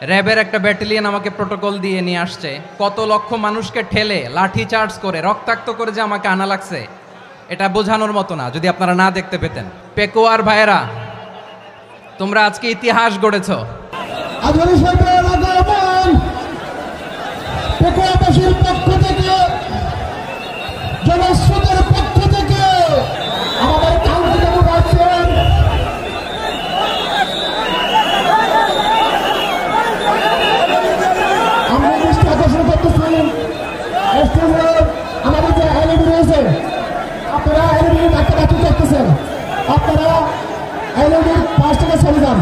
র্যাবের একটা ব্যাটালিয়ন আমাকে প্রোটোকল দিয়ে নিয়ে আসছে, কত লক্ষ মানুষকে ঠেলে লাঠি চার্জ করে রক্তাক্ত করে যে আমাকে আনা লাগছে, এটা বোঝানোর মতো না যদি আপনারা না দেখতে পেতেন। পেকুয়ার ভাইয়েরা, তোমরা আজকে ইতিহাস গড়েছ। পেকুয়াবাসীর পক্ষ থেকে, জনস্রোতের পক্ষ থেকে আমাদের কাউন্সিলে আসছেন আমরা দৃষ্টি আকর্ষণ করতেছি আমাদের যে এলইডি রয়েছে, আপনারা এলইডি ডাক্তার করতেছেন, আপনারা এলইডি 5 টাকা ছেড়ে যান।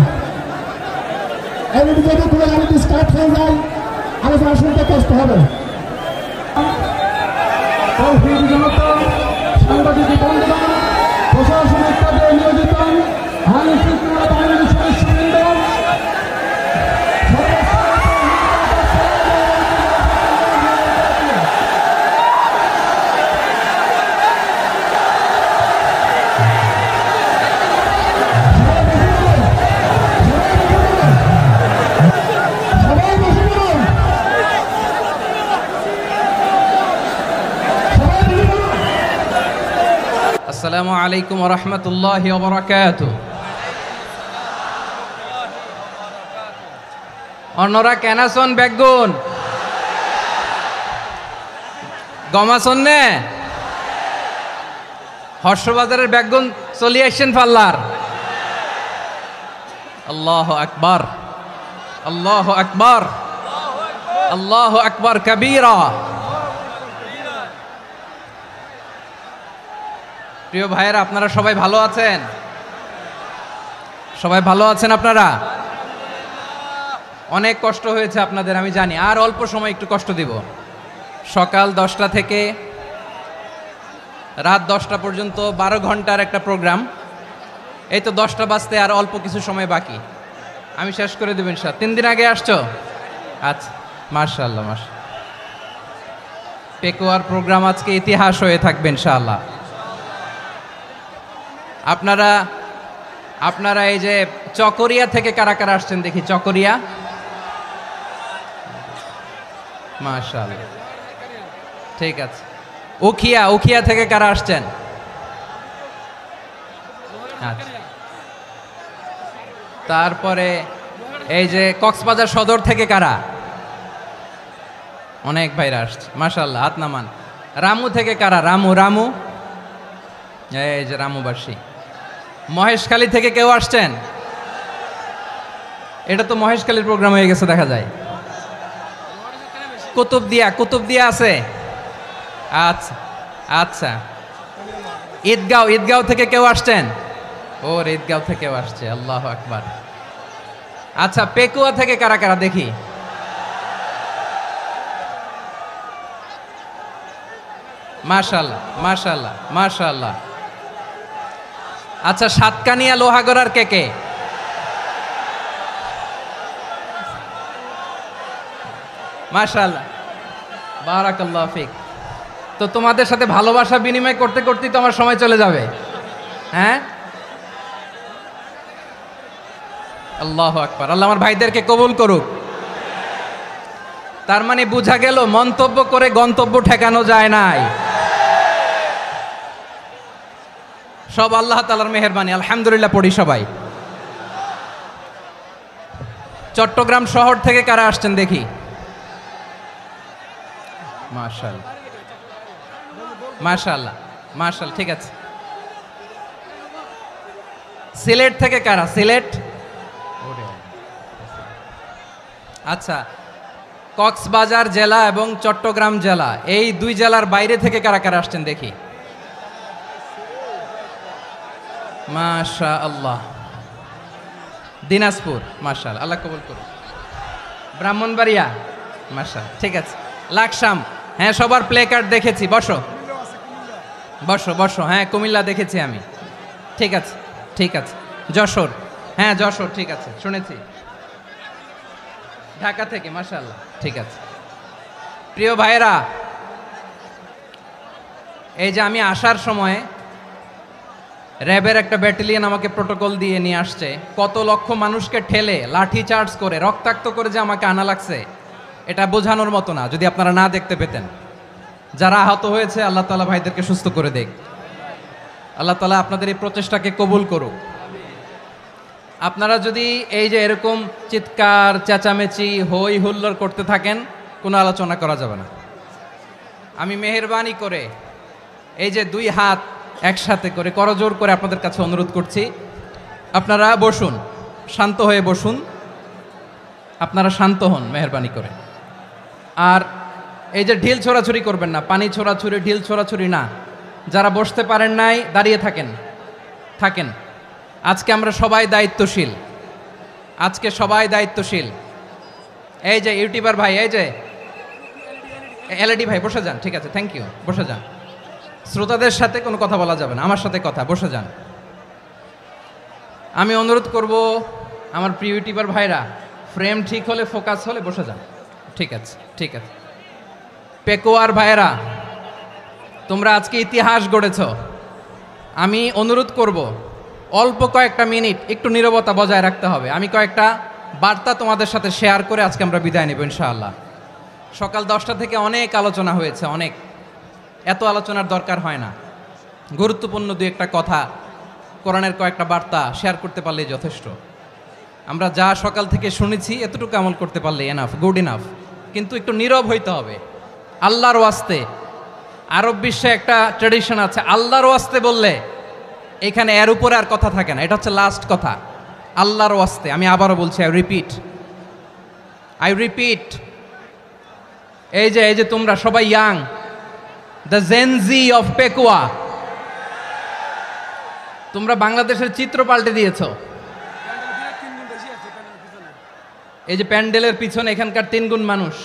এলইডি যদি কোনো গাড়ি ডিসকানেক্ট হয়ে যায় আলোচনা শুনতে কষ্ট হবে। সাংবাদিক বন্ধুগণ, প্রশাসনিক কাজে নিয়োজিত আইন শৃঙ্খলা বাহিনীর সদস্যবৃন্দ, আসসালামু আলাইকুম ওয়া রাহমাতুল্লাহি ওয়া বারাকাতুহু। অন্যরা কেনাসন বেগুন গমাসন নে হর্ষবাজারের বেগুন চলি আসছেন পাল্লার। আল্লাহু আকবার, আল্লাহু আকবার, আল্লাহু আকবার কবীরা। প্রিয় ভাইয়েরা, আপনারা সবাই ভালো আছেন? সবাই ভালো আছেন? আপনারা অনেক কষ্ট হয়েছে আপনাদের, আমি জানি। আর অল্প সময় একটু কষ্ট দিব। সকাল 10টা থেকে রাত 10টা পর্যন্ত 12 ঘন্টার একটা প্রোগ্রাম। এই তো 10টা বাজতে আর অল্প কিছু সময় বাকি, আমি শেষ করে দেবেন। 3 দিন আগে আসছো? আচ্ছা, মাশাআল্লাহ মাশাআল্লাহ। পেকুয়ার প্রোগ্রাম আজকে ইতিহাস হয়ে থাকবে ইনশাআল্লাহ। আপনারা এই যে চকরিয়া থেকে কারা কারা আসছেন দেখি? চকরিয়া, মাশাআল্লাহ, ঠিক আছে। উখিয়া থেকে কারা আসছেন? আচ্ছা। তারপরে এই যে কক্সবাজার সদর থেকে কারা? অনেক ভাইরা আসছে, মাশাআল্লাহ, হাত নামান। রামু থেকে কারা? রামু, এই যে রামুবাসী। মহেশখালী থেকে কেউ আসছেন? এটা তো মহেশখালীর প্রোগ্রাম হয়ে গেছে দেখা যায়। কুতুবদিয়া আছে? আচ্ছা আচ্ছা। ঈদগাঁও থেকে কেউ আসছেন? ওর ঈদগাঁও থেকেও আসছে, আল্লাহু আকবার। আচ্ছা, পেকুয়া থেকে কারা কারা দেখি? মাশাআল্লাহ মাশাআল্লাহ মাশাআল্লাহ। আচ্ছা, সাতকানিয়া লোহাগড়ার কে? মাশাআল্লাহ, বারাকাল্লাহু ফিক। তো তোমাদের সাথে ভালোবাসা বিনিময় করতে করতেই তো আমার সময় চলে যাবে। হ্যাঁ, আল্লাহু আকবার। আল্লাহ আমার ভাইদেরকে কবুল করুক। তার মানে বোঝা গেল মন্তব্য করে গন্তব্য ঠেকানো যায় নাই। সব আল্লাহ তাআলার মেহেরবানি, আলহামদুলিল্লাহ পড়ি সবাই। চট্টগ্রাম শহর থেকে কারা আসছেন দেখি? মাশাআল্লাহ মাশাআল্লাহ মাশাআল্লাহ, ঠিক আছে। সিলেট থেকে কারা? সিলেট, আচ্ছা। কক্সবাজার জেলা এবং চট্টগ্রাম জেলা, এই 2 জেলার বাইরে থেকে কারা কারা আসছেন দেখি? মাশাআল্লাহ। দিনাজপুর, মাশাআল্লাহ, আল্লাহ কবুল করুন। ব্রাহ্মণবাড়িয়া, মাশাআল্লাহ, ঠিক আছে। লাকসাম, হ্যাঁ, সবার প্লে কার্ড দেখেছি। বসো বসো বসো। হ্যাঁ, কুমিল্লা দেখেছি আমি, ঠিক আছে ঠিক আছে। যশোর, হ্যাঁ যশোর, ঠিক আছে, শুনেছি। ঢাকা থেকে, মাশাআল্লাহ, ঠিক আছে। প্রিয় ভাইয়েরা, এই যে আমি আসার সময় র্যাবের একটা ব্যাটালিয়ন আমাকে প্রোটোকল দিয়ে নিয়ে আসছে, কত লক্ষ মানুষকে ঠেলে লাঠি চার্জ করে রক্তাক্ত করে যে আমাকে আনা লাগছে, এটা বোঝানোর মতো না যদি আপনারা না দেখতে পেতেন। যারা আহত হয়েছে আল্লাহ তাআলা ভাইদেরকে সুস্থ করে দেখ। আল্লাহ তাআলা আপনাদের এই প্রচেষ্টাকে কবুল করুক। আপনারা যদি এই যে এরকম চিৎকার চেঁচামেচি হই হুল্লোড় করতে থাকেন, কোনো আলোচনা করা যাবে না। আমি মেহেরবানি করে এই যে দুই হাত একসাথে করে করজোর করে আপনাদের কাছে অনুরোধ করছি, আপনারা বসুন, শান্ত হয়ে বসুন, আপনারা শান্ত হন মেহেরবানি করে। আর এই যে ঢিল ছোড়াছুরি করবেন না, পানি ছোড়াছুরি ঢিল ছোড়াছুরি না। যারা বসতে পারেন নাই দাঁড়িয়ে থাকেন। আজকে আমরা সবাই দায়িত্বশীল, আজকে সবাই দায়িত্বশীল। এই যে ইউটিউবার ভাই, এই যে এলইডি ভাই বসে যান, ঠিক আছে, থ্যাংক ইউ, বসে যান। শ্রোতাদের সাথে কোনো কথা বলা যাবে না, আমার সাথে কথা, বসে যান। আমি অনুরোধ করব আমার প্রিয় ইউটিউবার ভাইরা, ফ্রেম ঠিক হলে ফোকাস হলে বসে যান, ঠিক আছে, ঠিক আছে। পেকোয়ার ভাইরা, তোমরা আজকে ইতিহাস গড়েছ। আমি অনুরোধ করব অল্প কয়েকটা মিনিট একটু নীরবতা বজায় রাখতে হবে। আমি কয়েকটা বার্তা তোমাদের সাথে শেয়ার করে আজকে আমরা বিদায় নেব ইনশাআল্লাহ। সকাল 10টা থেকে অনেক আলোচনা হয়েছে, অনেক, এত আলোচনার দরকার হয় না। গুরুত্বপূর্ণ দুই একটা কথা, কোরআনের কয়েকটা বার্তা শেয়ার করতে পারলেই যথেষ্ট। আমরা যা সকাল থেকে শুনেছি এতটুকু আমল করতে পারলে এনাফ, গুড ইনাফ। কিন্তু একটু নীরব হইতে হবে আল্লাহর ওয়াস্তে। আরব বিশ্বে একটা ট্র্যাডিশন আছে, আল্লাহর ওয়াস্তে বললে এখানে এর উপরে আর কথা থাকে না, এটা হচ্ছে লাস্ট কথা। আল্লাহর ওয়াস্তে, আমি আবারও বলছি, আই রিপিট। এই যে তোমরা সবাই young, the Gen Z of Pekua, তোমরা বাংলাদেশের চিত্র পাল্টে দিয়েছ। এই যে প্যান্ডেলের পিছনে এখানকার 3 গুণ মানুষ,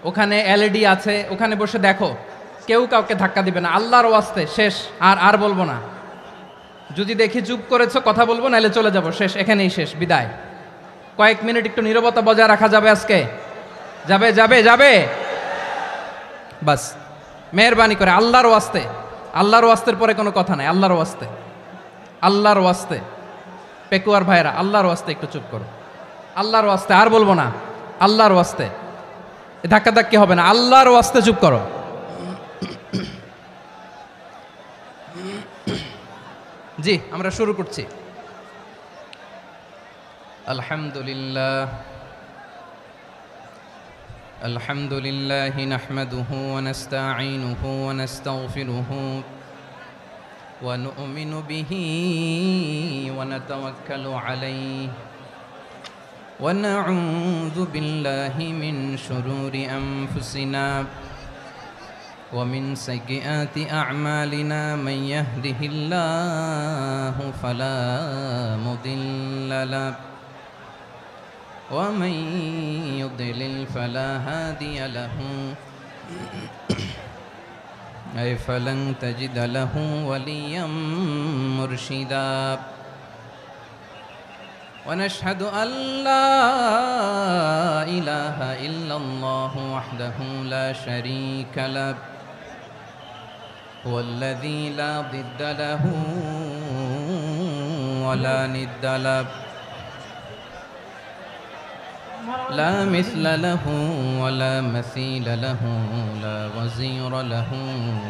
ওখানে এলইডি আছে, ওখানে বসে দেখো, কেউ কাউকে ধাক্কা দিবে না। আল্লাহর ওয়াস্তে শেষ, আর বলবো না। যদি দেখি চুপ করেছো, কথা বলবো, নাহলে চলে যাব, শেষ, এখানেই শেষ, বিদায়। কয়েক মিনিট একটু নীরবতা বজায় রাখা যাবে আজকে? যাবে বাস, মেহেরবানি করে আল্লাহর ওয়াস্তে। আল্লাহর ওয়াস্তের পরে কোনো কথা নাই, আল্লাহর ওয়াস্তে। পেকুয়ার ভাইরা, আল্লাহর ওয়াস্তে একটু চুপ করো, আল্লাহর ওয়াস্তে, আর বলবো না, আল্লাহর ওয়াস্তে। ধাক্কাধাক্কি হবে না, আল্লাহর ওয়াস্তে চুপ করো। জি, আমরা শুরু করছি। আলহামদুলিল্লাহ নাহমাদুহু ওয়া নাস্তাঈনুহু ওয়া নাস্তাগফিরুহু ওয়া নু'মিনু বিহি ওয়া নাতাওয়াক্কালু আলাইহি ওয়া নাউযু বিল্লাহি মিন শুরুরি আনফুসিনা ومن سيئات أعمالنا من يهده الله فلا مضل له ومن يضلل فلا هادي له أي فلن تجد له وليا مرشدا ونشهد أن لا إله إلا الله وحده لا شريك له هو الذي لا ضد له ولا ند له لا مثل له ولا مثيل له لا وزير له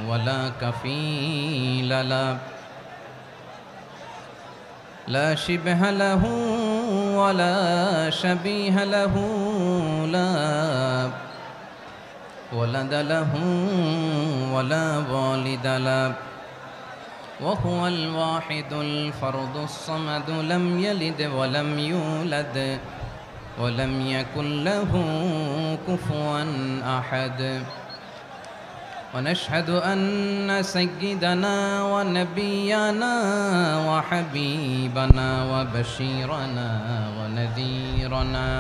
ولا كفيل له لا شبه له ولا شبيه له لا ولد له ولا والد له وهو الواحد الفرد الصمد لم يلد ولم يولد ولم يكن له كفوا أحد ونشهد أن سيدنا ونبينا وحبيبنا وبشيرنا ونذيرنا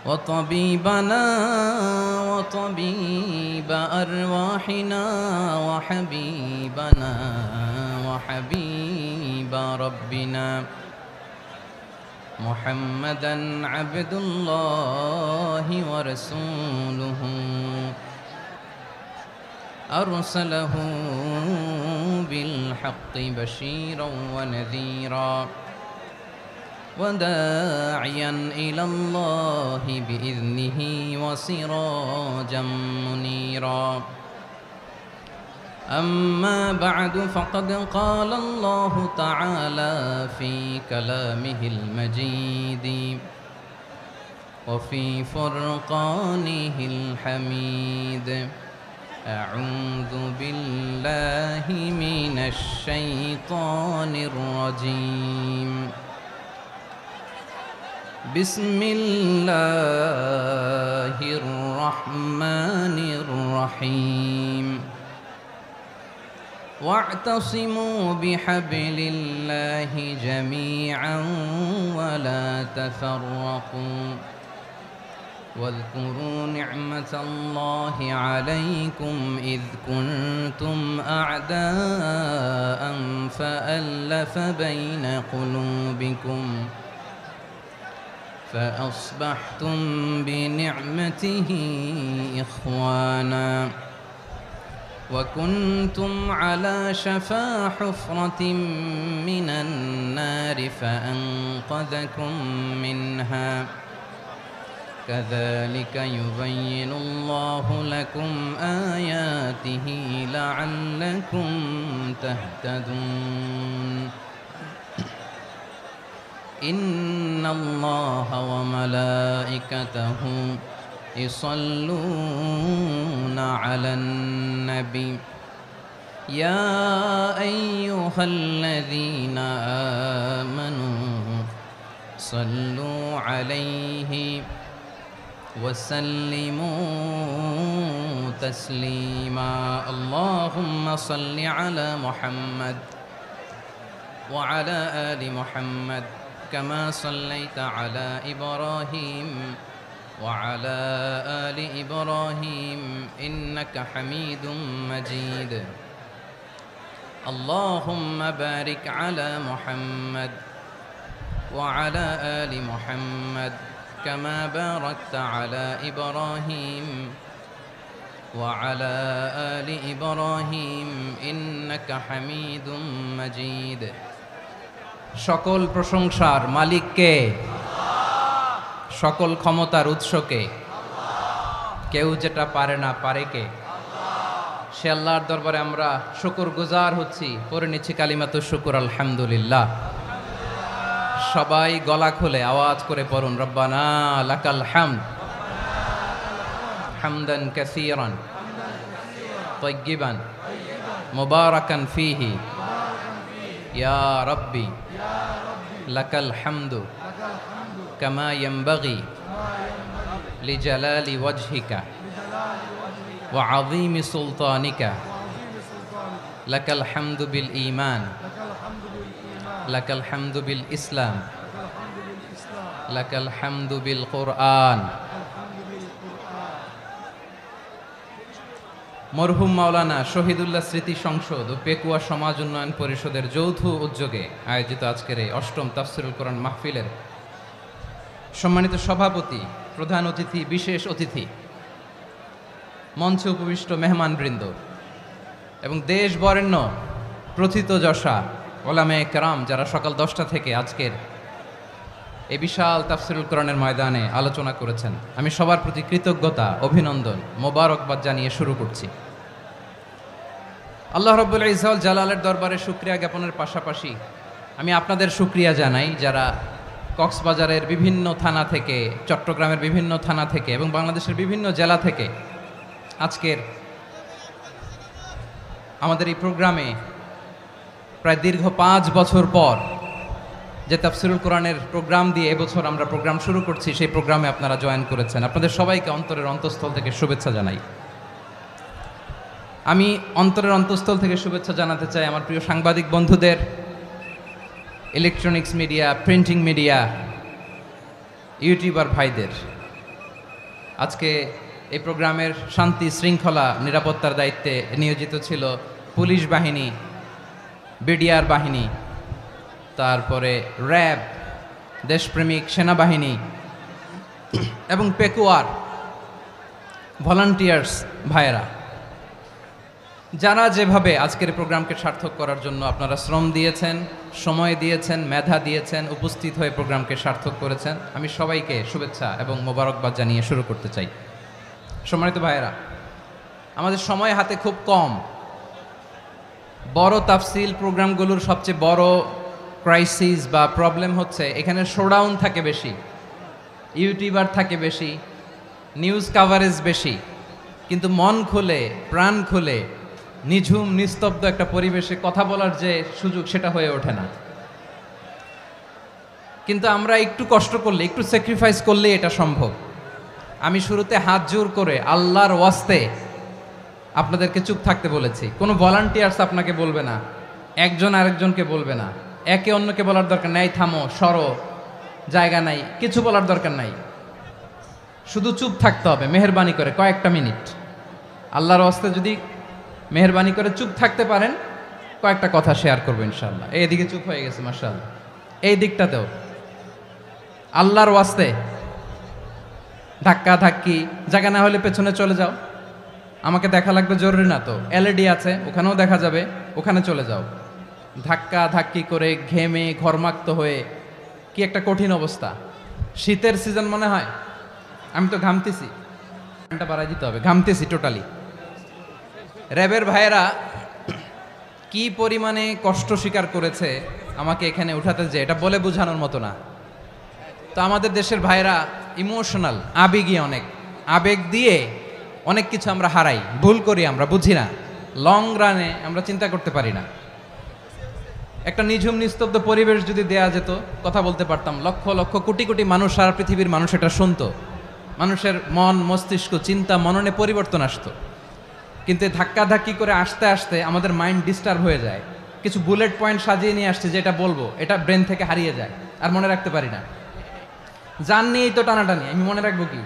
وطبيبنا وطبيب أرواحنا وحبيبنا وحبيب ربنا محمدا عبد الله ورسوله أرسله بالحق بشيرا ونذيرا وداعيا إلى الله بإذنه وسراجا منيرا أما بعد فقد قال الله تعالى في كلامه المجيد وفي فرقانه الحميد أعوذ بالله من الشيطان الرجيم بسم الله الرحمن الرحيم واعتصموا بحبل الله جميعا ولا تفرقوا واذكروا نعمة الله عليكم إذ كنتم أعداء فألف بين قلوبكم فأصبحتم بنعمته إخوانا وكنتم على شفا حفرة من النار فأنقذكم منها كذلك يبين الله لكم آياته لعلكم تهتدون إن الله وملائكته يصلون على النبي يا أيها الذين آمنوا صلوا عليه وسلموا تسليما اللهم صل على محمد وعلى آل محمد كما صليت على إبراهيم وعلى آل إبراهيم إنك حميد مجيد اللهم بارك على محمد وعلى آل محمد كما باركت على إبراهيم وعلى آل إبراهيم إنك حميد مجيد সকল প্রশংসার মালিক কে? সকল ক্ষমতার উৎস কে? কেউ যেটা পারে না পারে কে? সে আল্লাহর দরবারে আমরা শুকরগুজার হচ্ছি, পড়ে নিচ্ছি কালিমাতু শুকর আলহামদুলিল্লাহ। সবাই গলা খুলে আওয়াজ করে পড়ুন রব্বানা লাকাল হামদ হামদান কাসীরান তাইয়্যিবান মুবারাকান ফীহি ইয়া রাব্বি লাকাল হামদু কামা ইয়ানবাগি লিজালালি ওয়াজহিকা ওয়া আযীমি সুলতানিকা লাকাল হামদু বিল ঈমান লাকাল হামদু বিল ইসলাম লাকাল হামদু বিল কুরআন। মরহুম মাওলানা শহীদুল্লাহ স্মৃতি সংসদ ও পেকুয়া সমাজ উন্নয়ন পরিষদের যৌথ উদ্যোগে আয়োজিত আজকের এই অষ্টম তাফসিরুল কোরআন মাহফিলের সম্মানিত সভাপতি, প্রধান অতিথি, বিশেষ অতিথি, মঞ্চে উপবিষ্ট মেহমানবৃন্দ এবং দেশ বরেণ্য প্রথিতযশা ওলামায়ে কেরাম যারা সকাল 10টা থেকে আজকের এই বিশাল তাফসিরুল কোরআনের ময়দানে আলোচনা করেছেন, আমি সবার প্রতি কৃতজ্ঞতা, অভিনন্দন, মোবারকবাদ জানিয়ে শুরু করছি। আল্লাহ রাব্বুল ইজ্জত জালালের দরবারে শুকরিয়া জ্ঞাপনের পাশাপাশি আমি আপনাদের শুকরিয়া জানাই যারা কক্সবাজারের বিভিন্ন থানা থেকে, চট্টগ্রামের বিভিন্ন থানা থেকে এবং বাংলাদেশের বিভিন্ন জেলা থেকে আজকের আমাদের এই প্রোগ্রামে প্রায় দীর্ঘ 5 বছর পর যে তাফসিরুল কোরআনের প্রোগ্রাম দিয়ে এবছর আমরা প্রোগ্রাম শুরু করছি, সেই প্রোগ্রামে আপনারা জয়েন করেছেন। আপনাদের সবাইকে অন্তরের অন্তঃস্থল থেকে শুভেচ্ছা জানাই। আমি অন্তরের অন্তঃস্থল থেকে শুভেচ্ছা জানাতে চাই আমার প্রিয় সাংবাদিক বন্ধুদের, electronics media, printing media, YouTuber ভাইদের। আজকে এই প্রোগ্রামের শান্তি শৃঙ্খলা নিরাপত্তার দায়িত্বে নিয়োজিত ছিল পুলিশ বাহিনী, বিডিআর বাহিনী, তারপরে র্যাব, দেশপ্রেমিক সেনাবাহিনী এবং পেকুয়ার ভলান্টিয়ার্স ভাইয়েরা। যারা যেভাবে আজকের প্রোগ্রামকে সার্থক করার জন্য আপনারা শ্রম দিয়েছেন, সময় দিয়েছেন, মেধা দিয়েছেন, উপস্থিত হয়ে প্রোগ্রামকে সার্থক করেছেন, আমি সবাইকে শুভেচ্ছা এবং মোবারকবাদ জানিয়ে শুরু করতে চাই। সম্মানিত ভাইয়েরা, আমাদের সময় হাতে খুব কম। বড় তাফসিল প্রোগ্রামগুলোর সবচেয়ে বড় ক্রাইসিস বা প্রবলেম হচ্ছে এখানে শোডাউন থাকে বেশি, ইউটিউবার থাকে বেশি, নিউজ কাভারেজ বেশি, কিন্তু মন খুলে প্রাণ খুলে নিঝুম নিস্তব্ধ একটা পরিবেশে কথা বলার যে সুযোগ সেটা হয়ে ওঠে না। কিন্তু আমরা একটু কষ্ট করলে, একটু স্যাক্রিফাইস করলে এটা সম্ভব। আমি শুরুতে হাত জোর করে আল্লাহর ওয়াস্তে আপনাদেরকে চুপ থাকতে বলেছি। কোনো ভলান্টিয়ার্স আপনাকে বলবে না, একজন আরেকজনকে বলবে না, একে অন্যকে বলার দরকার নাই, থামো, সরো, জায়গা নাই, কিছু বলার দরকার নাই। শুধু চুপ থাকতে হবে মেহেরবানি করে কয়েকটা মিনিট। আল্লাহর ওয়াস্তে যদি মেহেরবানি করে চুপ থাকতে পারেন, কয়েকটা কথা শেয়ার করবো ইনশাআল্লাহ। এইদিকে চুপ হয়ে গেছে মাশাআল্লাহ, এই দিকটাতেও আল্লাহর ওয়াস্তে ধাক্কা ধাক্কি জায়গা না হলে পেছনে চলে যাও। আমাকে দেখা লাগবে জরুরি না তো, এলইডি আছে ওখানেও দেখা যাবে, ওখানে চলে যাও। ধাক্কা ধাক্কি করে ঘেমে ঘরমাক্ত হয়ে কি একটা কঠিন অবস্থা। শীতের সিজন মনে হয়, আমি তো ঘামতেছি, ঘন্টা বাড়াই দিতে হবে, ঘামতেছি টোটালি। র্যাবের ভাইয়েরা কি পরিমাণে কষ্ট স্বীকার করেছে আমাকে এখানে উঠাতে, যে এটা বলে বোঝানোর মতো না। তো আমাদের দেশের ভাইয়েরা ইমোশনাল, আবেগী অনেক, আবেগ দিয়ে অনেক কিছু আমরা হারাই, ভুল করি, আমরা বুঝি না, লং রানে আমরা চিন্তা করতে পারি না। একটা নিঝুম নিস্তব্ধ পরিবেশ যদি দেয়া যেত, কথা বলতে পারতাম, লক্ষ লক্ষ কোটি কোটি মানুষ, সারা পৃথিবীর মানুষ এটা শুনতো, মানুষের মন মস্তিষ্ক চিন্তা মননে পরিবর্তন আসতো। কিন্তু ধাক্কাধাক্কি করে আসতে আসতে আমাদের মাইন্ড ডিস্টার্ব হয়ে যায়। কিছু বুলেট পয়েন্ট সাজিয়ে নিয়ে আসছে, যেটা বলবো এটা ব্রেন থেকে হারিয়ে যায়, আর মনে রাখতে পারি না। জান নিয়েই তো টানাটানি, আমি মনে রাখবো কি?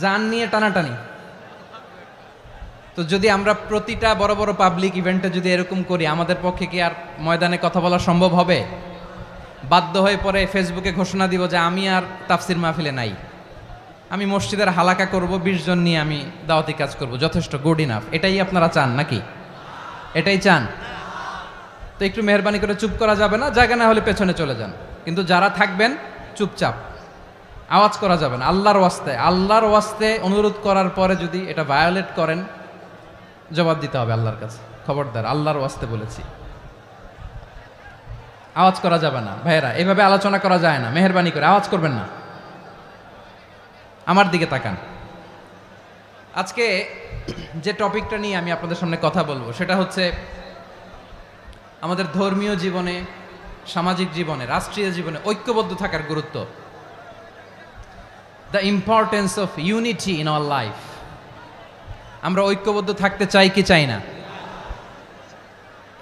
জান নিয়ে টানাটানি। তো যদি আমরা প্রতিটা বড় বড় পাবলিক ইভেন্টে যদি এরকম করি, আমাদের পক্ষে কি আর ময়দানে কথা বলা সম্ভব হবে? বাধ্য হয়ে পরে ফেসবুকে ঘোষণা দিব যে আমি আর তাফসির মাহফিলে নাই, আমি মসজিদের হালাকা করব, 20 জন নিয়ে আমি দাওয়াতি কাজ করব, যথেষ্ট, গুড ইনাফ। এটাই আপনারা চান নাকি? এটাই চান? তো একটু মেহরবানি করে চুপ করা যাবে না, জায়গা না হলে পেছনে চলে যান। কিন্তু যারা থাকবেন চুপচাপ, আওয়াজ করা যাবে না। আল্লাহর ওয়াস্তে, আল্লাহর ওয়াস্তে অনুরোধ করার পরে যদি এটা ভায়োলেট করেন, জবাব দিতে হবে আল্লাহর কাছে। খবরদার, আল্লাহর ওয়াস্তে বলেছি, আওয়াজ করা যাবে না। ভাইয়েরা, এভাবে আলোচনা করা যায় না, মেহরবানি করে আওয়াজ করবেন না। আমার দিকে তাকান। আজকে যে টপিকটা নিয়ে আমি আপনাদের সামনে কথা বলবো সেটা হচ্ছে আমাদের ধর্মীয় জীবনে, সামাজিক জীবনে, রাষ্ট্রীয় জীবনে ঐক্যবদ্ধ থাকার গুরুত্ব। The importance of unity in our life. আমরা ঐক্যবদ্ধ থাকতে চাই কি চাই না?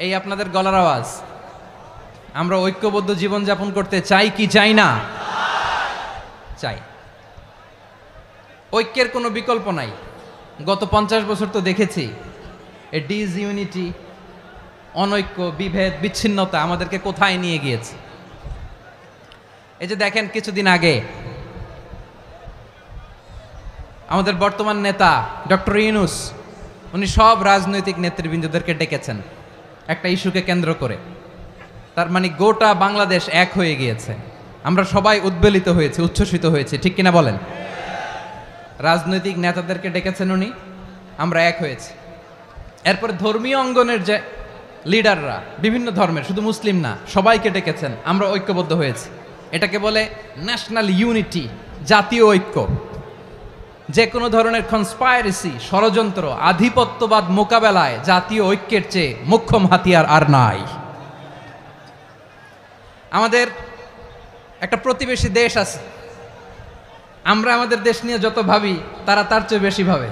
এই আপনাদের গলার আওয়াজ। আমরা ঐক্যবদ্ধ জীবনযাপন করতে চাই কি চাই না? চাই। ঐক্যের কোনো বিকল্প নাই। গত 50 বছর তো দেখেছি এ ডিসইউনিটি, অনৈক্য, বিভেদ, বিচ্ছিন্নতা আমাদেরকে কোথায় নিয়ে গিয়েছে। এই যে দেখেন, কিছুদিন আগে আমাদের বর্তমান নেতা ডক্টর ইউনূস, উনি সব রাজনৈতিক নেতৃবৃন্দদেরকে ডেকেছেন একটা ইস্যুকে কেন্দ্র করে। তার মানে গোটা বাংলাদেশ এক হয়ে গিয়েছে। আমরা সবাই উদ্বেলিত হয়েছে, উচ্ছ্বসিত হয়েছে, ঠিক কিনা বলেন? রাজনৈতিক নেতাদেরকে ডেকেছেন উনি, আমরা এক হয়েছি। এরপরে ধর্মীয় অঙ্গনের যে লিডাররা, বিভিন্ন ধর্মের, শুধু মুসলিম না, সবাইকে ডেকেছেন, আমরা ঐক্যবদ্ধ হয়েছি। এটাকে বলে ন্যাশনাল ইউনিটি, জাতীয় ঐক্য। যে কোনো ধরনের কনস্পাইরেসি, ষড়যন্ত্র, আধিপত্যবাদ মোকাবেলায় জাতীয় ঐক্যের চেয়ে মোক্ষম হাতিয়ার আর নাই। আমাদের একটা প্রতিবেশী দেশ আছে, আমরা আমাদের দেশ নিয়ে যত ভাবি তারা তার চেয়ে বেশি ভাবে।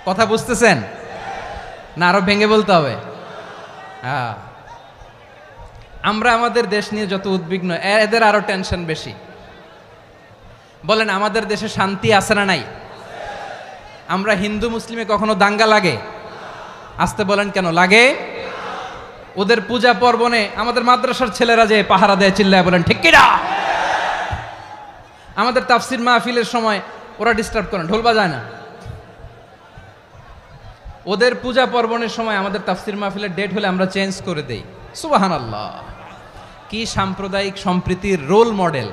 কথা বুঝতেছেন না? আরো ভেঙে বলতে হবে। হ্যাঁ, আমরা আমাদের দেশ নিয়ে যত উদ্বিগ্ন, এদের আরো টেনশন বেশি। বলেন, আমাদের দেশে শান্তি আছে না নাই? আমরা হিন্দু মুসলিমে কখনো দাঙ্গা লাগে? আসতে বলেন, কেন লাগে? ওদের পূজা পার্বণে আমাদের মাদ্রাসার ছেলেরা যে পাহারা দেয়, চিল্লায় বলেন ঠিক কিনা? আমাদের তাফসির মাহফিলের সময় ওরা ডিস্টার্ব করেন, ঢোল বাজায় না। ওদের পূজা পার্বণের সময় আমাদের তাফসির মাহফিলের ডেট হলে আমরা চেঞ্জ করে দেই। সুবহানাল্লাহ, কি সাম্প্রদায়িক সম্প্রীতির রোল মডেল।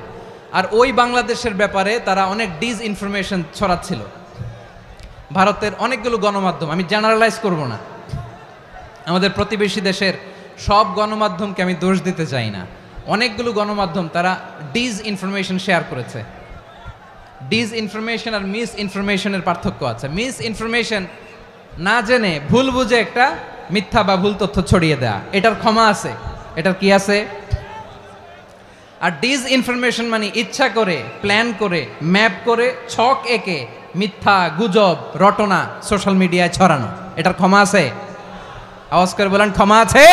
আর ওই বাংলাদেশের ব্যাপারে তারা অনেক ডিস ইনফরমেশন ছড়াচ্ছিল। ভারতের অনেকগুলো গণমাধ্যম, আমি জেনারেলাইজ করব না, আমাদের প্রতিবেশী দেশের সব গণমাধ্যমকে আমি দোষ দিতে চাই না, অনেকগুলো গণমাধ্যম তারা ডিস ইনফরমেশন শেয়ার করেছে। ডিস ইনফরমেশন আর মিস ইনফরমেশনের পার্থক্য আছে। মিস ইনফরমেশন না জেনে ভুল বুঝে একটা মিথ্যা বা ভুল তথ্য ছড়িয়ে দেয়া, এটার ক্ষমা আছে, এটার কি আছে। আর ডিস ইনফরমেশন মানে ইচ্ছা করে, প্ল্যান করে, ম্যাপ করে, ছক এঁকে মিথ্যা, গুজব, রটনা সোশ্যাল মিডিয়ায় ছড়ানো, এটার ক্ষমা আছে? আওয়াজ করে বলেন, ক্ষমা আছে?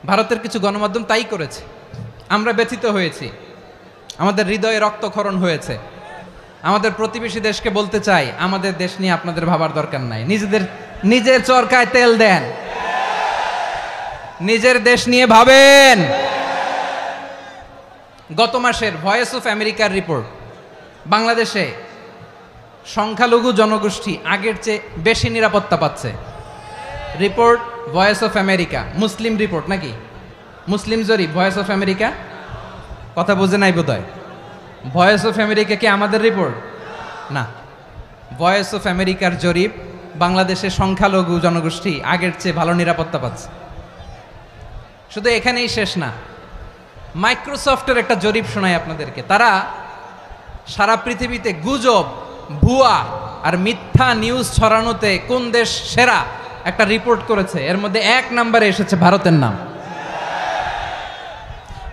ভারতের কিছু গণমাধ্যম তাই করেছে, আমরা ব্যথিত হয়েছি, আমাদের হৃদয়ে রক্তক্ষরণ হয়েছে। আমাদের প্রতিবেশী দেশকে বলতে চাই, আমাদের দেশ নিয়ে আপনাদের ভাবার দরকার নাই, নিজের চরকায় তেল দেন, নিজের দেশ নিয়ে ভাবেন। গত মাসের ভয়েস অফ আমেরিকার রিপোর্ট, বাংলাদেশে সংখ্যালঘু জনগোষ্ঠী আগের চেয়ে বেশি নিরাপত্তা পাচ্ছে। Report voice of America, Muslim report নাকি? মুসলিম জরিপ, ভয়েস অফ আমেরিকা। কথা বুঝে নাই বোধহয়। ভয়েস অফ আমেরিকা কি আমাদের রিপোর্ট? না, ভয়েস অফ আমেরিকার জরিপ, বাংলাদেশের সংখ্যালঘু জনগোষ্ঠী আগের চেয়ে ভালো নিরাপত্তা পাচ্ছে। শুধু এখানেই শেষ না, মাইক্রোসফটের একটা জরিপ শোনাই আপনাদেরকে। তারা সারা পৃথিবীতে গুজব, ভুয়া আর মিথ্যা নিউজ ছড়ানোতে কোন দেশ সেরা একটা রিপোর্ট করেছে। এর মধ্যে 1 নম্বরে এসেছে ভারতের নাম।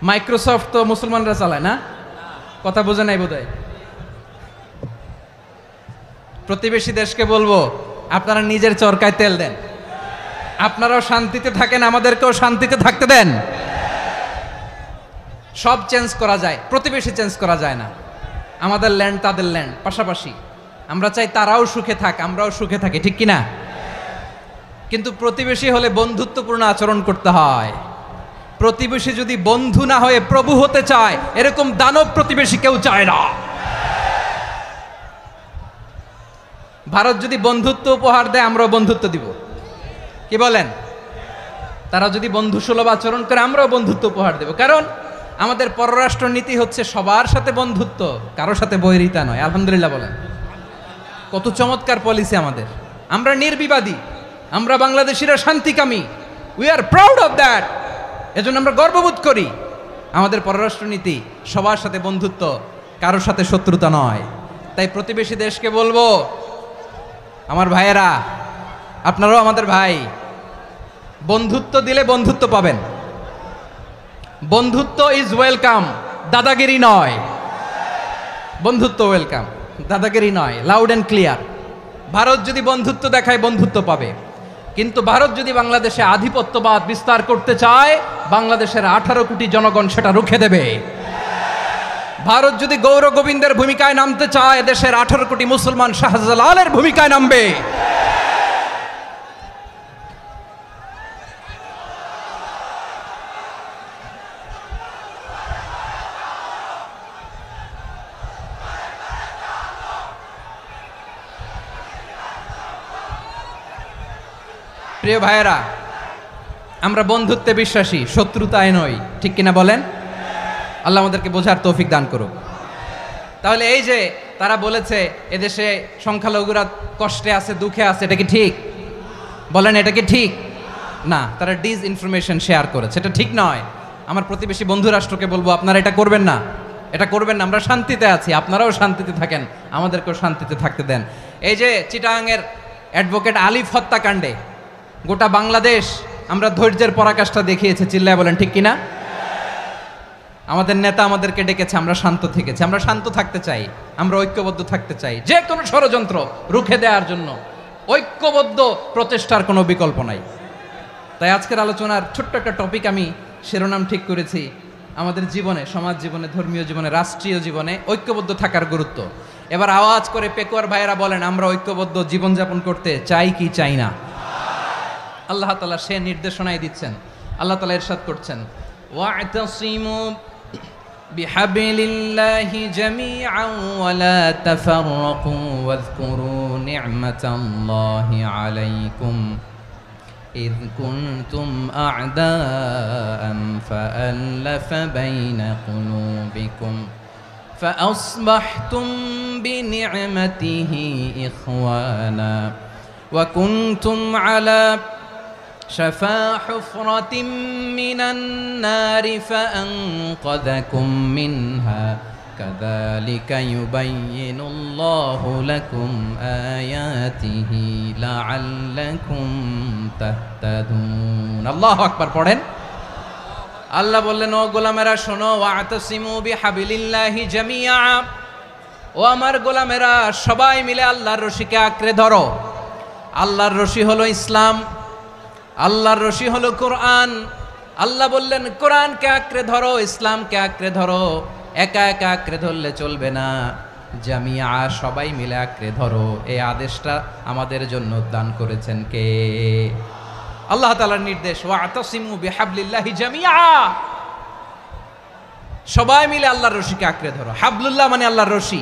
মাইক্রোসফট তো মুসলমানরা চালায় না? কথা বোঝে নাই বোধহয়। প্রতিবেশী দেশকে বলবো, আপনারা নিজের চরকায় তেল দেন, আপনারাও শান্তিতে থাকেন, আমাদেরকেও শান্তিতে থাকতে দেন। সব চেঞ্জ করা যায়, প্রতিবেশী চেঞ্জ করা যায় না। আমাদের ল্যান্ড তাদের ল্যান্ড, পাশাপাশি। আমরা চাই তারাও সুখে থাক, আমরাও সুখে থাকি, ঠিক কিনা? কিন্তু প্রতিবেশী হলে বন্ধুত্বপূর্ণ আচরণ করতে হয়। প্রতিবেশী যদি বন্ধু না হয়ে প্রভু হতে চায়, এরকম দানব প্রতিবেশী কেউ চায় না। ভারত যদি বন্ধুত্ব উপহার দেয়, আমরাও বন্ধুত্ব দিব, কি বলেন? তারা যদি বন্ধু সুলভ আচরণ করে, আমরাও বন্ধুত্ব উপহার দেব। কারণ আমাদের পররাষ্ট্র নীতি হচ্ছে সবার সাথে বন্ধুত্ব, কারোর সাথে বৈরিতা নয়। আলহামদুলিল্লাহ বলেন, কত চমৎকার পলিসি আমাদের। আমরা নির্বিবাদী, আমরা বাংলাদেশিরা শান্তিকামী, we are proud of that. এজন্য আমরা গর্ববোধ করি। আমাদের পররাষ্ট্র নীতি সবার সাথে বন্ধুত্ব, কারোর সাথে শত্রুতা নয়। তাই প্রতিবেশী দেশকে বলবো, আমার ভাইয়েরা, আপনারাও আমাদের ভাই, বন্ধুত্ব দিলে বন্ধুত্ব পাবেন। বন্ধুত্ব ইজ ওয়েলকাম, দাদাগিরি নয়। বন্ধুত্ব ওয়েলকাম, দাদাগিরি নয়, লাউড অ্যান্ড ক্লিয়ার। ভারত যদি বন্ধুত্ব দেখায়, বন্ধুত্ব পাবে। কিন্তু ভারত যদি বাংলাদেশে আধিপত্যবাদ বিস্তার করতে চায়, বাংলাদেশের 18 কোটি জনগণ সেটা রুখে দেবে। ভারত যদি গৌর গোবিন্দের ভূমিকায় নামতে চায়, দেশের 18 কোটি মুসলমান শাহজালালের ভূমিকায় নামবে। প্রিয় ভাইয়েরা, আমরা বন্ধুত্বে বিশ্বাসী, শত্রুতায় নই, ঠিক কিনা বলেন? আল্লাহ আমাদেরকে বোঝার তৌফিক দান করুক। তাহলে এই যে তারা বলেছে এদেশে সংখ্যালঘুরা কষ্টে আছে, দুঃখে আছে, এটা কি ঠিক? বলেন, এটা কি ঠিক? না, তারা ডিস ইনফরমেশন শেয়ার করেছে, এটা ঠিক নয়। আমার প্রতিবেশী বন্ধু রাষ্ট্রকে বলবো, আপনারা এটা করবেন না, এটা করবেন না। আমরা শান্তিতে আছি, আপনারাও শান্তিতে থাকেন, আমাদেরকেও শান্তিতে থাকতে দেন। এই যে চিটাগাংয়ের অ্যাডভোকেট আলিফ হত্যাকাণ্ডে গোটা বাংলাদেশ আমরা ধৈর্যের পরাকাষ্ঠা দেখিয়েছে, চিল্লায় বলেন ঠিক কিনা? আমাদের নেতা আমাদেরকে ডেকেছে, আমরা শান্ত থেকেছি। আমরা শান্ত থাকতে চাই, আমরা ঐক্যবদ্ধ থাকতে চাই। যে কোনো ষড়যন্ত্র রুখে দেওয়ার জন্য ঐক্যবদ্ধ প্রচেষ্টার কোনো বিকল্প নাই। তাই আজকের আলোচনার ছোট্ট একটা টপিক আমি শিরোনাম ঠিক করেছি, আমাদের জীবনে, সমাজ জীবনে, ধর্মীয় জীবনে, রাষ্ট্রীয় জীবনে ঐক্যবদ্ধ থাকার গুরুত্ব। এবার আওয়াজ করে পেকুয়ার ভাইয়েরা বলেন, আমরা ঐক্যবদ্ধ জীবনযাপন করতে চাই কি চাই না? আল্লাহ তাআলা সে নির্দেশনাই দিচ্ছেন। আল্লাহ তাআলা ইরশাদ করছেন, ওয়া'তাসিমু বিহাবিলিল্লাহি জামিআন ওয়া লা তাফাররাকু ওয়াযকুরু নি'মাতাল্লাহি আলাইকুম إذ كنتم أعداء فألف بين قلوبكم فأصبحتم بنعمته إخوانا وكنتم على شفا حفرة من النار فأنقذكم منها كذلك يبين الله لكم آياته لعلكم تهتدون الله أكبر পড়েন আল্লাহ বললেন ও গোলামেরা শোনো ওয়াতাসিমু বিহাবিলিল্লাহি জামিআ ও আমার গোলামেরা সবাই মিলে আল্লাহর রশিকে আঁকড়ে ধরো আল্লাহর রশি হলো ইসলাম আল্লাহর রশি হলো কোরআন আল্লাহ বললেন কোরআনকে আঁকড়ে ধরো ইসলামকে আঁকড়ে ধরো একা একা আঁকড়ে ধরলে চলবে না জামিয়া সবাই মিলে আঁকড়ে ধরো এই আদেশটা আমাদের জন্য দান করেছেন কে আল্লাহ তাআলার নির্দেশ ওয়াতাসিমু বিহাবলিল্লাহি জামিআ সবাই মিলে আল্লাহর রশিকে আঁকড়ে ধরো হাবলুল্লাহ মানে আল্লাহর রশি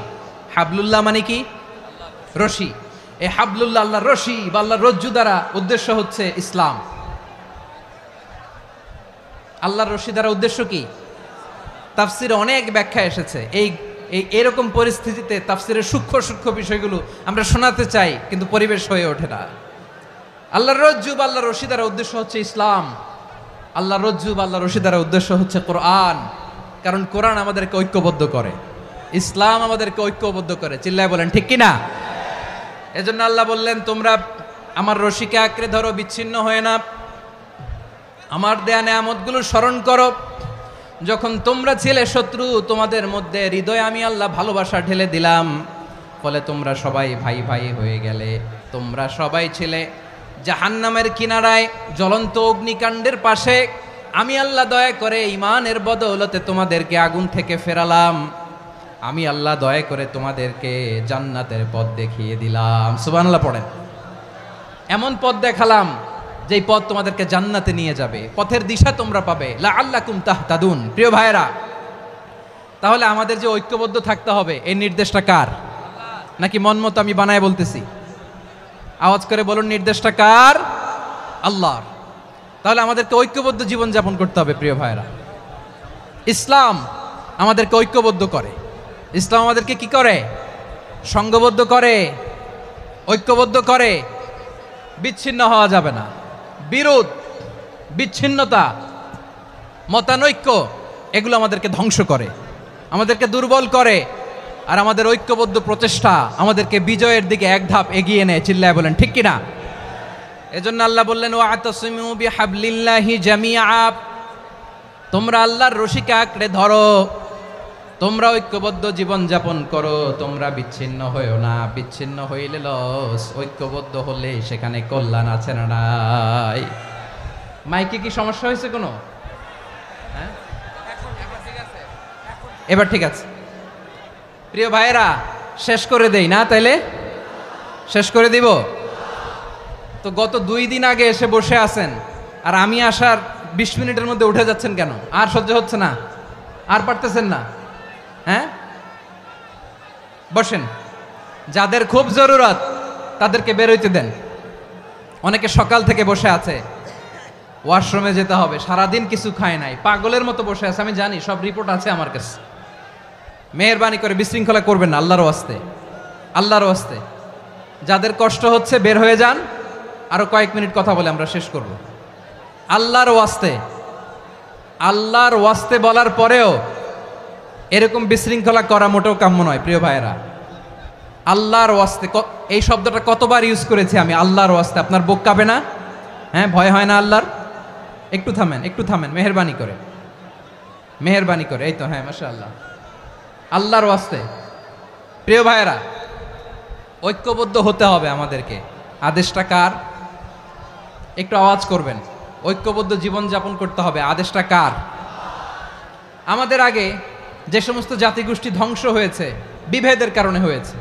হাবলুল্লাহ মানে কি রশি এই হাবলুল্লাহ আল্লাহর রশি বা আল্লাহর রজ্জু দ্বারা উদ্দেশ্য হচ্ছে ইসলাম আল্লাহর রশি দ্বারা উদ্দেশ্য কি তাফসিরে অনেক ব্যাখ্যা এসেছে এই এরকম পরিস্থিতিতে তাফসিরের সূক্ষ্ম সূক্ষ্ম বিষয়গুলো আমরা শোনাতে চাই কিন্তু পরিবেশ হয়ে ওঠে না আল্লাহর রজ্জু বা আল্লাহর রশি দ্বারা উদ্দেশ্য হচ্ছে ইসলাম আল্লাহর রজ্জু বা আল্লাহর রশি দ্বারা উদ্দেশ্য হচ্ছে কোরআন কারণ কোরআন আমাদেরকে ঐক্যবদ্ধ করে ইসলাম আমাদেরকে ঐক্যবদ্ধ করে চিল্লায় বলেন ঠিক কিনা এজন্য আল্লাহ বললেন তোমরা আমার রশিকে আঁকড়ে ধরো বিচ্ছিন্ন হয়ে না আমার দেয়া নেয়ামতগুলো স্মরণ করো যখন তোমরা ছিলে শত্রু তোমাদের মধ্যে হৃদয়ে আমি আল্লাহ ভালোবাসা ঢেলে দিলাম ফলে তোমরা সবাই ভাই ভাই হয়ে গেলে তোমরা সবাই ছিলে জাহান্নামের কিনারায় জ্বলন্ত অগ্নিকাণ্ডের পাশে আমি আল্লাহ দয়া করে ঈমানের বদৌলতে তোমাদেরকে আগুন থেকে ফেরালাম আমি আল্লাহ দয়া করে তোমাদেরকে জান্নাতের পথ দেখিয়ে দিলাম সুবহানাল্লাহ পড়েন এমন পথ দেখালাম যেই পথ তোমাদেরকে জান্নাতে নিয়ে যাবে পথের দিশা তোমরা পাবে লাআল্লাকুম তাহতাদুন প্রিয় ভাইরা তাহলে আমাদের যে ঐক্যবদ্ধ থাকতে হবে এই নির্দেশটা কার নাকি মন মতো আমি বানায় বলতেছি আওয়াজ করে বলুন নির্দেশটা কার আল্লাহর তাহলে আমাদেরকে ঐক্যবদ্ধ জীবন যাপন করতে হবে প্রিয় ভাইরা ইসলাম আমাদেরকে ঐক্যবদ্ধ করে ইসলাম আমাদেরকে কি করে সংঘবদ্ধ করে ঐক্যবদ্ধ করে বিচ্ছিন্ন হওয়া যাবে না বিরোধ বিচ্ছিন্নতা মতানৈক্য এগুলো আমাদেরকে ধ্বংস করে আমাদেরকে দুর্বল করে আর আমাদের ঐক্যবদ্ধ প্রচেষ্টা আমাদেরকে বিজয়ের দিকে এক ধাপ এগিয়ে নেয় চিল্লায় বলেন ঠিক কিনা এজন্য আল্লাহ বললেন ওয়াতাসিমু বিহাবলিল্লাহি জামিআ তোমরা আল্লাহর রশিকে আঁকড়ে ধরো তোমরা ঐক্যবদ্ধ জীবন যাপন করো তোমরা বিচ্ছিন্ন হইও না বিচ্ছিন্ন হইলে লস ঐক্যবদ্ধ হলে সেখানে কল্যাণ আছে না নাই মাইকে কি সমস্যা হয়েছে কোনো হ্যাঁ এবার ঠিক আছে প্রিয় ভাইয়েরা শেষ করে দেই না তাইলে শেষ করে দিব তো গত 2 দিন আগে এসে বসে আছেন আর আমি আসার 20 মিনিটের মধ্যে উঠে যাচ্ছেন কেন আর সহ্য হচ্ছে না আর পারতেছেন না হ্যাঁ বসেন যাদের খুব জরুরত তাদেরকে বের হইতে দেন অনেকে সকাল থেকে বসে আছে ওয়াশরুমে যেতে হবে সারাদিন কিছু খায় নাই পাগলের মতো বসে আছে আমি জানি সব রিপোর্ট আছে আমার কাছে মেহেরবানি করে বিশৃঙ্খলা করবেন না আল্লাহর ওয়াস্তে আল্লাহর ওয়াস্তে যাদের কষ্ট হচ্ছে বের হয়ে যান আরো কয়েক মিনিট কথা বলে আমরা শেষ করব আল্লাহর ওয়াস্তে বলার পরেও এরকম বিশৃঙ্খলা করা মোটেও কাম্য নয় প্রিয় ভাইয়েরা আল্লাহর ওয়াস্তে এই শব্দটা কতবার ইউজ করেছি আমি আল্লাহর ওয়াস্তে আপনার বুক কাঁপে না হ্যাঁ ভয় হয় না আল্লাহর একটু থামেন মেহেরবানি করে এই তো হ্যাঁ মাশাআল্লাহ আল্লাহর ওয়াস্তে প্রিয় ভাইয়েরা ঐক্যবদ্ধ হতে হবে আমাদেরকে আদেশটা কার একটু আওয়াজ করবেন ঐক্যবদ্ধ জীবন যাপন করতে হবে আদেশটা কার আমাদের আগে যে সমস্ত জাতিগোষ্ঠী ধ্বংস হয়েছে বিভেদের কারণে হয়েছে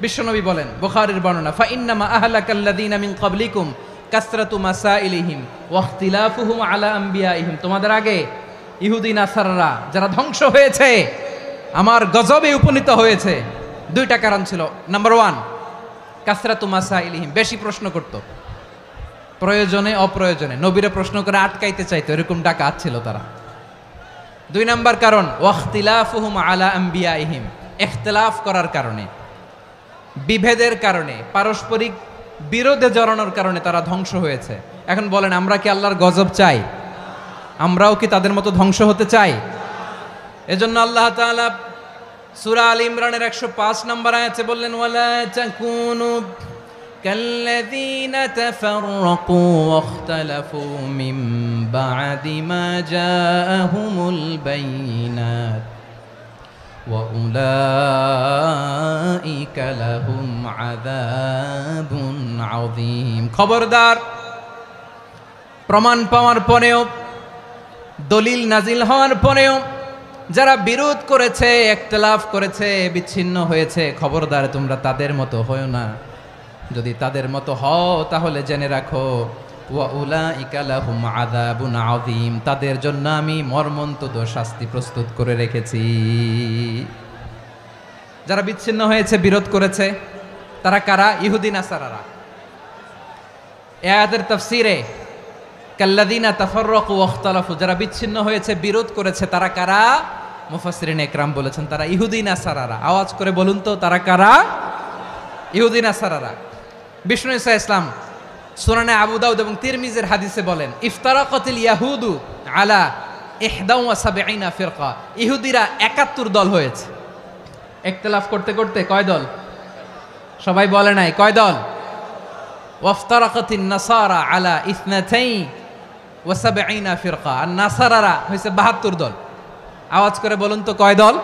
বিশ্বনবী বলেন বুখারীর বর্ণনা ফা ইন্নামা আহলাকাল্লাযীনা মিন ক্বাবলিকুম কাসরাতু মাসাইলিহিম ওয়া ইখতিলাফুহুম আলা আমবিয়াইহিম তোমাদের আগে ইহুদি নাসারারা যারা ধ্বংস হয়েছে, আমার গজবে উপনীত হয়েছে, দুইটা কারণ ছিল। নাম্বার 1, কাসরাতু মাসাইলিহিম, বেশি প্রশ্ন করত, প্রয়োজনে অপ্রয়োজনে নবীরে প্রশ্ন করে আটকাইতে চাইতো, এরকম ডাকাত ছিল তারা। 2 নাম্বার কারণ ওয়াখতিলাফুহুম আলা আম্বিয়াইহিম, ইখতিলাফ করার কারণে, বিভেদের কারণে, পারস্পরিক বিরোধে জড়ানোর কারণে তারা ধ্বংস হয়েছে। এখন বলেন, আমরা কি আল্লাহর গজব চাই? আমরাও কি তাদের মতো ধ্বংস হতে চাই? এজন্য আল্লাহ তাআলা সূরা আল ইমরানের 105 নম্বর আয়াতে বললেন, ওয়ালা তাকুনু কাল্লাযীনা তাফাররাকু ওয়াখতালাফু মিন বা'দি মা জাআহুমুল বাইয়িনাত ওয়া উলাইকা লাহুম আযাবুন আযীম। খবরদার, প্রমাণ পাওয়ার পরেও, দলিল নাজিল হওয়ার পরেও যারা বিরোধ করেছে, ইখতিলাফ করেছে, বিচ্ছিন্ন হয়েছে, খবরদার তোমরা তাদের মতো হয়ো না। যদি তাদের মতো হও তাহলে জেনে রাখো, ওয়া উলাইকা লাহুম আযাবুন আযীম, তাদের জন্য আমি মর্মন্তুদ শাস্তি প্রস্তুত করে রেখেছি। যারা বিচ্ছিন্ন হয়েছে, বিরোধ করেছে, তারা কারা? ইহুদি নাসারারা। এই আয়াতের তাফসীরে কাল্লাযীনা তাফাররাকু ওয়াখতালাফু, যারা বিচ্ছিন্ন হয়েছে, বিরোধ করেছে, তারা কারা? মুফাসসিরিন ইকরাম বলেছেন তারা ইহুদি নাসারারা। আওয়াজ করে বলুন তো, তারা কারা? ইহুদি নাসারারা। বিষ্ণু ঈসা ইসলাম সুনানে আবু দাউদ এবং তিরমিজির হাদিসে বলেন, ইফতারাকাতিল ইয়াহুদু আলা 71 ফিরকা, ইহুদিরা 71 দল হয়েছে। ইখতিলাফ করতে করতে কয় দল? সবাই বলে নাই, কয় দল? ওয়াফতারাকাতিন নাসারা আলা 72 ফিরকা, আর নাসারারা হয়েছে 72 দল। আওয়াজ করে বলুন তো, কয় দল?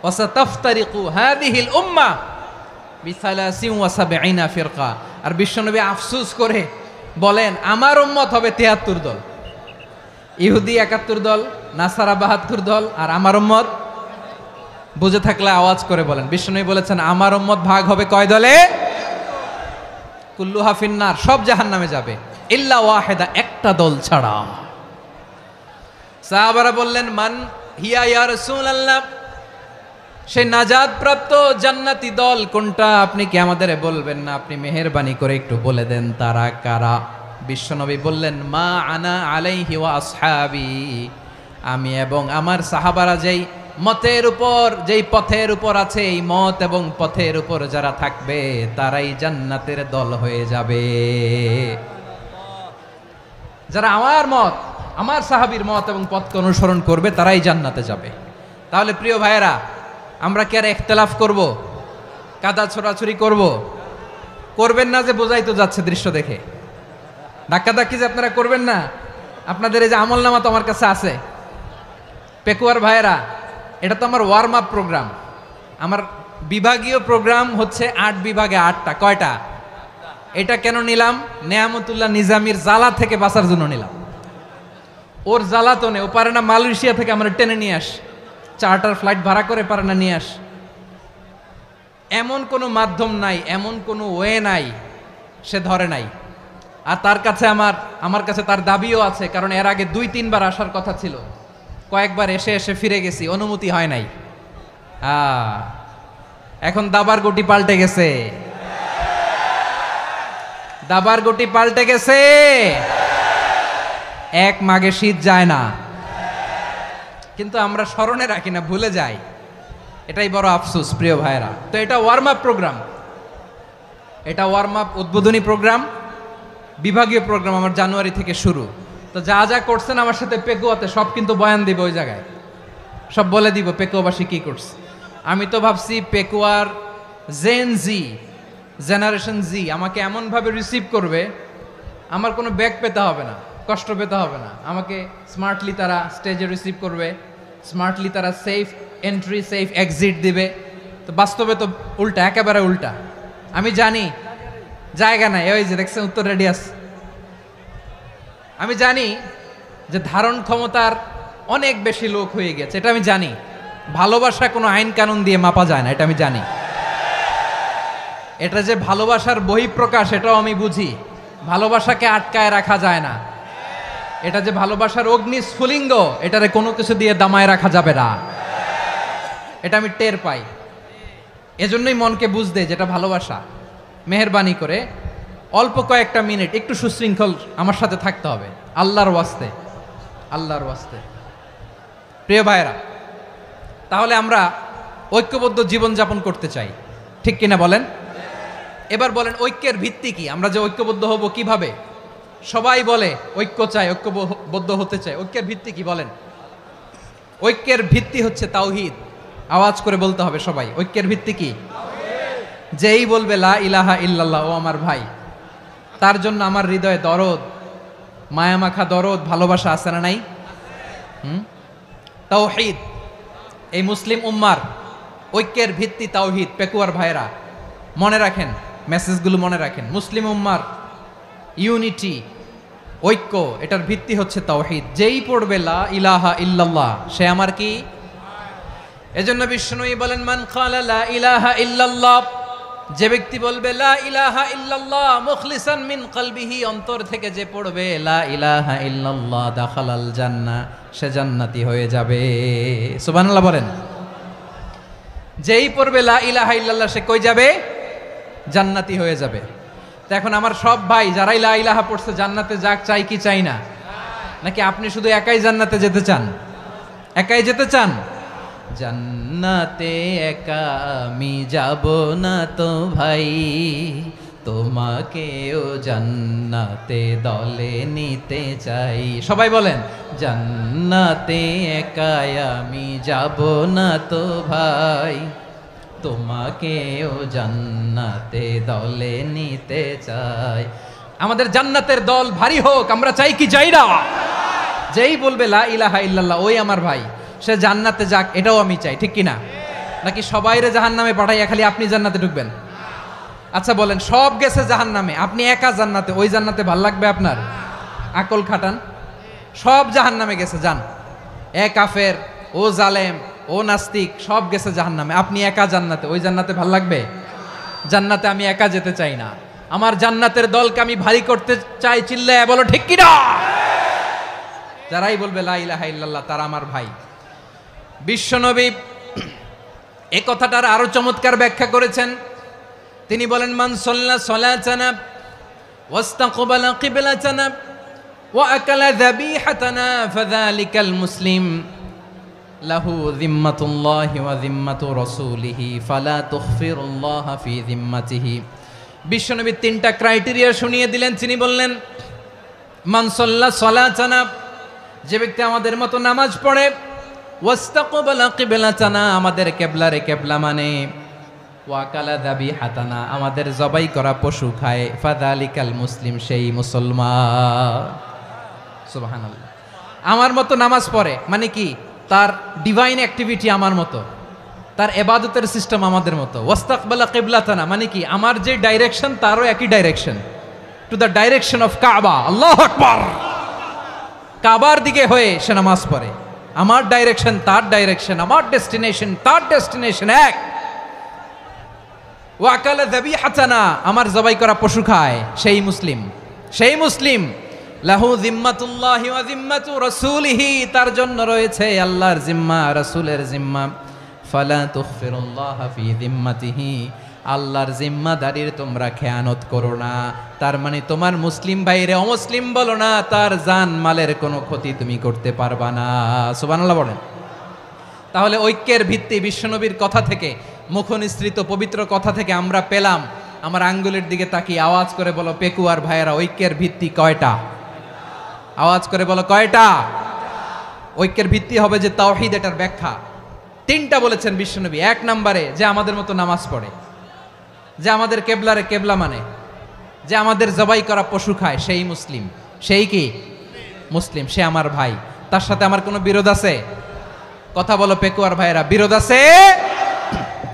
ওয়াসাতাফতারিকু হাযিহিল উম্মাহ বি73 ফিরকা। আর বিশ্বনবী আফসোস করে বলেন, আমার উম্মত হবে 73 দল। ইহুদি 71 দল, নাসারা 72 দল, আর আমার উম্মত, বুঝে থাকলে আওয়াজ করে বলেন। বিশ্বনবী বলেছেন, আমার উম্মত ভাগ হবে কয় দলে? কুল্লুহা ফিন্নার, সব জাহান্নামে যাবে, ইল্লা ওয়াহিদা, একটা দল ছাড়া। সাহাবারা বললেন, মান হিয়া ইয়া রাসূলুল্লাহ, সেই নাজাত প্রাপ্ত জান্নাতি দল কোনটা? আপনি কি আমাদের বলবেন না? আপনি মেহেরবানি করে একটু বলে দেন তারা কারা। বিশ্বনবী বললেন, মা আনা আলাইহি ওয়া আসহাবি, আমি এবং আমার সাহাবারা যেই মতের উপর, যেই পথের উপর আছে, এই মত এবং পথের উপর যারা থাকবে তারাই জান্নাতের দল হয়ে যাবে। যারা আমার মত, আমার সাহাবীর মত এবং পথকে অনুসরণ করবে তারাই জান্নাতে যাবে। তাহলে প্রিয় ভাইয়েরা, আমরা কি আর ইখতিলাফ করব? কাদা ছোড়াছুরি করব? করবেন না যে বোঝাই তো যাচ্ছে দৃশ্য দেখে। ধাক্কাধাক্কি যে আপনারা করবেন না। আপনাদের এই যে আমলনামা তো আমার কাছে আছে। পেকুয়ার ভাইয়েরা, এটা তো আমার ওয়ার্ম আপ প্রোগ্রাম। আমার বিভাগীয় প্রোগ্রাম হচ্ছে 8 বিভাগে 8টা। কয়টা? এটা কেন নিলাম? নেয়ামতুল্লাহ নিজামীর জ্বালা থেকে বাঁচার জন্য নিলাম। ওর জ্বালাতনে ও পারে না মালয়েশিয়া থেকে আমরা টেনে নিয়ে আস, চার্টার ফ্লাইট ভাড়া করে পারে না নিয়ে আস। এমন কোনো মাধ্যম নাই, এমন কোনো ওয়ে নাই, সে ধরে নাই। আর তার কাছে আমার কাছে তার দাবিও আছে, কারণ এর আগে 2-3 বার আসার কথা ছিল। কয়েকবার এসে এসে ফিরে গেছি, অনুমতি হয় নাই। এখন দাবার গুটি পাল্টে গেছে, দাবার গুটি পাল্টে গেছে। এক মাঘে শীত যায় না, কিন্তু আমরা স্মরণে রাখি না, ভুলে যাই। এটাই বড় আফসোস প্রিয় ভাইরা। তো এটা ওয়ার্ম আপ প্রোগ্রাম, এটা ওয়ার্ম আপ উদ্বোধনী প্রোগ্রাম, বিভাগীয় প্রোগ্রাম আমার জানুয়ারি থেকে শুরু। তো যা যা করছেন আমার সাথে পেকুয়াতে সব কিন্তু বয়ান দিব, ওই জায়গায় সব বলে দিব পেকুয়াবাসী কি করছে। আমি তো ভাবছি পেকুয়ার জেনারেশন জি আমাকে এমনভাবে রিসিভ করবে, আমার কোনো ব্যাক পেতে হবে না, কষ্ট পেতে হবে না। আমাকে স্মার্টলি তারা স্টেজে রিসিভ করবে, স্মার্টলি তারা সেফ এন্ট্রি সেফ এক্সিট দিবে। তো বাস্তবে তো উল্টা, একেবারে উল্টা। আমি জানি জায়গা নাই, ওই যে দেখছেন উত্তর রেডিয়াস। আমি জানি যে ধারণ ক্ষমতার অনেক বেশি লোক হয়ে গেছে, এটা আমি জানি। ভালোবাসা কোনো আইন কানুন দিয়ে মাপা যায় না, এটা আমি জানি। এটা যে ভালোবাসার বহিঃপ্রকাশ, এটাও আমি বুঝি। ভালোবাসাকে আটকায় রাখা যায় না। এটা যে ভালোবাসার অগ্নি স্ফুলিঙ্গ, এটারে কোনো কিছু দিয়ে দামায় রাখা যাবে না। এটা আমি টের পাই, এজন্যই মনকে বুঝতে যেটা ভালোবাসা। মেহেরবানি করে অল্প কয়েকটা মিনিট একটু সুশৃঙ্খল আমার সাথে থাকতে হবে, আল্লাহর ওয়াস্তে, আল্লাহর ওয়াস্তে। প্রিয় ভাইয়েরা, তাহলে আমরা ঐক্যবদ্ধ জীবনযাপন করতে চাই, ঠিক কিনা বলেন? এবার বলেন ঐক্যের ভিত্তি কি? আমরা যে ঐক্যবদ্ধ হব কিভাবে? সবাই বলে ঐক্য চাই, ঐক্যবদ্ধ হতে চাই। ঐক্যের ভিত্তি কি বলেন? ঐক্যের ভিত্তি হচ্ছে তাওহীদ। আওয়াজ করে বলতে হবে সবাই, ঐক্যের ভিত্তি কি? যেই বলবে লা ইলাহা ইল্লাল্লাহ, ও আমার ভাই, তার জন্য আমার হৃদয়ে দরদ, মায়ামাখা দরদ, ভালোবাসা আছে না নাই? তাওহীদ, এই মুসলিম উম্মার ঐক্যের ভিত্তি তাওহীদ। পেকুয়ার ভাইরা মনে রাখেন, মেসেজগুলো মনে রাখেন। মুসলিম উম্মার ইউনিটি, ঐক্য, এটার ভিত্তি হচ্ছে তাওহীদ। যেই পড়বে লা ইলাহা ইল্লাল্লাহ, সে আমার কি? এজন্য বিষ্ণুই বলেন, মান ক্বালা লা ইলাহা ইল্লাল্লাহ, যে ব্যক্তি বলবে লা ইলাহা ইল্লাল্লাহ মুখলিসান মিন কলবিহি, অন্তর থেকে যে পড়বে লা ইলাহা ইল্লাল্লাহ, দাখালাল জান্নাহ, সে জান্নাতি হয়ে যাবে। সুবহানাল্লাহ বলেন। যেই পড়বে লা ইলাহা ইল্লাল্লাহ, সে কই যাবে? জান্নাতি হয়ে যাবে। তো এখন আমার সব ভাই যারাই লা ইলাহা পড়ছে জান্নাতে যাক, চাই কি চাই না? নাকি আপনি শুধু একাই জান্নাতে যেতে চান? একাই যেতে চান? জান্নাতে একা আমি যাব না তো ভাই, তোমাকেও জান্নাতে দলে নিতে চাই। সবাই বলেন, জান্নাতে একা আমি যাব না তো ভাই, তোমাকেও জান্নাতে দলে নিতে চাই। আমাদের জান্নাতের দল ভারী হোক, আমরা চাই কি চাই না? যেই বলবে লা ইলাহা ইল্লাল্লাহ, ওই আমার ভাই, সে জান্নাতে যাক, এটাও আমি চাই, ঠিক কিনা? নাকি সবাইরে জাহান্নামে পাঠাইয়া খালি আপনি জান্নাতে ঢুকবেন? আচ্ছা বলেন, সব গেছে জাহান্নামে, আপনি একা জান্নাতে, ওই জান্নাতে ভাল লাগবে আপনার? আকল খাটান। সব জাহান্নামে গেছে, যান। এ কাফের, ও জালেম, ও নাস্তিক, সব গেছে জাহান্নামে, আপনি একা জান্নাতে, ওই জান্নাতে ভাল লাগবে? জান্নাতে আমি একা যেতে চাই না, আমার জান্নাতের দলকে আমি ভারী করতে চাই। চিল্লায় বলো ঠিক কিনা? যারাই বলবে লা ইলাহা ইল্লাল্লাহ, তারা আমার ভাই। বিশ্বনবী এই কথাটার আরো চমৎকার ব্যাখ্যা করেছেন। তিনি বলেন, মান সাল্লা সালাতানা ওয়াস্তাকবালা কিবলাতানা ওয়া আকালা যাবিহাতানা ফাযালিকাল মুসলিম লাহু যিম্মাতুল্লাহি ওয়া যিম্মাতু রাসূলিহি ফালা তুখফিরুল্লাহা ফি যিম্মাতিহি। বিশ্বনবী তিনটা ক্রাইটেরিয়া শুনিয়ে দিলেন। তিনি বললেন, মান সাল্লা সালাতানা, যে ব্যক্তি আমাদের মতো নামাজ পড়ে, ওয়াস্তাকবালা কিবলাতানা, আমাদের কিবলারে কিবলা মানে, ওয়াকালা যাবিহাতানা, আমাদের জবাই করা পশু খায়, ফাযালিকাল মুসলিম, সেই মুসলমান। সুবহানাল্লাহ। আমার মতো নামাজ পড়ে মানে কি? তার ডিভাইন অ্যাক্টিভিটি আমার মতো, তার ইবাদতের সিস্টেম আমাদের মতো। ওয়াস্তাকবালা কিবলাতানা মানে কি? আমার যে ডাইরেকশন তারও একই direction, to the direction of কাবা। আল্লাহু আকবার। কাবার দিকে হয়ে সে নামাজ পড়ে। আমার ডাইরেকশন তার ডাইরেকশন, আমার ডেস্টিনেশন তার ডেস্টিনেশন এক। ওয়াকালা যাবিহাতানা, আমার জবাই করা পশু খায়, সেই মুসলিম, সেই মুসলিম। লাহু যিম্মাতুল্লাহি ওয়া যিম্মাতু রাসূলিহি, তার জন্য রয়েছে আল্লাহর জিম্মা, রাসূলের জিম্মা। ফালা তুখফিরুল্লাহা ফি যিম্মাতিহি, আল্লাহর জিম্মাদারির তোমরা খেয়ানত করো না। তার মানে তোমার মুসলিম ভাইরে অমুসলিম বলো না, তার জান মালের কোনো ক্ষতি তুমি করতে পারবা না। সুবহানাল্লাহ বলেন। তাহলে ঐক্যের ভিত্তি বিশ্বনবীর কথা থেকে, মুখনিসৃত পবিত্র কথা থেকে আমরা পেলাম। আমার আঙ্গুলের দিকে তাকিয়ে আওয়াজ করে বলো পেকুয়ার ভাইয়েরা, ঐক্যের ভিত্তি কয়টা? আওয়াজ করে বলো কয়টা? ঐক্যের ভিত্তি হবে যে তাওহীদ, এটার ব্যাখ্যা তিনটা বলেছেন বিশ্বনবী। এক নম্বরে, যে আমাদের মতো নামাজ পড়ে, যে আমাদের কেবলারে কেবলা মানে, যে আমাদের জবাই করা পশু খায়, সেই মুসলিম। সেই কি? মুসলিম, সে আমার ভাই। তার সাথে আমার কোনো বিরোধ আছে? কথা বলো পেকুয়ার ভাইয়েরা, বিরোধ আছে?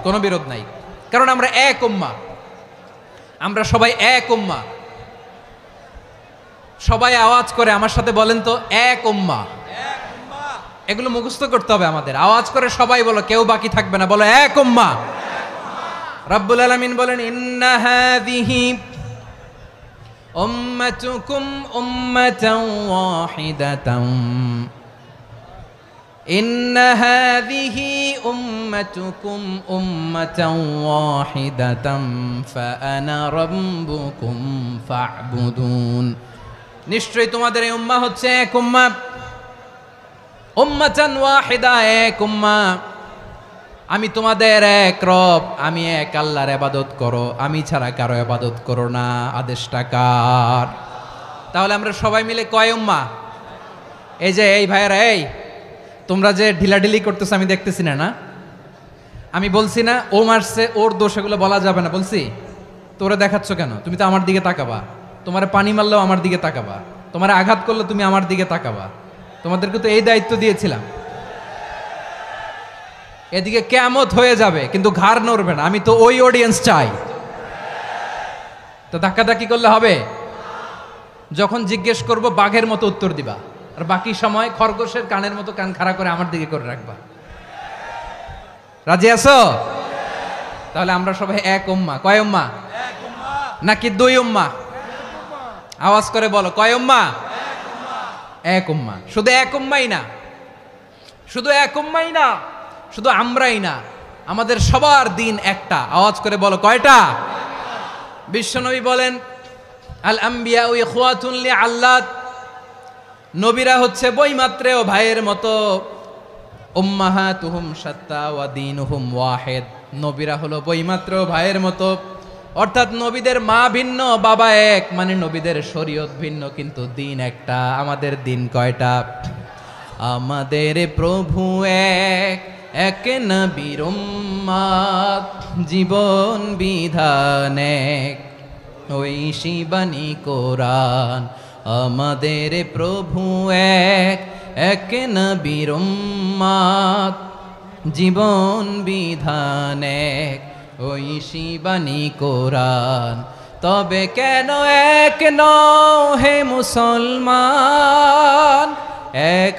কোনো বিরোধ নাই, কারণ আমরা এক উম্মাহ, আমরা সবাই এক উম্মাহ। সবাই আওয়াজ করে আমার সাথে বলেন তো, এক উম্মাহ। এগুলো মুখস্থ করতে হবে আমাদের। আওয়াজ করে সবাই বলো, কেউ বাকি থাকবে না, বলো এক উম্মাহ। রব্বুল আলামিন বলেন, ইন্না হাযিহি উম্মাতুকুম উম্মাতাও ওয়াহিদাতাম ইন্না হাযিহি উম্মাতুকুম উম্মাতাও ওয়াহিদাতাম ফাআনা রাব্বুকুম ফা'বুদুন। নিশ্চয়ই তোমাদের এই উম্মাহ হচ্ছে এক উম্মাহ, উম্মাতান ওয়াহিদা, এক উম্মাহ। আমি তোমাদের এক রব, আমি এক আল্লাহর ইবাদত করো, আমি ছাড়া কারো ইবাদত করো না। আদেশটা কার? তাহলে আমরা সবাই মিলে কয় উম্মাহ? এই যে এই ভাইয়েরা, এই তোমরা যে ঢিলাঢিলি করতেছো আমি দেখতেছি না, না আমি বলছি না ও মারছে ওর দোষ, এগুলো বলা যাবে না বলছি? তোরা দেখাচ্ছ কেন? তুমি তো আমার দিকে তাকাবা। তোমারে পানি মারলেও আমার দিকে তাকাবা, তোমারে আঘাত করলে তুমি আমার দিকে তাকাবা। তোমাদেরকে তো এই দায়িত্ব দিয়েছিলাম। এদিকে কিয়ামত হয়ে যাবে কিন্তু ঘাড় নড়বে না, আমি তো ওই অডিয়েন্স চাই। তো ধাক্কাধাক্কি করলে হবে? যখন জিজ্ঞেস করব বাঘের মতো উত্তর দিবা, আর বাকি সময় খরগোশের কানের মতো কান খাড়া করে আমার দিকে করে রাখবা। রাজি আছো? তাহলে আমরা সবাই এক উম্মাহ। কয় উম্মাহ? নাকি দুই উম্মাহ? আওয়াজ করে বলো, কয় উম্মাহ? এক উম্মাহ। শুধু এক উম্মাই না, শুধু এক উম্মাই না, শুধু আমরাই না, আমাদের সবার দিন একটা। আওয়াজ করে বলো, কয়টা? বিশ্বনবী বলেন, আল আম্বিয়া ইখওয়াতুন লিআল্লাত, নবীরা হচ্ছে বইমাত্রেও ভাইয়ের মতো। উম্মাহাতুহুম শাত্তা ওয়া দীনুহুম ওয়াহিদ, নবীরা হলো বইমাত্রেও ভাইয়ের মতো। অর্থাৎ নবীদের মা ভিন্ন, বাবা এক, মানে নবীদের শরীয়ত ভিন্ন কিন্তু দিন একটা। আমাদের দিন কয়টা? আমাদের প্রভু এক, এক নবীর উম্মত, জীবন বিধান এক, ঐশী বাণী কোরআন। আমাদের প্রভু এক, এক নবীর উম্মত, জীবন বিধান এক, ঐশী বাণী কোরআন। তবে কেন এক নও হে মুসলমান? এক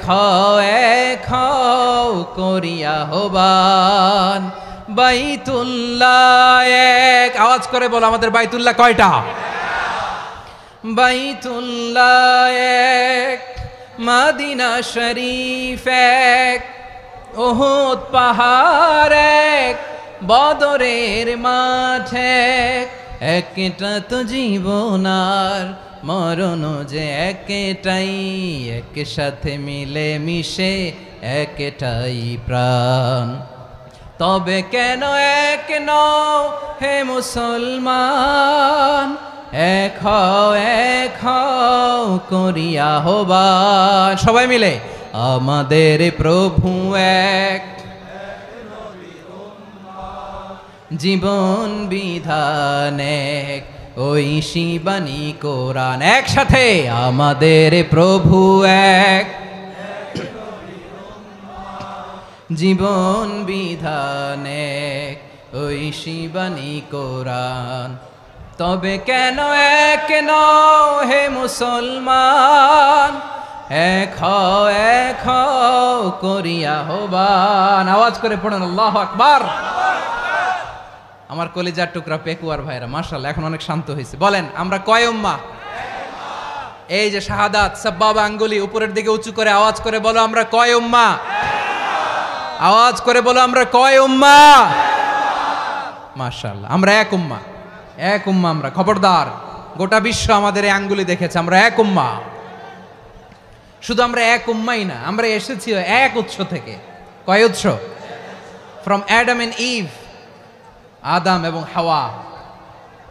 হও করিয়া আহ্বান। বাইতুল্লাহ এক, আওয়াজ করে বলো আমাদের বাইতুল্লাহ কয়টা? বাইতুল্লাহ এক, মদিনা শরীফ এক, উহুদ পাহাড় এক, বদরের মাঠ এক। একটা তো জীবন আর মরণ যে একটাই, একসাথে মিলে মিশে একটাই প্রাণ। তবে কেন এক নও হে মুসলমান? এক হও করিয়া আহ্বান। সবাই মিলে, আমাদের প্রভু এক, জীবন বিধান এক, ঐশী বাণী কোরআন। একসাথে, আমাদের প্রভু এক, জীবন বিধান এক, ঐশী বাণী কোরআন। তবে কেন এক নও হে মুসলমান? এক হও করিয়া আহ্বান। আওয়াজ করে পড়েন আল্লাহু আকবার। আমার কলিজার টুকরা পেকুয়ার ভাইরা মাশাআল্লাহ এখন অনেক শান্ত হয়েছে। বলেন আমরা কয় উম্মাহ? এই যে শাহাদাত সাব্বাবা আঙ্গুলি উপরের দিকে উঁচু করে আওয়াজ করে বলো আমরা কয় উম্মাহ? আওয়াজ করে বলো আমরা কয় উম্মাহ? মাশাআল্লাহ আমরা এক উম্মাহ, এক উম্মাহ আমরা। খবরদার, গোটা বিশ্ব আমাদের এই আঙ্গুলি দেখেছে, আমরা এক উম্মাহ। শুধু আমরা এক উম্মাই না, আমরা এসেছি এক উৎস থেকে। কয় উৎস? ফ্রম অ্যাডাম এন্ড ইভ, আদম এবং হাওয়া,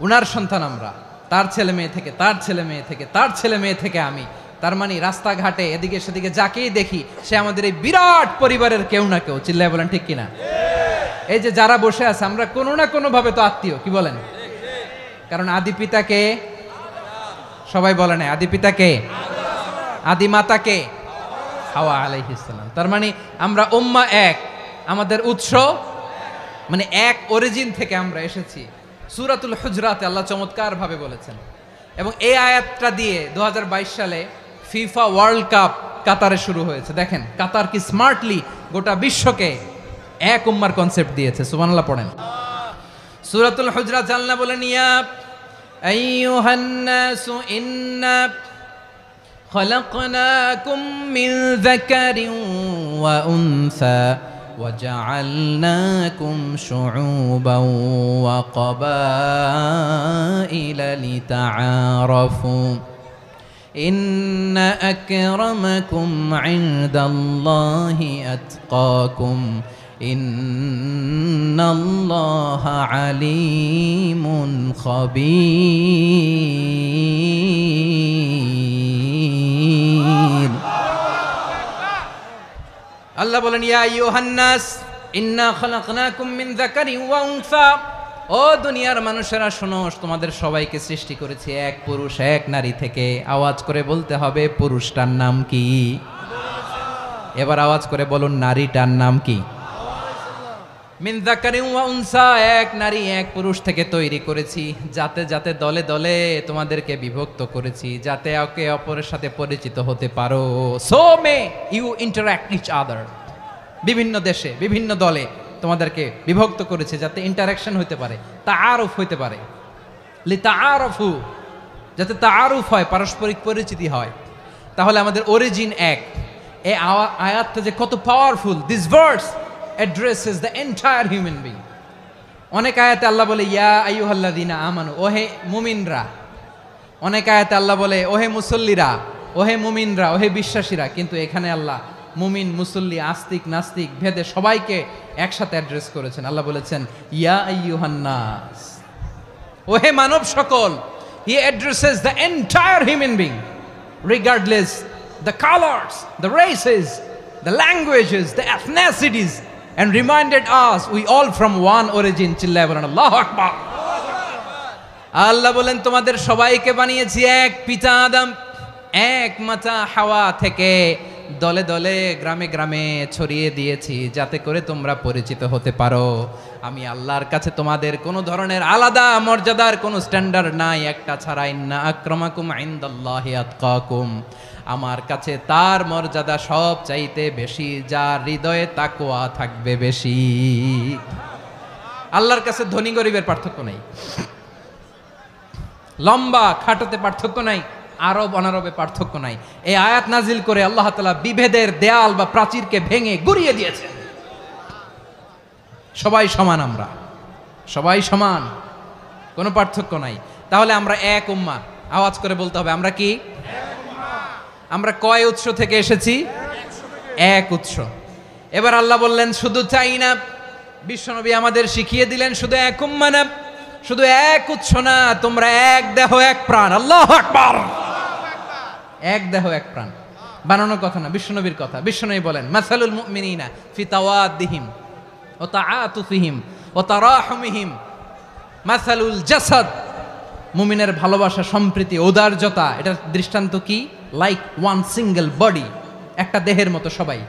উনার সন্তান আমরা। তার ছেলে মেয়ে থেকে, তার ছেলে মেয়ে থেকে, তার ছেলে মেয়ে থেকে আমি। তার মানে রাস্তাঘাটে এদিকে সেদিকে যাকেই দেখি সে আমাদের এই বিরাট পরিবারের কেউ না কেউ। চিল্লায় বলেন ঠিক কিনা? এই যে যারা বসে আছে আমরা কোনো না কোনো ভাবে তো আত্মীয়, কি বলেন? কারণ আদি পিতাকে সবাই বলে না, আদি পিতাকে, আদি মাতাকে হাওয়া আলাইহিস সালাম। তার মানে আমরা উম্মাহ এক, আমাদের উৎস মানে এক অরিজিন থেকে আমরা এসেছি। সূরাতুল হুজরাতে আল্লাহ চমৎকার ভাবে বলেছেন। এবং এই আয়াতটা দিয়ে 2022 সালে ফিফা ওয়ার্ল্ড কাপ কাতারে শুরু হয়েছে। দেখেন কাতার কি স্মার্টলি গোটা বিশ্বকে এক উম্মার কনসেপ্ট দিয়েছে। সুবহানাল্লাহ পড়েন। সূরাতুল হুজরাত আল্লাহ বলেন, ইয়া আইয়ুহান নাসু ইন্না খলাকনাকুম মিন যাকারিন ওয়া উনসা وجعلناكم شعوبا وقبائل لتعارفوا إن أكرمكم عند الله أتقاكم إن الله عليم خبير আল্লাহ বলেন ইয়া আইয়ুহান নাস ইন্না খলাকনাকুম মিন যাকারিন ওয়া উনসা, ও দুনিয়ার মানুষেরা শোনো, তোমাদের সবাইকে সৃষ্টি করেছি এক পুরুষ এক নারী থেকে। আওয়াজ করে বলতে হবে পুরুষটার নাম কি? এবার আওয়াজ করে বলুন নারীটার নাম কি? মিন যাকারিন ওয়া উনসা, এক নারী এক পুরুষ থেকে তৈরি করেছি, যাতে যাতে দলে দলে তোমাদেরকে বিভক্ত করেছি, যাতে একে অপরের সাথে পরিচিত হতে পারো। So may you interact each other, বিভিন্ন দেশে বিভিন্ন দলে তোমাদেরকে বিভক্ত করেছে যাতে ইন্টারাকশন হতে পারে, তাআরুফ হতে পারে। লিতাআরফু, যাতে তাআরুফ হয়, পারস্পরিক পরিচিতি হয়। তাহলে আমাদের অরিজিন এক। এই আয়াতটা যে কত powerful! This verse addresses the entire human being. অনেক আয়াতে আল্লাহ বলে ইয়া আইয়ুহাল্লাযীনা আমানু, ওহে মুমিনরা। অনেক আয়াতে আল্লাহ বলে ওহে মুসল্লিরা, ওহে মুমিনরা, ওহে বিশ্বাসীরা। কিন্তু এখানে আল্লাহ মুমিন মুসল্লি আস্তিক নাস্তিক ভেদে সবাইকে একসাথে অ্যাড্রেস করেছেন। আল্লাহ বলেছেন ইয়া আইয়ুহান নাস, ওহে মানব সকল। He addresses the entire human being regardless the colors, the races, the languages, the ethnicities, and reminded us we all from one origin. চিল্লায় বলেন আল্লাহু আকবার। আল্লাহ বলেন তোমাদের সবাইকে বানিয়েছি এক পিতা আদম, এক মাতা হাওয়া থেকে, দলে দলে গ্রামে গ্রামে ছড়িয়ে দিয়েছি যাতে করে তোমরা পরিচিত হতে পারো। আমি আল্লাহর কাছে তোমাদের কোনো ধরনের আলাদা মর্যাদার কোনো স্ট্যান্ডার্ড নাই, একটা ছাড়া। ইন্না আক্রামাকুম ইনদাল্লাহি আতকাকুম, আমার কাছে তার মর্যাদা সব চাইতে বেশি যার হৃদয়ে তাকওয়া থাকবে বেশি। আল্লাহর কাছে ধনী গরিবের পার্থক্য নাই, লম্বা খাটোতে পার্থক্য নাই, আরব অনারবে পার্থক্য নাই। এই আয়াত নাজিল করে আল্লাহ তাআলা বিভেদের দেয়াল বা প্রাচীরকে ভেঙে গুড়িয়ে দিয়েছেন। সবাই সমান, আমরা সবাই সমান, কোনো পার্থক্য নাই। তাহলে আমরা এক উম্মাহ। আওয়াজ করে বলতে হবে আমরা কি? আমরা কয় উৎস থেকে এসেছি? এক উৎস। এবার আল্লাহ বললেন শুধু চাই না, বিশ্বনবী আমাদের শিখিয়ে দিলেন শুধু এক উম্মাহ না, শুধু এক উৎস না, তোমরা এক দেহ এক প্রাণ। আল্লাহু আকবার। এক দেহ এক প্রাণ বানানোর কথা না, বিশ্বনবীর কথা। বিশ্বনবী বলেন মাসালুল মুমিনিনা ফি তাওয়াদ্দিহিম ওয়া তাআতুফিহিম ওয়া তারাহুমিহিম মাসালুল জাসাদ, মুমিনের ভালোবাসা, সম্প্রীতি, ঔদার্যতা, এটার দৃষ্টান্ত কি? লাইক ওয়ান সিঙ্গেল বডি, একটা দেহের মতো সবাই।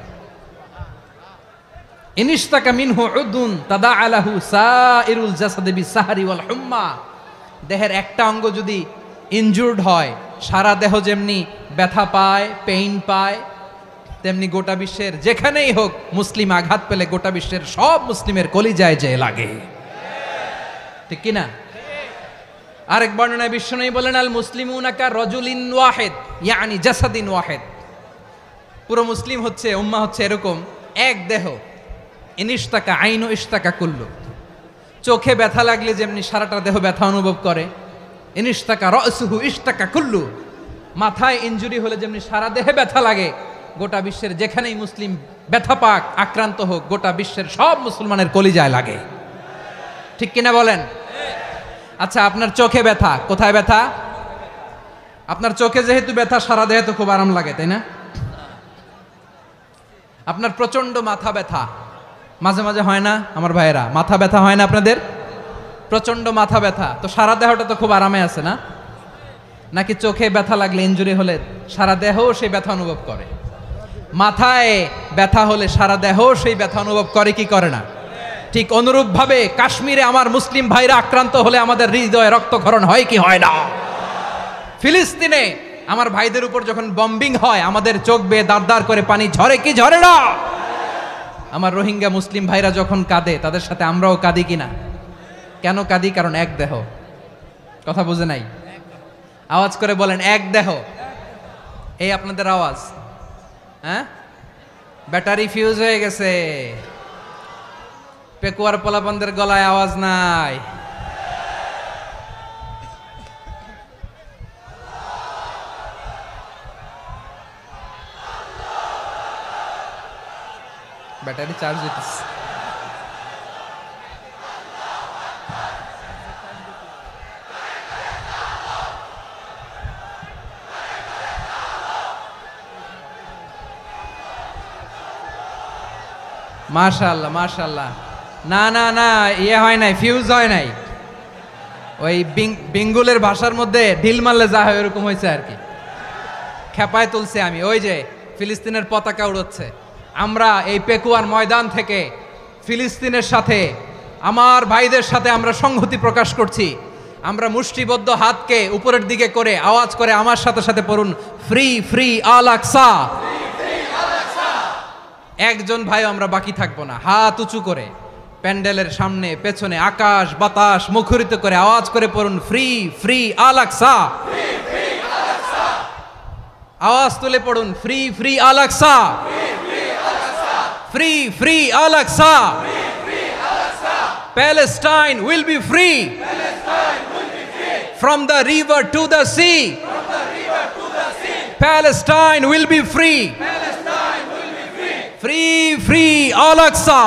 ইনিশতাকা মিনহু উদুন তাদাআ লাহু সাইরুল জাসাদি বিসাহরি ওয়াল হুম্মা, দেহের একটা অঙ্গ যদি ইনজুর্ড হয়, সারা দেহ যেমনি ব্যথা পায়, পেইন পায়, তেমনি গোটা বিশ্বের যেখানেই হোক মুসলিম আঘাত পেলে গোটা বিশ্বের সব মুসলিমের কলিজায় যে লাগে, ঠিক কিনা? আরেক বর্ণনায় বিশ্বনবী বলেন আল মুসলিমুনা কা রাজুলিন ওয়াহিদ ইয়ানি জাসাদিন ওয়াহিদ, পুরো মুসলিম হচ্ছে, উম্মাহ হচ্ছে এরকম এক দেহ। ইনিশতাকা আইনু ইশতাকা কুল্লু, চোখে ব্যথা লাগলে যেমনি সারাটা দেহ ব্যথা অনুভব করে, ইনিশতাকা রাসুহু ইশতাকা কুল্লু, মাথায় ইনজুরি হলে যেমনি সারা দেহে ব্যথা লাগে, গোটা বিশ্বের যেখানেই মুসলিম ব্যথা পাক, আক্রান্ত হোক, গোটা বিশ্বের সব মুসলমানের কলিজায় লাগে, ঠিক কিনা বলেন? আচ্ছা, আপনার চোখে ব্যথা, কোথায় ব্যথা? আপনার চোখে যেহেতু ব্যথা, সারা দেহে তো খুব আরাম লাগে, তাই না? আপনার প্রচন্ড মাথা ব্যথা মাঝে মাঝে হয় না আমার ভাইয়েরা? মাথা ব্যথা হয় না আপনাদের? প্রচন্ড মাথা ব্যথা, তো সারা দেহটা তো খুব আরামে আছে না? নাকি চোখে ব্যথা লাগলে, ইনজুরি হলে সারা দেহ সেই ব্যথা অনুভব করে? মাথায় ব্যথা হলে সারা দেহ সেই ব্যথা অনুভব করে কি করে না? ঠিক অনুরূপভাবে কাশ্মীরে আমার মুসলিম ভাইরা আক্রান্ত হলে আমাদের হৃদয়ে রক্তক্ষরণ হয় কি হয় না? ফিলিস্তিনে আমার ভাইদের উপর যখন বম্বিং হয় আমাদের চোখ বেয়ে দাঁড় দাঁড় করে পানি ঝরে কি ঝরে না? আমার রোহিঙ্গা মুসলিম ভাইরা যখন কাঁদে তাদের সাথে আমরাও কাঁদি কিনা? কেন কাঁদি? কারণ এক দেহ, কথা বুঝে নাই? আওয়াজ করে বলেন এক দেহ। এই আপনাদের আওয়াজ, হ্যাঁ? ব্যাটারি ফিউজ হয়ে গেছে, পেকুয়ার পোলাপানদের গলায় আওয়াজ নাই। ব্যাটারি চার্জ হইতেছে। মাশাআল্লাহ মাশাআল্লাহ। না না না, ইয়ে হয় নাই, ফিউজ হয় নাই। ওই বেঙ্গলের ভাষার মধ্যে ঢিল মারলে যা হয় এরকম হয়েছে আর কি। খেপায় তুলছে আমি। ওই যে ফিলিস্তিনের পতাকা উড়োচ্ছে। আমরা এই পেকুয়ার ময়দান থেকে ফিলিস্তিনের সাথে, আমার ভাইদের সাথে আমরা সংহতি প্রকাশ করছি। আমরা মুষ্টিবদ্ধ হাতকে উপরের দিকে করে আওয়াজ করে আমার সাথে সাথে পড়ুন, ফ্রি ফ্রি আল আকসা। একজন ভাই আমরা বাকি থাকবো না। হাত উঁচু করে প্যান্ডেলের সামনে পেছনে আকাশ বাতাস মুখরিত করে আওয়াজ করে পড়ুন, ফ্রি ফ্রি আল আকসা। আওয়াজ তুলে পড়ুন, free free Al Aqsa, free free Al Aqsa. Palestine will be free from the river to the sea. Palestine will be free. Free free Al Aqsa.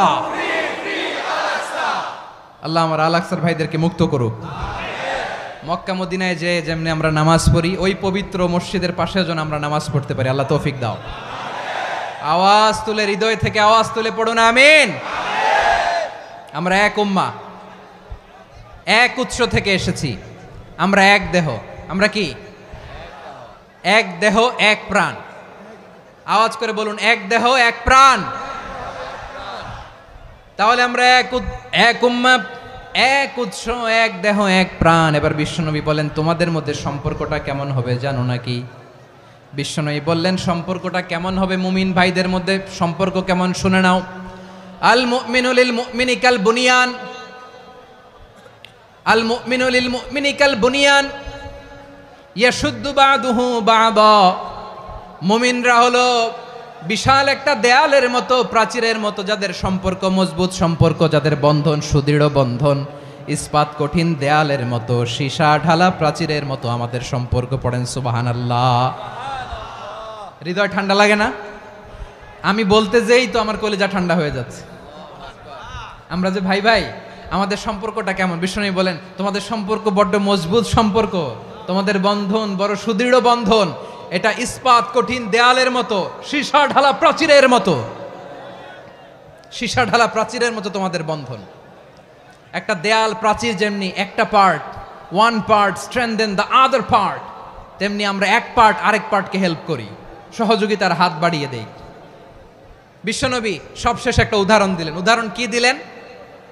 আল্লাহ আমার আল আকসার ভাইদেরকে মুক্ত করুক। মক্কা মদিনায় যে যেমনি আমরা নামাজ পড়ি, ওই পবিত্র মসজিদের পাশে যেন আমরা নামাজ পড়তে পারি। আল্লাহ তৌফিক দাও। আওয়াজ তুলে, হৃদয় থেকে আওয়াজ তুলে পড়ুন আমিন। আমরা এক উম্মা, এক উৎস থেকে এসেছি। আমরা এক দেহ। আমরা কি? এক দেহ এক প্রাণ। আওয়াজ করে বলুন, এক দেহ এক প্রাণ। তাহলে আমরা এক উম্মা, এক উৎস, এক দেহ এক প্রাণ। এবার বিশ্বনবী বলেন, তোমাদের মধ্যে সম্পর্কটা কেমন হবে জানো নাকি? বিশ্বনবী বললেন, সম্পর্কটা কেমন হবে মুমিন ভাইদের মধ্যে? সম্পর্ক কেমন শুনে নাও। আল মুমিনু লিল মুমিনি কাল বুনিয়ান, আল মুমিনু লিল মুমিনি কাল বুনিয়ান ইয়াশুদ্দু বাদুহু বাদা। মুমিনরা হলো বিশাল একটা দেয়ালের মতো, প্রাচীরের মতো, যাদের সম্পর্ক মজবুত, সম্পর্ক যাদের বন্ধন সুদৃঢ় বন্ধন, ইস্পাত কঠিন দেয়ালের মতো, সীসা ঢালা প্রাচীরের মতো আমাদের সম্পর্ক। পড়েন সুবহানাল্লাহ। হৃদয় ঠান্ডা লাগে না? আমি বলতে যেই তো আমার কলিজা ঠান্ডা হয়ে যাচ্ছে। আমরা যে ভাই ভাই, আমাদের সম্পর্কটা কেমন? বিষ্ণু বলেন, তোমাদের সম্পর্ক বড্ড মজবুত সম্পর্ক, তোমাদের বন্ধন বড় সুদৃঢ় বন্ধন। এটা ইস্পাত কঠিন দেয়ালের মতো, সীসা ঢালা প্রাচীরের মতো, সীসা ঢালা প্রাচীরের মতো তোমাদের বন্ধন। একটা দেয়াল প্রাচীর যেমনি একটা part, one part strengthen the other part, তেমনি আমরা এক পার্ট আরেক পার্টকে হেল্প করি, সহযোগিতার হাত বাড়িয়ে দেই। বিশ্বনবী সবশেষ একটা উদাহরণ দিলেন। উদাহরণ কি দিলেন?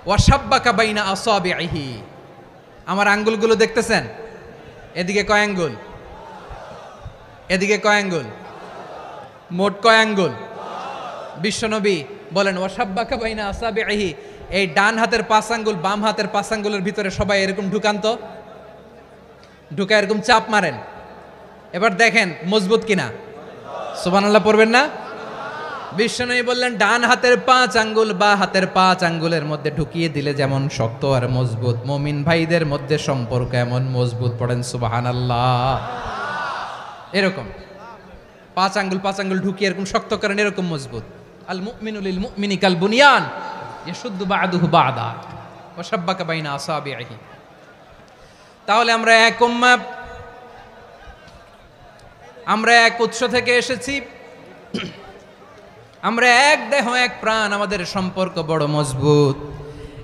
ওয়াশাব্বাকা বাইনা আসাবিহি। আমার আঙ্গুলগুলো দেখতেছেন? এদিকে কয় আঙ্গুল, এদিকে কয় আঙ্গুল, মোট কয় আঙ্গুল? বিশ্বনবী বলেন, ওয়াশাব্বাকা বাইনা আসাবিহি। এই ডান হাতের 5 আঙ্গুল বাম হাতের 5 আঙ্গুলের ভিতরে সবাই এরকম ঢুকান তো, ঢুকা এরকম চাপ মারেন। এবার দেখেন মজবুত কিনা। সুবহানাল্লাহ পড়বেন না? বিশ্বনবী বললেন, ডান হাতের 5 আঙ্গুল বা হাতের 5 আঙ্গুলের মধ্যে ঢুকিয়ে দিলে যেমন শক্ত আর মজবুত, মুমিন ভাইদের মধ্যে সম্পর্ক এমন মজবুত। পড়েন সুবহানাল্লাহ। এরকম 5 আঙ্গুল ঢুকিয়ে এরকম শক্ত করেন, এরকম মজবুত। আল মুমিনু লিল মুমিনি কাল বুনিয়ান ইয়াশুদ্দু বাদুহু বাদা ওয়া শাব্বাকা বাইনা আসাবিহি। তাহলে আমরা এক উম্মাহ, আমরা এক উৎস থেকে এসেছি, আমরা এক দেহ এক প্রাণ, আমাদের সম্পর্ক বড় মজবুত।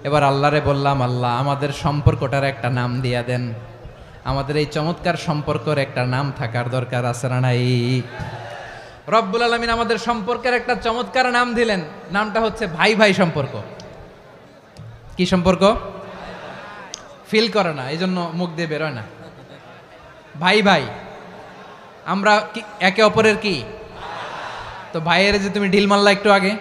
এবার আল্লাহরে বললাম, আল্লাহ আমাদের সম্পর্কটার একটা নাম দিয়া দেন। আমাদের এই চমৎকার সম্পর্কের একটা নাম থাকার দরকার আছে না নাই? রব্বুল আলামিন আমাদের সম্পর্কের একটা চমৎকার নাম দিলেন। নামটা হচ্ছে ভাই ভাই সম্পর্ক। কি সম্পর্ক? ফিল করে না, এই জন্য মুখ দিয়ে বেরোয় না। ভাই ভাই, আমরা একে অপরের কি? তো ভাইয়ের যে তুমি ঢিল মারলা একটু আগে,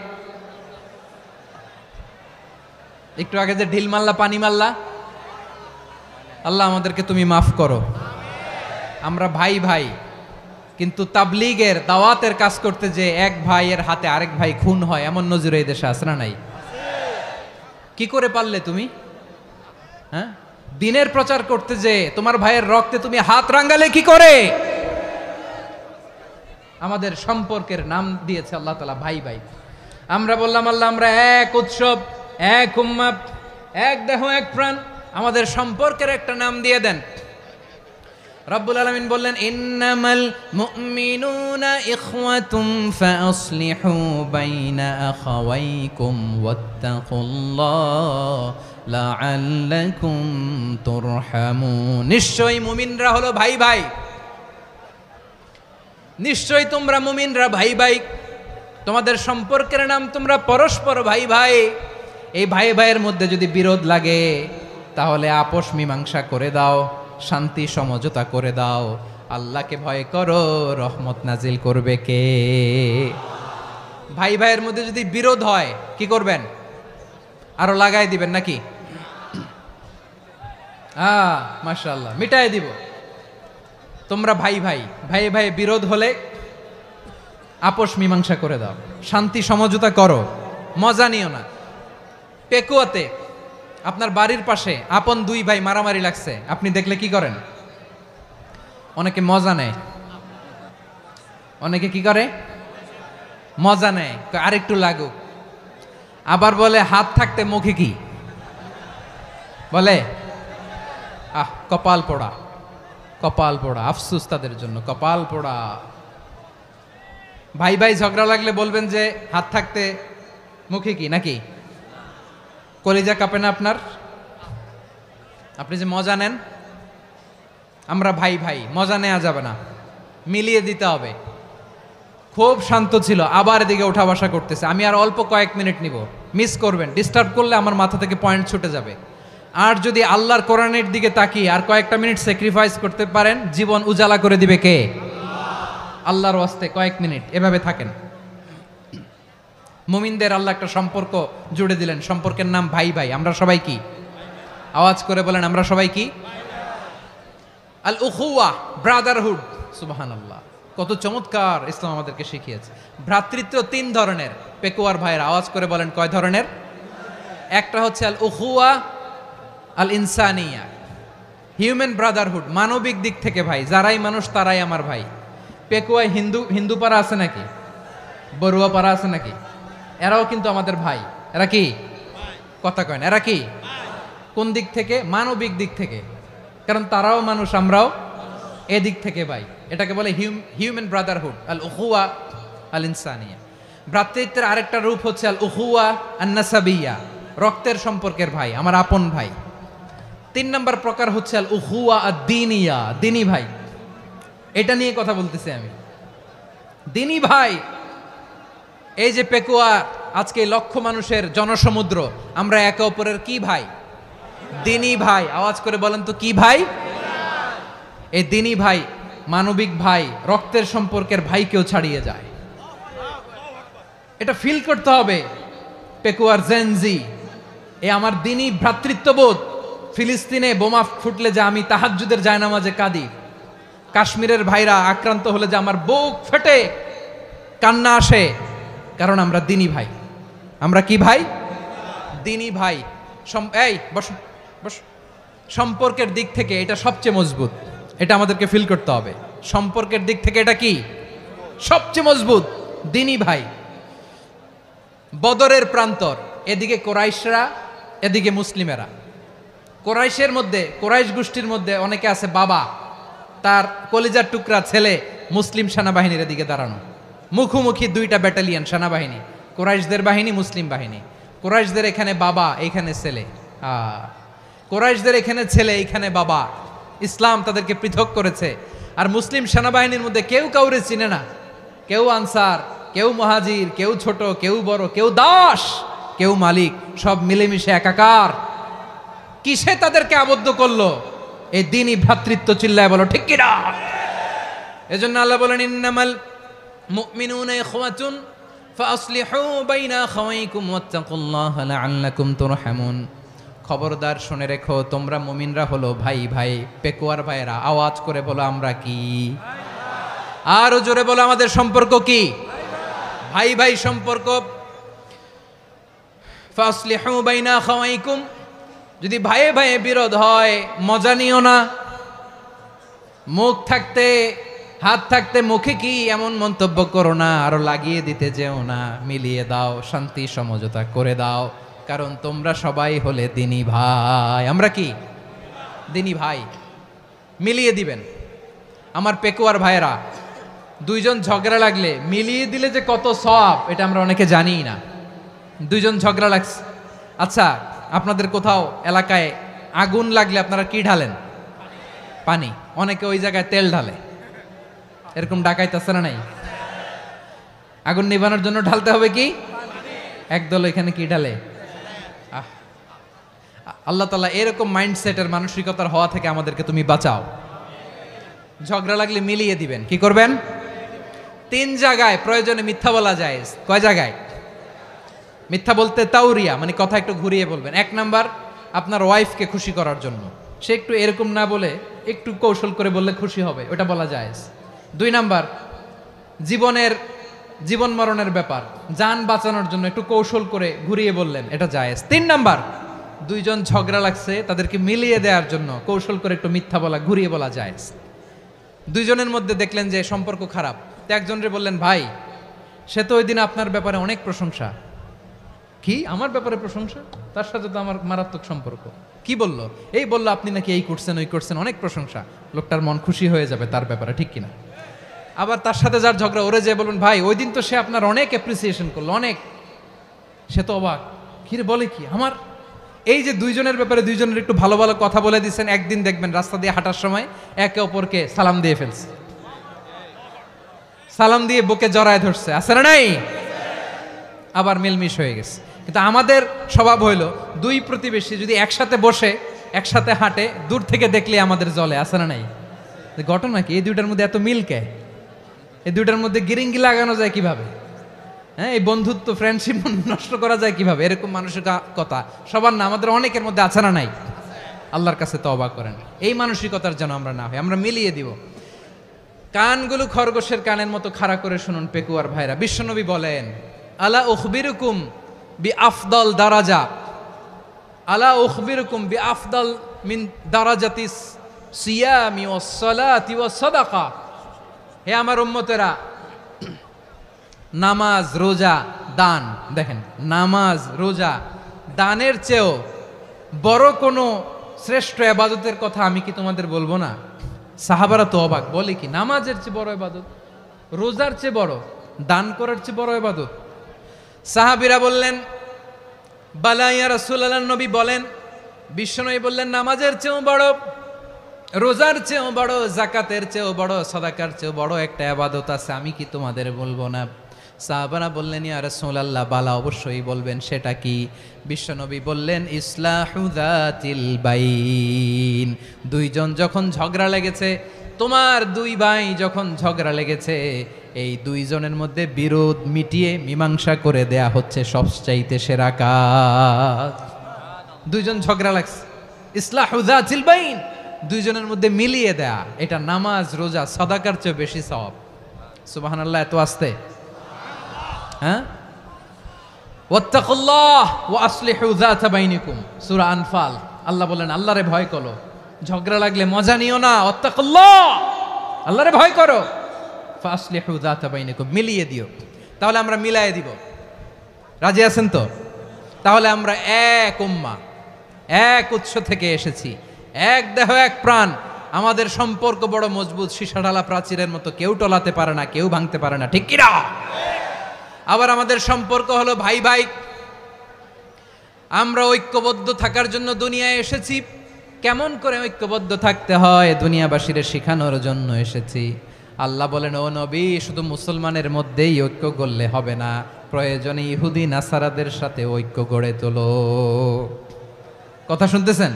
একটু আগে যে ঢিল মারলা, পানি মারলা, আল্লাহ আমাদেরকে তুমি মাফ করো। আমরা ভাই ভাই, কিন্তু তাবলীগের দাওয়াতের কাজ করতে যে এক ভাইয়ের হাতে আরেক ভাই খুন হয়, এমন নজির এই দেশে আছে না নাই? কি করে পারলে তুমি? হ্যাঁ, দিনের প্রচার করতে যে তোমার ভাইয়ের রক্তে তুমি হাত রাঙ্গালে কি করে? আমাদের সম্পর্কের নাম দিয়েছে আল্লাহ তাআলা ভাই ভাই। আমরা বললাম আল্লাহ আমরা এক উৎসব, এক উম্মাত, এক দেহ, এক প্রাণ, আমাদের সম্পর্কের একটা নাম দিয়ে দেন। রব্বুল আলামিন বললেন ইন্নামাল মুমিনুনা ইখওয়াতুম ফাআসলিহু বাইনা আখাওয়াইকুম ওয়াত্তাকুল্লাহ লাআল্লাকুম তুরহামুন। নিশ্চয়ই মুমিনরা হলো ভাই ভাই, নিশ্চয়ই তোমরা মুমিনরা ভাই ভাই, তোমাদের সম্পর্কের নাম তোমরা পরস্পর ভাই ভাই। এই ভাই ভাইয়ের মধ্যে যদি বিরোধ লাগে তাহলে আপোষ মীমাংসা করে দাও, শান্তি সমঝোতা করে দাও। আল্লাহকে ভয় করো, রহমত নাজিল করবে কে? ভাই ভাইয়ের মধ্যে যদি বিরোধ হয় কি করবেন? আরো লাগাই দিবেন নাকি? মাশাআল্লাহ, মিটাই দিব। তোমরা ভাই ভাই, ভাই ভাই বিরোধ হলে আপোষ মীমাংসা করে দাও, শান্তি সমঝোতা করো, মজা নিও না। পেকুয়াতে আপনার বাড়ির পাশে আপন দুই ভাই মারামারি লাগছে, আপনি দেখলে কি করেন? অনেকে মজা নেয়। অনেকে কি করে? মজা নেয়, আরেকটু লাগুক। আবার বলে হাত থাকতে মুখে কি বলে? কপাল পোড়া, কপাল পোড়া। আফসোস তাদের জন্য, কপাল পোড়া। ভাই ভাই ঝগড়া লাগলে বলবেন যে হাত থাকতে মুখে কি, নাকি? কলিজা কাঁপে না আপনার? আপনি যে মজা নেন। আমরা ভাই ভাই, মজা নেওয়া যাবে না, মিলিয়ে দিতে হবে। খুব শান্ত ছিল, আবার এদিকে ওঠা বসা করতেছে। আমি আর অল্প কয়েক মিনিট নিব, মিস করবেন। ডিস্টার্ব করলে আমার মাথা থেকে পয়েন্ট ছুটে যাবে। আর যদি আল্লাহর কোরআনের দিকে তাকিয়ে আর কয়েকটা মিনিট স্যাক্রিফাইস করতে পারেন, জীবন উজালা করে দিবে কে? আল্লাহর ওয়াস্তে কয়েক মিনিট এভাবে থাকেন। মুমিনদের আল্লাহ একটা সম্পর্ক জুড়ে দিলেন, সম্পর্কের নাম ভাই ভাই। আমরা সবাই কি? আওয়াজ করে বলেন, আমরা সবাই কি? আল উখুয়া, ব্রাদারহুড। সুবহানাল্লাহ, কত চমৎকার ইসলাম আমাদেরকে শিখিয়েছে। ভ্রাতৃত্ব তিন ধরনের। পেকুয়ার ভাইয়ের আওয়াজ করে বলেন, কয় ধরনের? একটা হচ্ছে আল উখুয়া আল ইনসানিয়া, হিউম্যান ব্রাদারহুড, মানবিক দিক থেকে ভাই। যারাই মানুষ তারাই আমার ভাই। পেকুয়ায় হিন্দু পাড়া আছে নাকি? বড়ুয়া পাড়া আছে নাকি? এরাও কিন্তু আমাদের ভাই। এরা কি? কথা কয় না, এরা কি? কোন দিক থেকে? মানবিক দিক থেকে। কারণ তারাও মানুষ, আমরাও এদিক থেকে ভাই। এটাকে বলে হিউম্যান ব্রাদারহুড, আল উখুয়া আল ইনসানিয়া। ভ্রাতৃত্বের আরেকটা রূপ হচ্ছে আল উখুয়া আন নাসাবিয়া, রক্তের সম্পর্কের ভাই, আমার আপন ভাই। তিন নম্বর প্রকার হচ্ছে আল উখুয়া আদ দ্বীনিয়া, দ্বীনি ভাই। এটা নিয়ে কথা বলতেছি আমি। দ্বীনি ভাই, এই যে পেকুয়া, আজকে লক্ষ মানুষের জনসমুদ্র, আমরা একে অপরের কি ভাই? দ্বীনি ভাই। আওয়াজ করে বলেন তো কি ভাই? এই দ্বীনি ভাই, মানবিক ভাই, রক্তের সম্পর্কের ভাইকেও ছাড়িয়ে যায়। এটা ফিল করতে হবে। পেকুয়ার জেনজি, এ আমার দ্বীনি ভ্রাতৃত্ববোধ। ফিলিস্তিনে বোমা ফুটলে যে আমি তাহাজ্জুদের জায়নামাজে কাঁদি, কাশ্মীরের ভাইরা আক্রান্ত হলে যে আমার বুক ফেটে কান্না আসে, কারণ আমরা দ্বীনি ভাই। আমরা কি ভাই? দ্বীনি ভাই। এই বসো বসো। সম্পর্কের দিক থেকে এটা সবচেয়ে মজবুত। এটা আমাদেরকে ফিল করতে হবে। সম্পর্কের দিক থেকে এটা কি? সবচেয়ে মজবুত, দ্বীনি ভাই। বদরের প্রান্তর, এদিকে কোরাইশরা, এদিকে মুসলিমেরা। কোরাইশের মধ্যে, কোরাইশ গোষ্ঠীর মধ্যে অনেকে আছে বাবা, তার কলিজার টুকরা ছেলে মুসলিম সেনাবাহিনীর এদিকে দাঁড়ানো। মুখোমুখি দুইটা ব্যাটালিয়ন সেনাবাহিনী, কোরাইশদের বাহিনী, মুসলিম বাহিনী। কোরাইশদের এখানে বাবা, এইখানে ছেলে। কোরাইশদের এখানে ছেলে, এইখানে বাবা। ইসলাম তাদেরকে পৃথক করেছে। আর মুসলিম সেনাবাহিনীর মধ্যে কেউ কাউরে চিনে না। কেউ আনসার, কেউ মুহাজির, কেউ ছোট, কেউ বড়, কেউ দাস, কেউ মালিক, সব মিলেমিশে একাকার। কিসে তাদেরকে আবদ্ধ করলো? এই দ্বীনি ভ্রাতৃত্ব। চিল্লায় বলো ঠিক কিনা? এজন্য আল্লাহ বলেন ইন্নামাল মুমিনুনা ইখওয়াতুন ফাআসলিহু বাইনা আখাওয়াইকুম ওয়াত্তাকুল্লাহা লাআল্লাকুম তুরহামুন। খবরদার শুনে রেখো, তোমরা মুমিনরা হলো ভাই ভাই। পেকুয়ার ভাইয়েরা আওয়াজ করে বলো আমরা কি? আরো জোরে বলো আমাদের সম্পর্ক কি? ভাই ভাই সম্পর্ক। ফাসলিহু বাইনা আখাওয়াইকুম, যদি ভাইয়ে ভাইয়ে বিরোধ হয় মজা নিও না। মুখ থাকতে হাত থাকতে মুখে কি এমন মন্তব্য করো না, আরো লাগিয়ে দিতে যেও না। মিলিয়ে দাও, শান্তি সমঝোতা করে দাও, কারণ তোমরা সবাই হলে দিনী ভাই। আমরা কি দিনী ভাই? মিলিয়ে দিবেন। আমার পেকুয়ার ভাইয়েরা, দুইজন ঝগড়া লাগলে মিলিয়ে দিলে যে কত সওয়াব এটা আমরা অনেকে জানি না। দুইজন ঝগড়া লাগছে, আচ্ছা আপনাদের কোথাও এলাকায় আগুন লাগলে আপনারা কি ঢালেন? পানি। অনেকে ওই জায়গায় তেল ঢালে, এরকম ডাকাইতেছে না নাই? আগুন নিভানোর জন্য ঢালতে হবে কি? একদল এখানে কি ঢালে? আল্লাহ তাআলা এরকম মাইন্ডসেটের মানসিকতার হওয়া থেকে আমাদেরকে তুমি বাঁচাও। ঝগড়া লাগলে মিলিয়ে দিবেন। কি করবেন? 3 জায়গায় প্রয়োজনে মিথ্যা বলা যায়। কয় জায়গায় মিথ্যা বলতে? তাউরিয়া, মানে কথা একটু ঘুরিয়ে বলবেন। 1 নাম্বার, আপনার ওয়াইফকে খুশি করার জন্য, সে একটু এরকম না বলে একটু কৌশল করে বললে খুশি হবে, ওটা বলা যায়। 2 নাম্বার, জীবন মরণের ব্যাপার, জান বাঁচানোর জন্য একটু কৌশল করে ঘুরিয়ে বললেন, এটা জায়েজ। 3 নাম্বার, দুইজন ঝগড়া লাগছে তাদেরকে মিলিয়ে দেওয়ার জন্য কৌশল করে একটু মিথ্যা বলা, ঘুরিয়ে বলা জায়েজ। দুইজনের মধ্যে দেখলেন যে সম্পর্ক খারাপ, তো একজনরে বললেন ভাই সে তো ওই দিন আপনার ব্যাপারে অনেক প্রশংসা। কি আমার ব্যাপারে প্রশংসা? তার সাথে তো আমার মারাত্মক সম্পর্ক। কি বললো? এই বললো আপনি নাকি এই করছেন ওই করছেন, অনেক প্রশংসা। লোকটার মন খুশি হয়ে যাবে তার ব্যাপারে, ঠিক কিনা? আবার তার সাথে যার ঝগড়া, ওরে যে বলবেন ভাই ওই দিন তো সে আপনার অনেক অ্যাপ্রিসিয়েশন করলো, অনেক। সে তো অবাক, কি রে বলে কি আমার? এই যে দুইজনের ব্যাপারে দুইজনের একটু ভালো ভালো কথা বলে দিচ্ছেন, একদিন দেখবেন রাস্তা দিয়ে হাঁটার সময় একে অপরকে সালাম দিয়ে ফেলছে, সালাম দিয়ে বুকে জড়ায় ধরছে, আছে না নাই? আবার মিলমিশ হয়ে গেছে। কিন্তু আমাদের স্বভাব হইল, দুই প্রতিবেশী যদি একসাথে বসে একসাথে হাঁটে, দূর থেকে দেখলে আমাদের জলে, আছে না নাই? ঘটনা কি? এই দুইটার মধ্যে এত মিল কে? এই দুইটার মধ্যে গিরিঙ্গি লাগানো যায় কিভাবে? হ্যাঁ, এই বন্ধুত্ব ফ্রেন্ডশিপ নষ্ট করা যায় কিভাবে? এরকম মানসিকতা সবার না, আমাদের অনেকের মধ্যে আছে না নাই? আল্লাহর কাছে তওবা করেন, এই মানসিকতার যেন আমরা না হই, আমরা মিলিয়ে দিব। কানগুলো খরগোশের কানের মতো খাড়া করে শুনুন পেকুয়ার ভাইরা। বিশ্বনবী বলেন, আলা উখবিরুকুম বি আফদল দারাজা, আলা উখবিরুকুম বি আফদল মিন দারাজাতিস সিয়ামি ওয়াস সালাতি ওয়াস সাদাকা। হে আমার উম্মতেরা, নামাজ রোজা দান, দেখেন নামাজ রোজা দানের চেয়েও বড় কোনো শ্রেষ্ঠ ইবাদতের কথা আমি কি তোমাদের বলবো না? সাহাবারা তো অবাক, বলে কি নামাজের চেয়ে বড় ইবাদত, রোজার চেয়ে বড়, দান করার চেয়ে বড় ইবাদত? সাহাবীরা বললেন বালা ইয়া রাসূলুল্লাহ। নবী বলেন, বিশ্বনবী বললেন নামাজের চেয়েও বড়, রোজার চেয়েও বড়, যাকাতের চেয়েও বড়, সাদাকার চেয়েও বড় একটা ইবাদত আছে, আমি কি তোমাদের বলবো না? সাহাবারা বললেন ইয়া রাসূলুল্লাহ, বালা অবশ্যই বলবেন, সেটা কি? বিশ্বনবী বললেন ইসলাহু যাতিল বাইন। দুইজন যখন ঝগড়া লেগেছে, তোমার দুই ভাই যখন ঝগড়া লেগেছে, এই দুইজনের মধ্যে বিরোধ মিটিয়ে মীমাংসা করে দেয়া হচ্ছে সবচাইতে সেরা কাজ। দুইজন ঝগড়া লাগছে, ইসলাহু যাতিল বাইন, দুইজনের মধ্যে মিলিয়ে দেয়া, এটা নামাজ রোজা সাদাকার চেয়ে বেশি সওয়াব। সুবহানাল্লাহ, এত আস্তে? হ্যাঁ, ওয়াত্তাকুল্লাহ ওয়া আসলিহু যাতা বাইনিকুম, সূরা আনফাল। আল্লাহ বলেন আল্লাহরে ভয় করো, ঝগড়া লাগলে মজা নিও না, ওয়াত্তাকুল্লাহ, আল্লাহরে ভয় করো, ফাসলিহু যাতা বাইনিকুম, মিলিয়ে দিও। তাহলে আমরা মিলায়ে দিব, রাজি আছেন তো? তাহলে আমরা এক উম্মাহ, এক উৎস থেকে এসেছি, এক দেহ এক প্রাণ, আমাদের সম্পর্ক বড় মজবুত, সীসাঢালা প্রাচীরের মতো, কেউ টলাতে পারে না, কেউ ভাঙতে পারে না, ঠিক কিনা? আবার আমাদের সম্পর্ক হলো ভাই ভাই, আমরা ঐক্যবদ্ধ থাকার জন্য দুনিয়ায় এসেছি। কেমন করে ঐক্যবদ্ধ থাকতে হয় দুনিয়াবাসীরে শেখানোর জন্য এসেছি। আল্লাহ বলেন, ও নবী, শুধু মুসলমানের মধ্যেই ঐক্য গড়লে হবে না, প্রয়োজনে ইহুদি নাসারাদের সাথে ঐক্য গড়ে তোলো। কথা শুনতেছেন?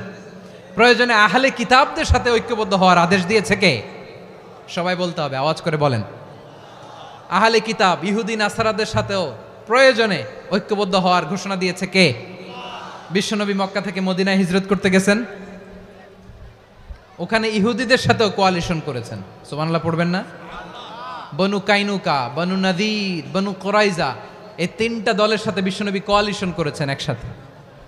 প্রয়োজনে আহলে কিতাবদের সাথে ঐক্যবদ্ধ হওয়ার আদেশ দিয়েছে কে? সবাই বলতে হবে, আওয়াজ করে বলেন। আহলে কিতাব ইহুদি নাসারাদের সাথেও প্রয়োজনে ঐক্যবদ্ধ হওয়ার ঘোষণা দিয়েছে কে? বিশ্বনবী মক্কা থেকে মদিনায় হিজরত করতে গেছেন, ওখানে ইহুদিদের সাথেও কোয়ালিশন করেছেন। সুবহানাল্লাহ পড়বেন না? বনু কাইনুকা, বনু নাদির, বনু কোরাইজা, এই তিনটা দলের সাথে বিশ্বনবী কোয়ালিশন করেছেন একসাথে।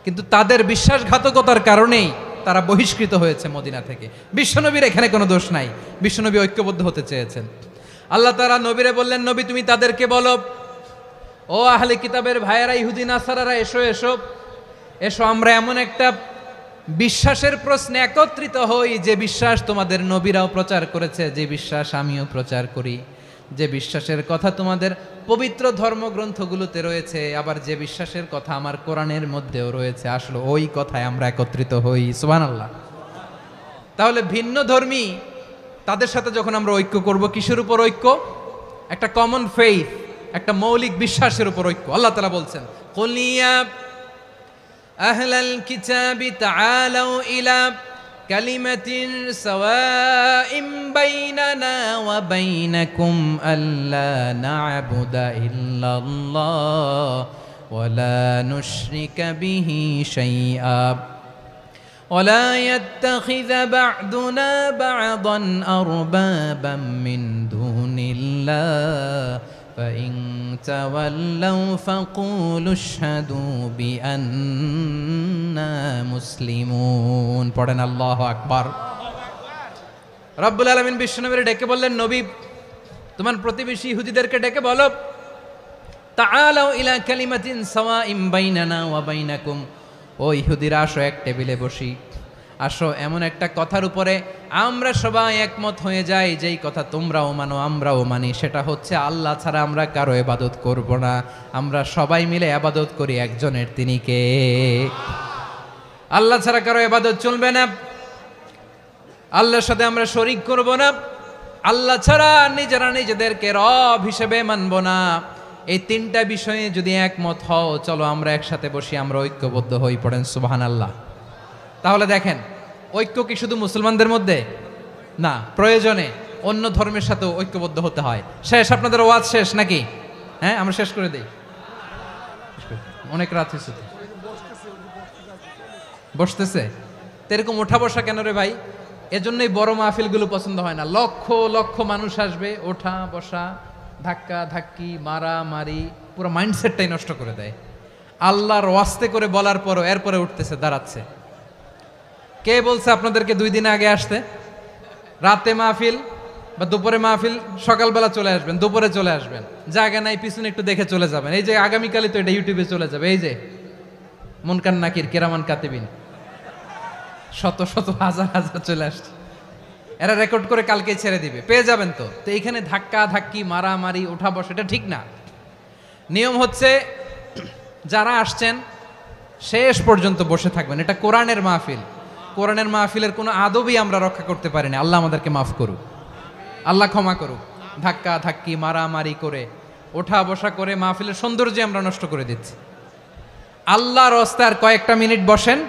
কিন্তু তাদের বিশ্বাসঘাতকতার কারণেই তারা বহিষ্কৃত হয়েছে মদিনা থেকে। বিশ্বনবীর এখানে কোনো দোষ নাই, বিশ্বনবী ঐক্যবদ্ধ হতে চেয়েছেন। আল্লাহ তাআলা নবীরে বললেন, নবী তুমি তাদেরকে বলো, ও আহলে কিতাবের ভাইয়েরা, ইহুদি নাসারারা, এসো এসো এসো, আমরা এমন একটা বিশ্বাসের প্রশ্নে একত্রিত হই যে বিশ্বাস তোমাদের নবীরাও প্রচার করেছে, যে বিশ্বাস আমিও প্রচার করি, যে বিশ্বাসের কথা তোমাদের পবিত্র ধর্মগ্রন্থগুলোতে রয়েছে, আবার যে বিশ্বাসের কথা আমার কোরআনের মধ্যেও রয়েছে, আসলে ওই কথায় আমরা একত্রিত হই। সুবহানাল্লাহ। তাহলে ভিন্ন ধর্মী তাদের সাথে যখন আমরা ঐক্য করব, কিসের উপর ঐক্য? একটা কমন ফেইথ, একটা মৌলিক বিশ্বাসের উপর ঐক্য। আল্লাহ তাআলা বলছেন, কুল ইয়া আহলাল কিতাবি তাআলাউ ইলা কালিমাতিন সাওয়াইম বাইনানা ওয়া বাইনাকুম আল্লা না'বুদা ইল্লাল্লাহ ওয়া লা নুশরিকা বিহি শাইআ ولا يتخذ بعضنا بعضا أربابا من دون الله فإن تولوا فقولوا اشهدوا بأننا مسلمون পড়েন আল্লাহু আকবার। রব্বুল আলামিন বিশ্বনবীর ডেকে বললেন, নবী তোমার প্রতিবেশী ইহুদিদেরকে ডেকে বলো, তাআলাউ ইলা কালিমাতিন সাওয়াইম বাইনানা ওয়া বাইনাকুম, ও ইহুদিরা আসো এক টেবিলে বসি, আসো এমন একটা কথার উপরে আমরা সবাই একমত হয়ে যাই, যেই কথা তোমরাও মানো আমরাও মানি, সেটা হচ্ছে আল্লাহ ছাড়া আমরা কারো ইবাদত করব না, আমরা সবাই মিলে ইবাদত করি একজনের, তিনি কে? আল্লাহ ছাড়া কারো ইবাদত চলবে না, আল্লাহর সাথে আমরা শরীক করব না, আল্লাহ ছাড়া নিজেরা নিজেদেরকে রব হিসেবে মানব না। এই তিনটা বিষয়ে যদি একমত হও, চলো আমরা একসাথে বসি, আমরা ঐক্যবদ্ধ হই। পড়েন সুবহানাল্লাহ। তাহলে দেখেন, ঐক্য কি শুধু মুসলমানদের মধ্যে না, প্রয়োজনে অন্য ধর্মের সাথেও ঐক্যবদ্ধ হতে হয়। শেষ, আপনাদের ওয়াজ শেষ নাকি? হ্যাঁ, আমরা শেষ করে দিই, অনেক রাত হয়েছে। বসতেছে তো এরকম ওঠা বসা কেন রে ভাই? এজন্যই বড় মাহফিলগুলো পছন্দ হয় না। লক্ষ লক্ষ মানুষ আসবে, ওঠা বসা, ধাক্কা ধাক্কি, মারামারি, পুরো মাইন্ডসেটটাই নষ্ট করে দেয়। আল্লাহর ওয়াস্তে করে বলার পরও এরপরে উঠতেছে, দাঁড়াচ্ছে। কে বলছে আপনাদেরকে 2 দিন আগে আসতে? রাতে মাহফিল বা দুপুরে মাহফিল, সকালবেলা চলে আসবেন, দুপুরে চলে আসবেন, জায়গা নাই পিছনে একটু দেখে চলে যাবেন। এই যে আগামীকালই তো এটা ইউটিউবে চলে যাবে, এই যে মুনকার নাকির কিরামান কাতিবিন, শত শত হাজার হাজার চলে আসছে, এরা রেকর্ড করে কালকে ছেড়ে দিবে, পেয়ে যাবেন। তো এইখানে ধাক্কা ধাক্কি, মারামারি, ওঠা বসা, এটা ঠিক না। নিয়ম হচ্ছে যারা আসছেন শেষ পর্যন্ত বসে থাকবেন। এটা কোরআনের মাহফিল, কোরআনের মাহফিলের কোনো আদবই আমরা রক্ষা করতে পারি না। আল্লাহ আমাদেরকে মাফ করুক, আল্লাহ ক্ষমা করুক। ধাক্কা ধাক্কি, মারামারি করে, ওঠা বসা করে মাহফিলের সৌন্দর্য আমরা নষ্ট করে দিচ্ছি। আল্লাহর রাস্তায় আর কয়েকটা মিনিট বসেন।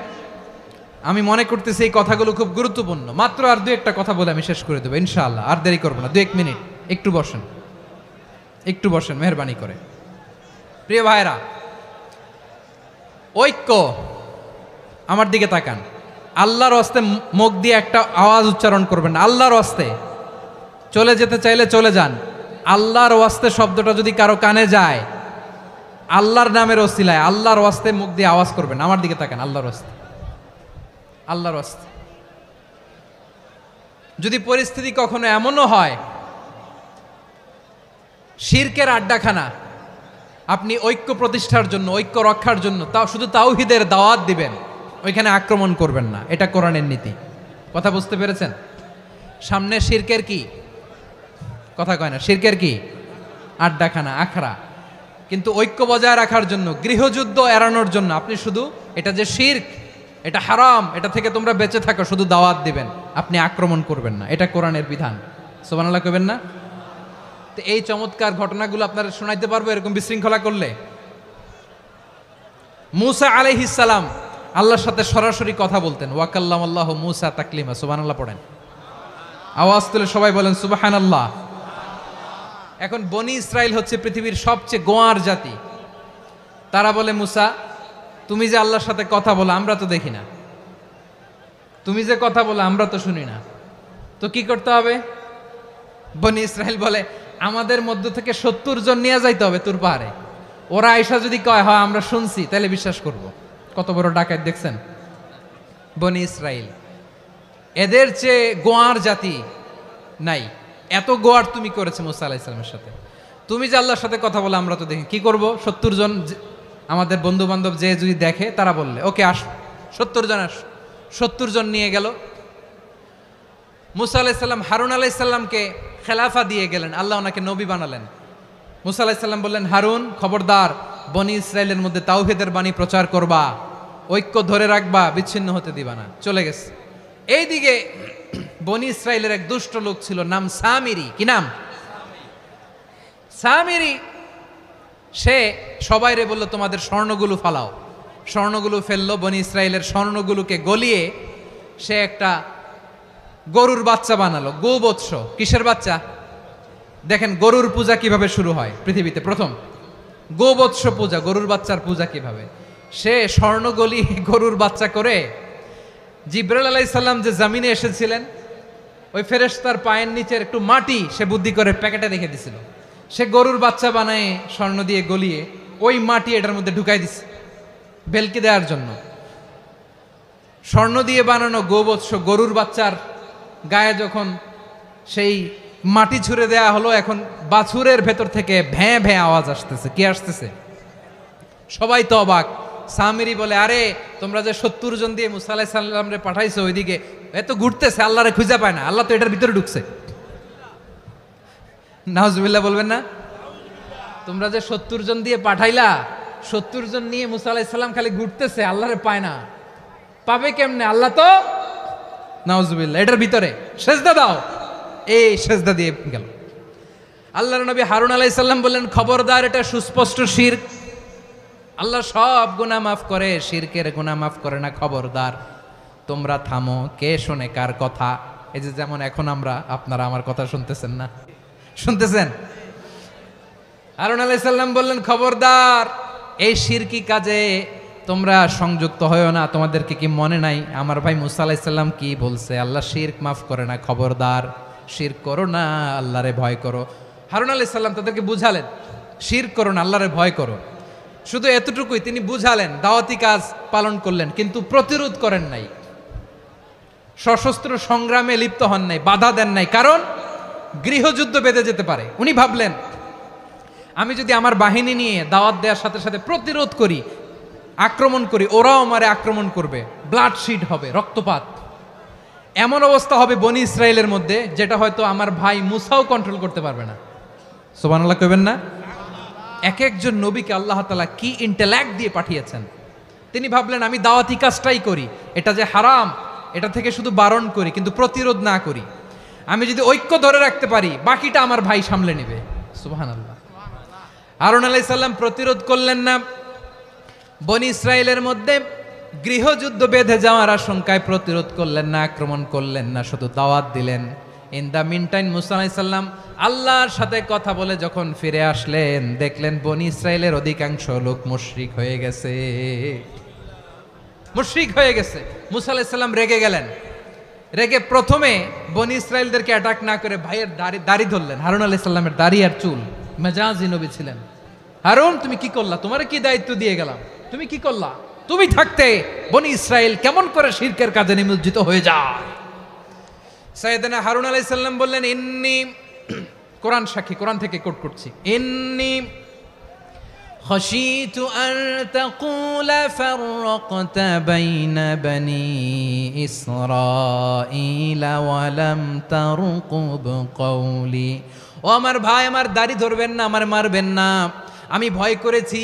আমি মনে করতেছি এই কথাগুলো খুব গুরুত্বপূর্ণ। মাত্র আর 2-1টা কথা বলে আমি শেষ করে দেবো ইনশাআল্লাহ, আর দেরি করবো না। 2-1 মিনিট একটু বসেন, একটু বসেন মেহরবানি করে। প্রিয় ভাইরা, ঐক্য, আমার দিকে তাকান। আল্লাহর রাস্তায় মুখ দিয়ে একটা আওয়াজ উচ্চারণ করবেন না। আল্লাহর রাস্তায় চলে যেতে চাইলে চলে যান। আল্লাহর ওয়াস্তে শব্দটা যদি কারো কানে যায়, আল্লাহর নামের ওসিলায় আল্লাহর ওয়াস্তে মুখ দিয়ে আওয়াজ করবেন। আমার দিকে তাকান, আল্লাহর ওয়াস্তে, আল্লাহর ওয়াস্তে। যদি পরিস্থিতি কখনো এমনও হয় শিরকের আড্ডাখানা, আপনি ঐক্য প্রতিষ্ঠার জন্য, ঐক্য রক্ষার জন্য তাও শুধু তাওহীদের দাওয়াত দিবেন, ওইখানে আক্রমণ করবেন না। এটা কোরআনের নীতি। কথা বুঝতে পেরেছেন? সামনে শিরকের কি কথা কয় না, শিরকের কি আড্ডাখানা, আখড়া। কিন্তু ঐক্য বজায় রাখার জন্য, গৃহযুদ্ধ এড়ানোর জন্য আপনি শুধু এটা যে শিরক, এটা হারাম, এটা থেকে তোমরা বেঁচে থাকো, শুধু দাওয়াত দিবেন, আপনি আক্রমণ করবেন না। এটা কোরআনের বিধান। সুবহানাল্লাহ কইবেন না? তো এই চমৎকার ঘটনাগুলো আপনারা শোনাইতে পারবো এরকম বিশৃঙ্খলা করলে। মূসা আলাইহিস সালাম আল্লাহর সাথে সরাসরি কথা বলতেন। ওয়াকাল্লামাল্লাহু মূসা তাকলিমা। সুবহানাল্লাহ পড়েন, আওয়াজ তুলে সবাই বলেন সুবহানাল্লাহ। এখন বনি ইসরাইল হচ্ছে পৃথিবীর সবচেয়ে গোয়ার জাতি। তারা বলে, মূসা তুমি যে আল্লাহর সাথে কথা বলো আমরা তো দেখি না, তুমি যে কথা বলো আমরা তো শুনি না, তো কি করতে হবে? বনি ইসরাইল বলে আমাদের মধ্য থেকে 70 জন নিয়ে যাইতে হবে তুর পাহাড়ে। ওরা আয়সা যদি কয় হয় আমরা শুনছি, তাহলে বিশ্বাস করব। কত বড় ডাকাত দেখছেন বনি ইসরাইল। এদের চেয়ে গোয়ার জাতি নাই, এত গোয়ার তুমি করেছে মুসা আলাইহিস সালামের সাথে। তুমি যে আল্লাহর সাথে কথা বলে আমরা তো দেখি, কি করব? 70 জন আমাদের বন্ধু বান্ধব যে যদি দেখে তারা বললে ওকে আস, 70 জন আস। 70 জন নিয়ে গেল। মুসা আলাইহিস সালাম হারুন আলাইহিস সালামকে খেলাফা দিয়ে গেলেন, আল্লাহ ওনাকে নবী বানালেন। মুসা আলাইহিস সালাম বললেন, হারুন খবরদার, বনি ইসরাইলের মধ্যে তাওহীদের বাণী প্রচার করবা, ঐক্য ধরে রাখবা, বিচ্ছিন্ন হতে দিবা না। চলে গেছে। এইদিকে বনি ইসরাইলের এক দুষ্ট লোক ছিল, নাম সামিরি। কি নাম? সামিরি। সে সবাইরে বলল তোমাদের স্বর্ণগুলো ফালাও। স্বর্ণগুলো ফেললো, বনি ইসরাইলের স্বর্ণগুলোকে গলিয়ে সে একটা গরুর বাচ্চা বানালো। গোবৎস। কিসের বাচ্চা? দেখেন গরুর পূজা কিভাবে শুরু হয় পৃথিবীতে প্রথম, গোবৎস পূজা, গরুর বাচ্চার পূজা কিভাবে। সে স্বর্ণ গলি গরুর বাচ্চা করে জিবরাইল আলাইহিস সালাম যে জমিনে এসেছিলেন, ওই ফেরেশতার পায়ের নিচের একটু মাটি সে বুদ্ধি করে প্যাকেটে রেখে দিছিল। সে গরুর বাচ্চা বানায় স্বর্ণ দিয়ে গলিয়ে ওই মাটি এটার মধ্যে ঢুকাই দিছে ভেলকি দেওয়ার জন্য। স্বর্ণ দিয়ে বানানো গোবৎস গরুর বাচ্চার গায়ে যখন সেই মাটি ছুঁড়ে দেয়া হলো, এখন বাছুরের ভেতর থেকে ভ্যাঁ ভ্যাঁ আওয়াজ আসতেছে। কি আসতেছে? সবাই তো অবাক। সামিরি বলে, আরে তোমরা যে 70 জন দিয়ে মুসা আলাইহিস সালামরে পাঠাইছো ওইদিকে, এত ঘুরতেছে, আল্লাহরে খুঁজে পায় না, আল্লাহ তো এটার ভিতরে ঢুকছে। নাউজুবিল্লাহ বলবেন না? তোমরা যে 70 জন দিয়ে পাঠাইলা, 70 জন নিয়ে মুসা আলাইহিস সালাম খালি ঘুরতেছে, আল্লাহরে পায় না। পাবে কেমনে? আল্লাহ তো, নাউজুবিল্লাহ, এটার ভিতরে সেজদা দাও। এই সেজদা দিয়ে গেল। আল্লাহর নবী হারুন আলাইহিস সালাম বললেন, খবরদার, এটা সুস্পষ্ট শিরক। আল্লাহ সব গুনাহ মাফ করে, শিরকের গুনাহ মাফ করে না, খবরদার তোমরা থামো। কে শোনে কার কথা? এই যে যেমন এখন আপনারা আমার কথা শুনতেছেন না? শুনতেছেন? হারুন আলাইহিস সালাম বললেন, খবরদার, এই শিরকি কাজে তোমরা সংযুক্ত হয়েও না। তোমাদেরকে কি মনে নাই আমার ভাই মুসা আলাইহিস সালাম কি বলছে? আল্লাহ শিরক মাফ করে না, খবরদার শিরক করো না, আল্লাহরে ভয় করো। হারুন আলাইহিস সালাম তাদেরকে বুঝালেন, শিরক করো না, আল্লাহরে ভয় করো। শুধু এতটুকুই তিনি বুঝালেন, দাওয়াতি কাজ পালন করলেন, কিন্তু প্রতিরোধ করেন নাই, সশস্ত্র সংগ্রামে লিপ্ত হন নাই, বাধা দেন নাই, কারণ গৃহযুদ্ধ বেঁধে যেতে পারে। উনি ভাবলেন, আমি যদি আমার বাহিনী নিয়ে দাওয়াত দেওয়ার সাথে সাথে প্রতিরোধ করি, আক্রমণ করি, ওরাও আমারে আক্রমণ করবে, ব্লাডশিড হবে, রক্তপাত, এমন অবস্থা হবে বনি ইসরায়েলের মধ্যে যেটা হয়তো আমার ভাই মুসাও কন্ট্রোল করতে পারবে না। সুবহানাল্লাহ কইবেন না? এক একজন নবীকে আল্লাহ তাআলা কি ইন্টেলেক্ট দিয়ে পাঠিয়েছেন। তিনি ভাবলেন, আমি দাওয়াতি কাজটাই করি, এটা যে হারাম এটা থেকে শুধু বারণ করি, কিন্তু প্রতিরোধ না করি। আমি যদি ঐক্য ধরে রাখতে পারি, বাকিটা আমার ভাই সামলে নেবে। সুবহানাল্লাহ। হারুন আলাইহিস সালাম প্রতিরোধ করলেন না। বনি ইসরায়েলের মধ্যে গৃহযুদ্ধ বেঁধে যাওয়ার আশঙ্কায় প্রতিরোধ করলেন না, আক্রমণ করলেন না, শুধু দাওয়াত দিলেন। ইন দ্য মিন টাইম মুসা আলাইহিস সালাম আল্লাহর সাথে কথা বলে যখন ফিরে আসলেন, দেখলেন বনি ইসরায়েলের অধিকাংশ লোক মুশরিক হয়ে গেছে। মুশরিক হয়ে গেছে। মুসা আলাইহিস সালাম রেগে গেলেন। রেগে প্রথমে বনি ইসরায়েলদেরকে অ্যাটাক না করে ভাইয়ের দাড়ি ধরলেন। হারুন আলাইহিস সালামের দাড়ি আর চুল। মেজাজি নবী ছিলেন। হারুন, তুমি কি করলা? তোমারে কি দায়িত্ব দিয়ে গেলাম, তুমি কি করলা? তুমি থাকতে বনি ইসরায়েল কেমন করে শিরকের কাজে নিমজ্জিত হয়ে যায়? সাইয়েদনা হারুন আলাইহিস সালাম বললেন, ইন্নী, কোরআন সাক্ষী, কোরআন থেকে কোট করছি, ইন্নী খাশিতু আন তাকুলা ফাররাকতা বাইনা বনি ইসরাঈলা ওয়া লাম তারকুব কওলি। ও আমার ভাই, আমার দাড়ি ধরবেন না, আমার মারবেন না। আমি ভয় করেছি,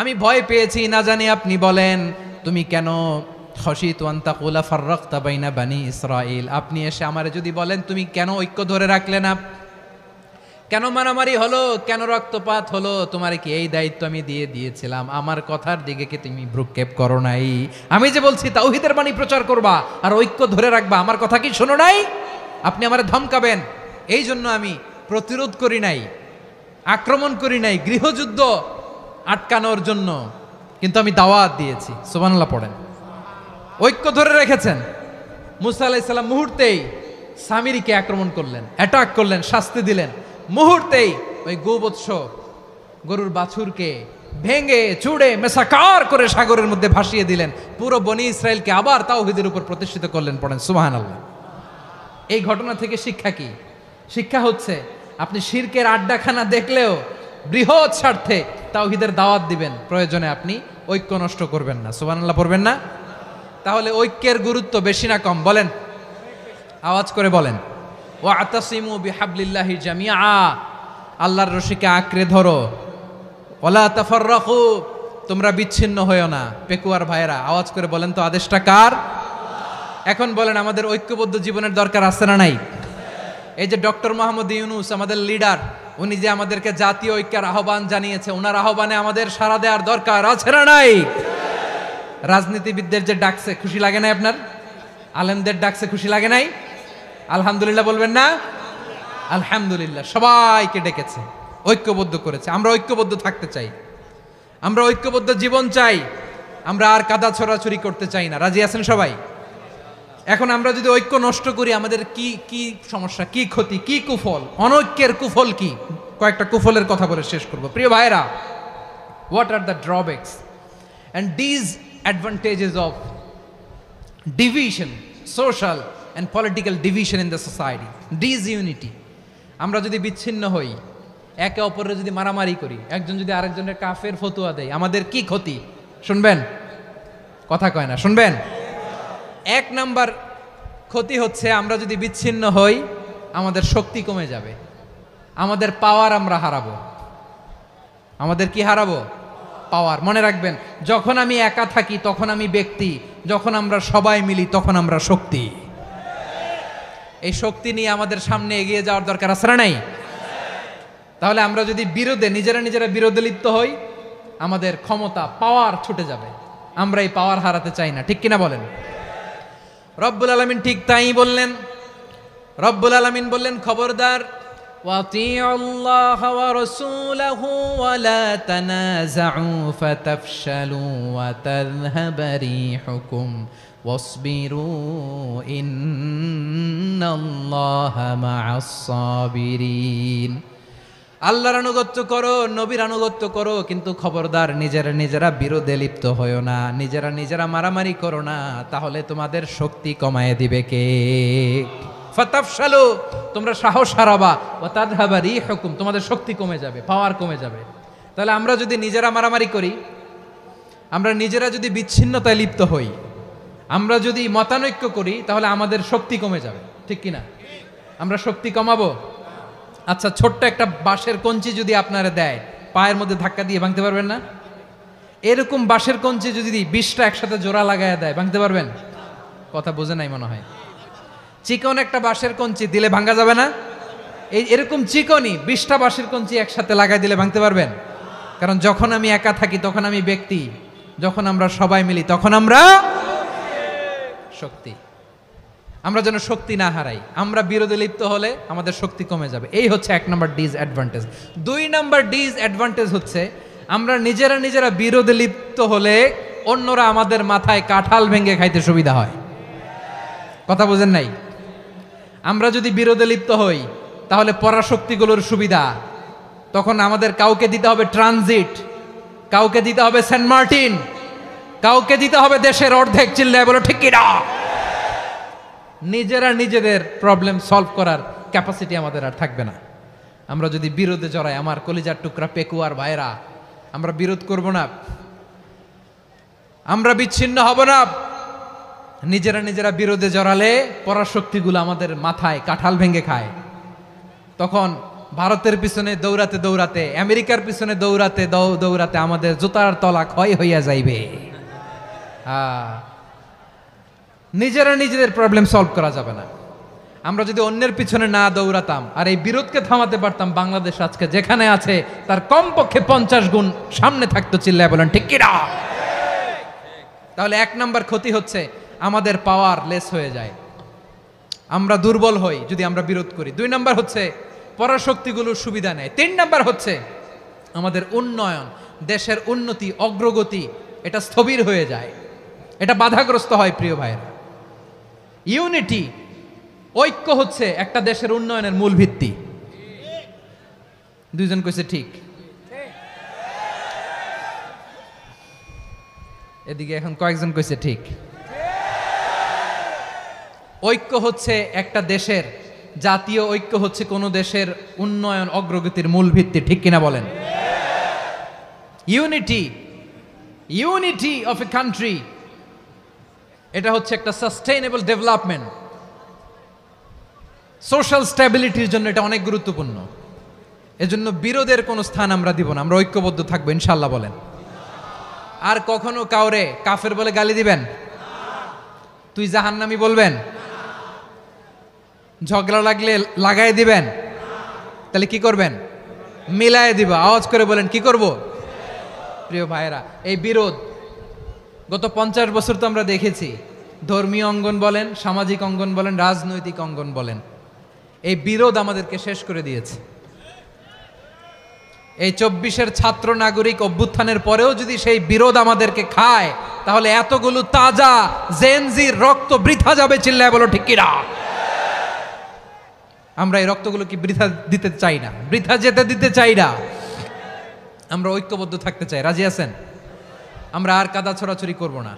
আমি ভয় পেয়েছি, না জানি আপনি বলেন তুমি কেন খাশিতু আন তাকুলা ফাররাকতা বাইনা বনি ইসরাঈল, আপনি এসে আমারে যদি বলেন তুমি কেন ঐক্য ধরে রাখলে না, কেন মারামারি হলো, কেন রক্তপাত হলো, তোমার কি এই দায়িত্ব আমি দিয়ে দিয়েছিলাম? আমার কথার দিকে কি তুমি ভ্রুক্ষেপ করো নাই? আমি যে বলছি তাওহীদের বাণী প্রচার করবা আর ঐক্য ধরে রাখবা, আমার কথা কি শোনো নাই? আপনি আমারে ধমকাবেন, এই জন্য আমি প্রতিরোধ করি নাই, আক্রমণ করি নাই, গৃহযুদ্ধ আটকানোর জন্য কিন্তু আমি দাওয়াত দিয়েছি। সুবহানাল্লাহ পড়েন। ঐক্য ধরে রেখেছেন। মুসা আলাইহিস সালাম মুহূর্তেই সামিরীকে আক্রমণ করলেন, অ্যাটাক করলেন, শাস্তি দিলেন। মুহূর্তেই ওই গোবৎস গরুর বাছুরকে ভেঙে চুড়ে মেসাকার করে সাগরের মধ্যে ভাসিয়ে দিলেন। পুরো বনি ইসরায়েলকে আবার তাওহীদের উপর প্রতিষ্ঠিত করলেন। পড়েন সুবহানাল্লাহ। এই ঘটনা থেকে শিক্ষা কি? শিক্ষা হচ্ছে আপনি শিরকের আড্ডাখানা দেখলেও বৃহৎ স্বার্থে তাওহীদের দাওয়াত দিবেন, প্রয়োজনে আপনি ঐক্য নষ্ট করবেন না। সুবহানাল্লাহ পড়বেন না? তাহলে ঐক্যের গুরুত্ব বেশি না কম বলেন? আওয়াজ করে বলেন। ওয়াতাসিমু বিহাবলিল্লাহি জামিআ, আল্লাহর রশিকে আঁকড়ে ধরো। ওয়ালা তাফাররাকু, তোমরা বিচ্ছিন্ন হয়ো না। পেকুয়ার ভাইয়েরা আওয়াজ করে বলেন তো আদেশটা কার? এখন বলেন আমাদের ঐক্যবদ্ধ জীবনের দরকার আছে না নাই? এই যে ডক্টর মোহাম্মদ ইউনূস আমাদের লিডার, উনি যে আমাদেরকে জাতীয় ঐক্যের আহ্বান জানিয়েছে, ওনার আহ্বানে আমাদের সাড়া দেওয়ার দরকার আছে না নাই? রাজনীতিবিদদের যে ডাকছে খুশি লাগে নাই আপনার? আলেমদের ডাকছে খুশি লাগে নাই? আলহামদুলিল্লাহ বলবেন না? আলহামদুলিল্লাহ। সবাইকে ডেকেছে, ঐক্যবদ্ধ করেছে। আমরা ঐক্যবদ্ধ থাকতে চাই, আমরা ঐক্যবদ্ধ জীবন চাই, আমরা আর কাদা ছড়াছড়ি করতে চাই না। রাজি আছেন সবাই? এখন আমরা যদি ঐক্য নষ্ট করি আমাদের কি কি সমস্যা, কি ক্ষতি, কি কুফল? অনৈক্যের কুফল কি? কয়েকটা কুফলের কথা বলে শেষ করব। প্রিয় ভাইরা, what are the drawbacks and disadvantages of division, social and political division in the society, disunity? আমরা যদি বিচ্ছিন্ন হই, একে অপরের যদি মারামারি করি, একজন যদি আরেকজনের কাফের ফতোয়া দেয়, আমাদের কি ক্ষতি? শুনবেন? কথা কয় না, শুনবেন? এক নাম্বার ক্ষতি হচ্ছে আমরা যদি বিচ্ছিন্ন হই আমাদের শক্তি কমে যাবে, আমাদের পাওয়ার আমরা হারাবো। আমাদের কি হারাবো? পাওয়ার। মনে রাখবেন, যখন আমি একা থাকি তখন আমি ব্যক্তি, যখন আমরা সবাই মিলি তখন আমরা শক্তি। এই শক্তি নিয়ে আমাদের সামনে এগিয়ে যাওয়ার দরকার আছে না নাই? তাহলে আমরা যদি বিরোধে নিজেরা বিরোধে লিপ্ত হই আমাদের ক্ষমতা, পাওয়ার ছুটে যাবে। আমরা এই পাওয়ার হারাতে চাই না, ঠিক কিনা বলেন? রব্বুল আলামিন ঠিক তাই বললেন। রব্বুল আলামিন বললেন, খবরদার, وَأَطِيعُوا اللَّهَ وَرَسُولَهُ وَلَا تَنَازَعُوا فَتَفْشَلُوا وَتَذْهَبَ رِيحُكُمْ وَاصْبِرُوا إِنَّ اللَّهَ مَعَ الصَّابِرِينَ। আল্লাহর আনুগত্য করো, নবীর আনুগত্য করো, কিন্তু খবরদার নিজেরা বিরোধে লিপ্ত হয়ো না, নিজেরা মারামারি করো না, তাহলে তোমাদের শক্তি কমায় দিবে কে? ফাতাফশালু, তোমরা সাহস হারাবা, ওয়া তাযহাবা রিহুকুম, তোমাদের শক্তি কমে যাবে, পাওয়ার কমে যাবে। তাহলে আমরা যদি নিজেরা মারামারি করি, আমরা নিজেরা যদি বিচ্ছিন্নতায় লিপ্ত হই, আমরা যদি মতানৈক্য করি, তাহলে আমাদের শক্তি কমে যাবে, ঠিক কিনা? আমরা শক্তি কমাবো। আচ্ছা, ছোট্ট একটা বাঁশের কঞ্চি যদি আপনারা দেয়, পায়ের মধ্যে ধাক্কা দিয়ে ভাঙতে পারবেন না? এরকম বাঁশের কঞ্চি যদি 20টা একসাথে জোড়া লাগায় দেয়, ভাঙতে পারবেন? কথা বোঝে নাই মনে হয়। চিকন একটা বাঁশের কঞ্চি দিলে ভাঙা যাবে না? এরকম চিকনই 20টা বাঁশের কঞ্চি একসাথে লাগাই দিলে ভাঙতে পারবেন? কারণ যখন আমি একা থাকি তখন আমি ব্যক্তি, যখন আমরা সবাই মিলি তখন আমরা শক্তি। আমরা যেন শক্তি না হারাই। আমরা বিরোধে লিপ্ত হলে আমাদের শক্তি কমে যাবে। এই হচ্ছে 1 নম্বর ডিসঅ্যাডভান্টেজ। 2 নম্বর ডিসঅ্যাডভান্টেজ হচ্ছে আমরা নিজেরা বিরোধে লিপ্ত হলে অন্যরা আমাদের মাথায় কাঁঠাল ভেঙে খাইতে সুবিধা হয়। কথা বোঝেন নাই? আমরা যদি বিরোধে লিপ্ত হই তাহলে পরাশক্তিগুলোর সুবিধা, তখন আমাদের কাউকে দিতে হবে ট্রানজিট, কাউকে দিতে হবে সেন্ট মার্টিন, কাউকে দিতে হবে দেশের অর্ধেক। চিল্লায় বলো ঠিক কিনা? নিজেদের প্রবলেম সলভ করার ক্যাপাসিটি আমাদের আর থাকবে না। আমরা যদি বিরোধে জড়াই, আমার কলিজার টুকরা পেকুয়ার ভাইরা, আমরা বিরোধ করব না, আমরা বিচ্ছিন্ন হব না। নিজেরা বিরোধে জড়ালে পরাশক্তিগুলো আমাদের মাথায় কাঁঠাল ভেঙে খায়। তখন ভারতের পিছনে দৌড়াতে, আমেরিকার পিছনে দৌড়াতে আমাদের জুতার তলা ক্ষয় হইয়া যাইবে। নিজেদের প্রবলেম সলভ করা যাবে না। আমরা যদি অন্যের পিছনে না দৌড়াতাম আর এই বিরোধকে থামাতে পারতাম, বাংলাদেশ আজকে যেখানে আছে তার কমপক্ষে 50 গুণ সামনে থাকতো। চিল্লায় বলেন ঠিক কিনা? তাহলে 1 নম্বর ক্ষতি হচ্ছে আমাদের পাওয়ার লেস হয়ে যায়, আমরা দুর্বল হই যদি আমরা বিরোধ করি। 2 নম্বর হচ্ছে পরাশক্তিগুলোর সুবিধা নেয়। 3 নম্বর হচ্ছে আমাদের উন্নয়ন, দেশের উন্নতি, অগ্রগতি এটা স্থবির হয়ে যায়, এটা বাধাগ্রস্ত হয়। প্রিয় ভাইয়েরা, ইউনিটি, ঐক্য হচ্ছে একটা দেশের উন্নয়নের মূল ভিত্তি। দুইজন কইছে ঠিক। এদিকে এখন কয়েকজন কইছে ঠিক। ঐক্য হচ্ছে একটা দেশের, জাতীয় ঐক্য হচ্ছে কোন দেশের উন্নয়ন অগ্রগতির মূল ভিত্তি, ঠিক কিনা বলেন? ইউনিটি অফ এ কান্ট্রি, এটা হচ্ছে একটা সাস্টেইনেবল ডেভেলপমেন্ট, সোশ্যাল স্ট্যাবিলিটির জন্য এটা অনেক গুরুত্বপূর্ণ। এজন্য বিরোধের কোনো স্থান আমরা দিব না, আমরা ঐক্যবদ্ধ থাকবো ইনশাল্লাহ বলেন। আর কখনো কাউরে কাফের বলে গালি দিবেন? তুই জাহান্নামী বলবেন? ঝগড়া লাগলে লাগাই দিবেন? তাহলে কি করবেন? মিলায় দিব। আওয়াজ করে বলেন, কি করব? প্রিয় ভাইয়েরা, এই বিরোধ গত 50 বছর তো আমরা দেখেছি। ধর্মীয় অঙ্গন বলেন, সামাজিক অঙ্গন বলেন, রাজনৈতিক অঙ্গন বলেন, এই বিরোধ আমাদেরকে শেষ করে দিয়েছে। এই 24-এর ছাত্র নাগরিক অভ্যুত্থানের পরেও যদি সেই বিরোধ আমাদেরকে খায়, তাহলে এতগুলো তাজা জেনজির রক্ত বৃথা যাবে। চিল্লায় বলো ঠিক কিনা? আমরা এই রক্তগুলো কি বৃথা দিতে চাই না, বৃথা যেতে দিতে চাই না। আমরা ঐক্যবদ্ধ থাকতে চাই। রাজি আছেন? আমরা আর কাদা ছড়াছড়ি করব না।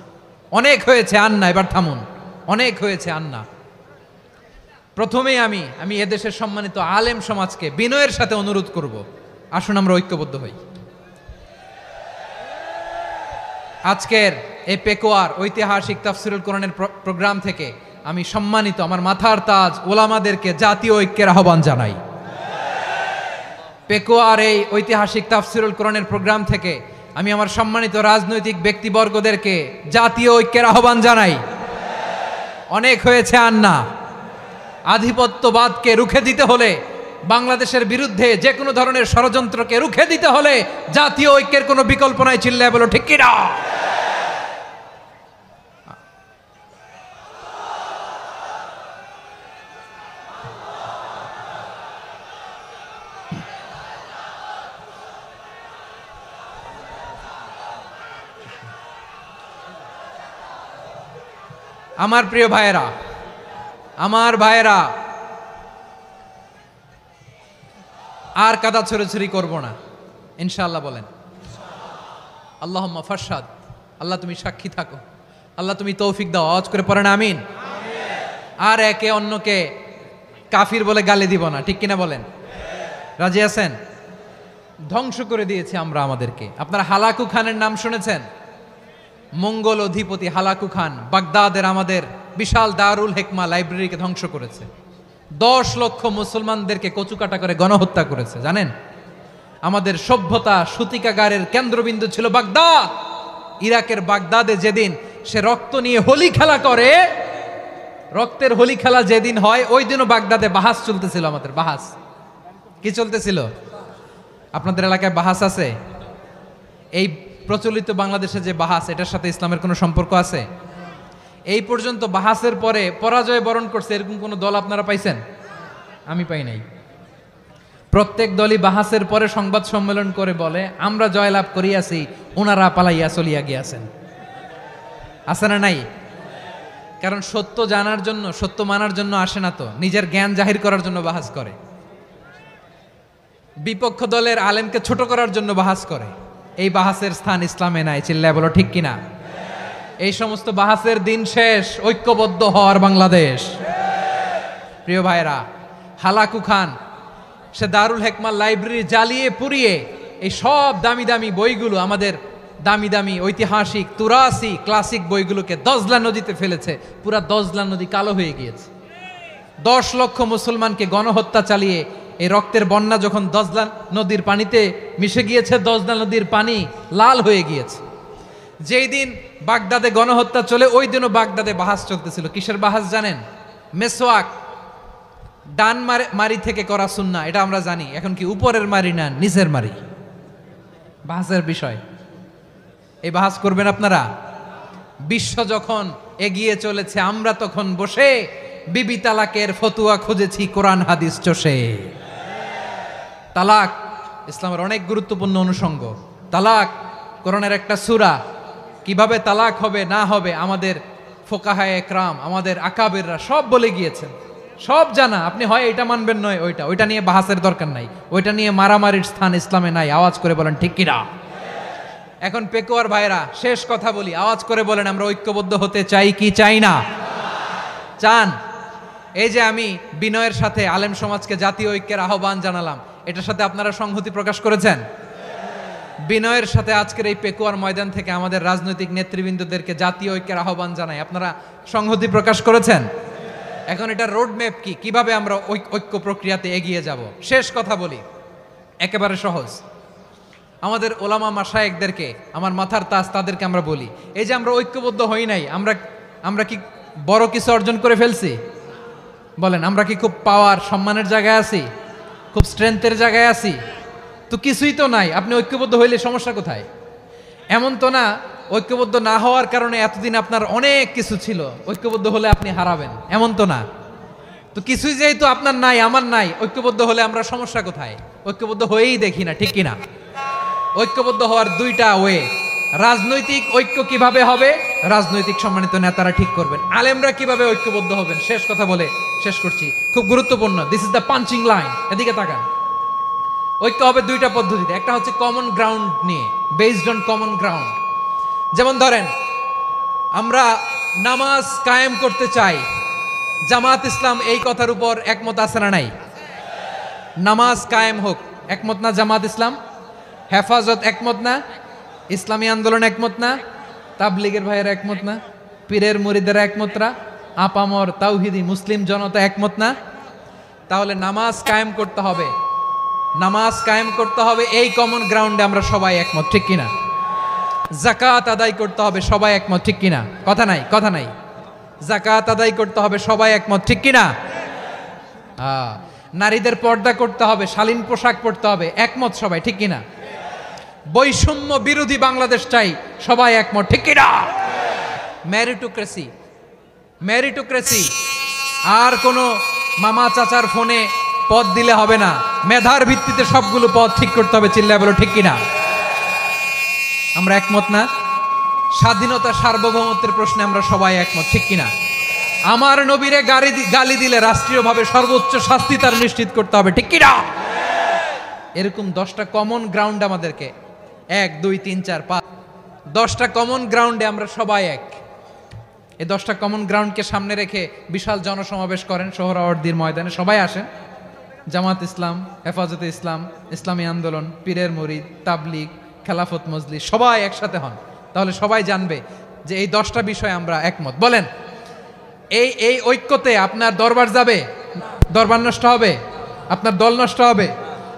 অনেক হয়েছে, আন্না, এবার থামুন। অনেক হয়েছে, আন্না। প্রথমেই আমি এদেশের সম্মানিত আলেম সমাজকে বিনয়ের সাথে অনুরোধ করব, আসুন আমরা ঐক্যবদ্ধ হই। আজকের এই পেকুয়ার ঐতিহাসিক তাফসিরুল কোরআনের প্রোগ্রাম থেকে আমি সম্মানিত আমার মাথার তাজ ওলামাদেরকে জাতীয় ঐক্যের আহ্বান জানাই। পেকুয়ার এই ঐতিহাসিক তাফসিরুল কোরআনের প্রোগ্রাম থেকে আমি আমার সম্মানিত রাজনৈতিক ব্যক্তিবর্গদেরকে জাতীয় ঐক্যের আহ্বান জানাই। অনেক হয়েছে, আন্না। আধিপত্যবাদকে রুখে দিতে হলে, বাংলাদেশের বিরুদ্ধে যে কোনো ধরনের ষড়যন্ত্রকে রুখে দিতে হলে জাতীয় ঐক্যের কোনো বিকল্প নাই। চিল্লায় বলো ঠিক কিনা? আমার প্রিয় ভাইয়েরা, আমার ভাইয়েরা, আর কাদা ছড়াছড়ি করব না ইনশাআল্লাহ বলেন। আল্লাহুম্মা ফারশাদ। আল্লাহ তুমি সাক্ষী থাকো, আল্লাহ তুমি তৌফিক দাও। আওয়াজ করে পড়েন আমিন। আর একে অন্যকে কাফির বলে গালি দিব না, ঠিক কিনা বলেন? রাজি আছেন? ধ্বংস করে দিয়েছি আমরা আমাদেরকে। আপনারা হালাকু খানের নাম শুনেছেন? মঙ্গল অধিপতি হালাকু খান বাগদাদের আমাদের বিশাল দারুল হেকমা লাইব্রেরিকে ধ্বংস করেছে। 10 লক্ষ মুসলমানদেরকে কচুকাটা করে গণহত্যা করেছে। জানেন, আমাদের সভ্যতা সূতিকাগারের কেন্দ্রবিন্দু ছিল বাগদাদ। ইরাকের বাগদাদে যেদিন সে রক্ত নিয়ে হোলি খেলা করে, রক্তের হোলি খেলা যেদিন হয়, ওই দিনও বাগদাদে বাহাস চলতেছিল। আমাদের বাহাস কি চলতেছিল? আপনাদের এলাকায় বাহাস আছে? এই প্রচলিত বাংলাদেশে যে বাহাস, এটার সাথে ইসলামের কোনো সম্পর্ক আছে? এই পর্যন্ত বাহাসের পরে পরাজয় বরণ করছে এরকম কোন দল আপনারা পাইছেন? আমি পাই নাই। প্রত্যেক দলই বাহাসের পরে সংবাদ সম্মেলন করে বলে, আমরা জয়লাভ করিয়াছি, ওনারা পালাইয়া চলিয়া গিয়াছেন। আছে না নাই? কারণ সত্য জানার জন্য, সত্য মানার জন্য আসে না তো, নিজের জ্ঞান জাহির করার জন্য বাহাস করে। বিপক্ষ দলের আলেমকে ছোট করার জন্য বাহাস করে। এই বাহাসের স্থান ইসলামে নাই। চিল্লায় বলো ঠিক কিনা? এই সমস্ত বাহাসের দিন শেষ। ঐক্যবদ্ধ হওয়ার বাংলাদেশ। প্রিয় ভাইরা, হালাকু খান সে দারুল হেকমা লাইব্রেরি জ্বালিয়ে পুড়িয়ে এই সব দামি দামি বইগুলো, আমাদের দামি দামি ঐতিহাসিক তুরাসি ক্লাসিক বইগুলোকে দজলা নদীতে ফেলেছে। পুরা দজলা নদী কালো হয়ে গিয়েছে। 10 লক্ষ মুসলমানকে গণহত্যা চালিয়ে এই রক্তের বন্যা যখন দজলা নদীর পানিতে মিশে গিয়েছে, দজলা নদীর পানি লাল হয়ে গিয়েছে। যেই দিন বাগদাদে গণহত্যা চলে, ওই দিনও বাগদাদে বাহাস চলতেছিল। কিসের বাহাস জানেন? মেসওয়াক, ডান মারি থেকে করা সুন্নাহ, এটা আমরা জানি। এখন কি উপরের মারি না নিচের মারি? বাহাসের বিষয়। এই বাহাস করবেন আপনারা? বিশ্ব যখন এগিয়ে চলেছে, আমরা তখন বসে বিবি তালাকের ফতুয়া খুঁজেছি কোরআন হাদিস চষে। তালাক ইসলামের অনেক গুরুত্বপূর্ণ অনুষঙ্গ। তালাক কোরআনের একটা সূরা। কিভাবে তালাক হবে না হবে আমাদের ফোকাহায়ে একরাম, আমাদের আকাবেররা সব বলে গিয়েছেন, সব জানা। আপনি হয় এটা মানবেন নয় ওইটা নিয়ে বাহাসের দরকার নাই, ওইটা নিয়ে মারামারির স্থান ইসলামে নাই। আওয়াজ করে বলেন ঠিক কিনা? এখন পেকুয়ার ভাইরা শেষ কথা বলি, আওয়াজ করে বলেন আমরা ঐক্যবদ্ধ হতে চাই কি চাই না? চান? এই যে আমি বিনয়ের সাথে আলেম সমাজকে জাতীয় ঐক্যের আহ্বান জানালাম, এটার সাথে আপনারা সংহতি প্রকাশ করেছেন? বিনয়ের সাথে আজকের এই পেকুয়ার ময়দান থেকে আমাদের রাজনৈতিক নেতৃবৃন্দদেরকে জাতীয় ঐক্যের আহ্বান জানাই, আপনারা সংহতি প্রকাশ করেছেন? এখন এটা রোড ম্যাপ কি, কিভাবে আমরা ঐক্য প্রক্রিয়াতে এগিয়ে যাব? শেষ কথা বলি, একেবারে সহজ। আমাদের ওলামা মাশায়েখদেরকে, আমার মাথার তাজ, তাদেরকে আমরা বলি, এই যে আমরা ঐক্যবদ্ধ হই নাই, আমরা কি বড় কিছু অর্জন করে ফেলছি? বলেন, আমরা কি খুব পাওয়ার সম্মানের জায়গায় আছি? খুব স্ট্রেংথের জায়গায় আছি? তো কিছুই তো নাই। আপনি ঐক্যবদ্ধ হইলে সমস্যা কোথায়? এমন তো না ঐক্যবদ্ধ না হওয়ার কারণে এতদিন আপনার অনেক কিছু ছিল, ঐক্যবদ্ধ হলে আপনি হারাবেন, এমন তো না। তো কিছুই যেহেতু আপনার নাই, আমার নাই, ঐক্যবদ্ধ হলে আমরা সমস্যা কোথায়? ঐক্যবদ্ধ হয়েই দেখি না, ঠিক কিনা? ঐক্যবদ্ধ হওয়ার দুইটা ওয়ে। রাজনৈতিক ঐক্য কিভাবে হবে? রাজনৈতিক সম্মানিত নেতারা ঠিক করবেন। আলেমরা কিভাবে ঐক্যবদ্ধ হবেন? শেষ কথা বলে শেষ করছি, খুব গুরুত্বপূর্ণ। This is the punching line, এদিকে তাকান। ঐক্য হবে দুইটা পদ্ধতিতে। একটা হচ্ছে কমন গ্রাউন্ড নিয়ে, বেসড অন কমন গ্রাউন্ড। যেমন ধরেন, আমরা নামাজ কায়েম করতে চাই, জামাত ইসলাম এই কথার উপর একমত আছে না নাই? নামাজ কায়েম হোক, একমত না জামাত ইসলাম? হেফাজত একমত না? ইসলামী আন্দোলন একমত না? তাবলিগের ভাইয়েরা একমত না? পীরের মুরিদেরা একমত না? আপামর তাওহিদি মুসলিম জনতা একমত না? তাহলে নামাজ কায়েম করতে হবে, নামাজ কায়েম করতে হবে এই কমন গ্রাউন্ডে আমরা সবাই একমত, ঠিক কিনা? যাকাত আদায় করতে হবে, সবাই একমত, ঠিক কিনা? কথা নাই, কথা নাই। যাকাত আদায় করতে হবে, সবাই একমত, ঠিক কিনা? নারীদের পর্দা করতে হবে, শালীন পোশাক পরতে হবে, একমত সবাই, ঠিক কিনা? বৈষম্য বিরোধী বাংলাদেশ চাই, সবাই একমত, ঠিক কিনা? মেরিটোক্রেসি, মেরিটোক্রেসি, আর কোনো মামা চাচার ফোনে পদ দিলে হবে না, মেধার ভিত্তিতে সবগুলো পদ ঠিক করতে হবে, চিল্লায় বলো ঠিক কিনা? আমরা একমত না? স্বাধীনতা সার্বভৌমত্বের প্রশ্নে আমরা সবাই একমত, ঠিক কিনা? আমার নবীরে গালি দিলে রাষ্ট্রীয়ভাবে সর্বোচ্চ শাস্তি তার নিশ্চিত করতে হবে, ঠিক কিনা? এরকম 10টা কমন গ্রাউন্ড আমাদেরকে, 1 2 3 4 5, 10টা কমন গ্রাউন্ডে আমরা সবাই এক। এই 10টা কমন গ্রাউন্ডকে সামনে রেখে বিশাল জনসমাবেশ করেন সোহরাওয়ার্দীর ময়দানে, সবাই আসেন। জামাত ইসলাম, হেফাজতে ইসলাম, ইসলামী আন্দোলন, পীরের মুরিদ, তাবলিগ, খেলাফত মজলিস, সবাই একসাথে হন, তাহলে সবাই জানবে যে এই 10টা বিষয়ে আমরা একমত। বলেন, এই ঐক্যতে আপনার দরবার যাবে? দরবার নষ্ট হবে? আপনার দল নষ্ট হবে?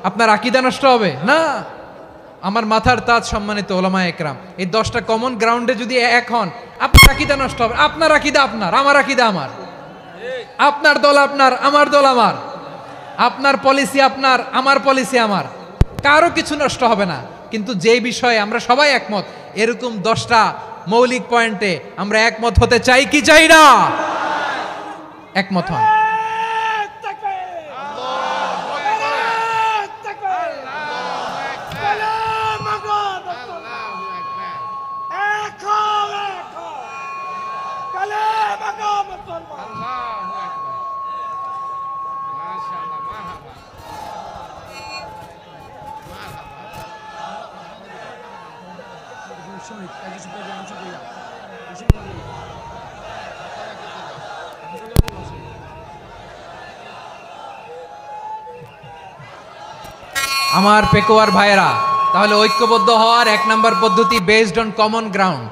আপনার আকীদা নষ্ট হবে না? আমার মাথার তাজ সম্মানিত ওলামায়ে একরাম, এই 10টা কমন গ্রাউন্ডে যদি এক হন, আপনার আকীদা নষ্ট হবে? আপনার আকীদা আপনার, আমার আকীদা আমার, আপনার দল আপনার, আমার দল আমার, আপনার পলিসি আপনার, আমার পলিসি আমার, কারো কিছু নষ্ট হবে না। কিন্তু যে বিষয়ে আমরা সবাই একমত, এরকম 10টা মৌলিক পয়েন্টে আমরা একমত হতে চাই কি চাই না? একমত হন। আমার পেকুয়ার ভাইয়েরা, তাহলে ঐক্যবদ্ধ হওয়ার 1 নম্বর পদ্ধতি based on common ground.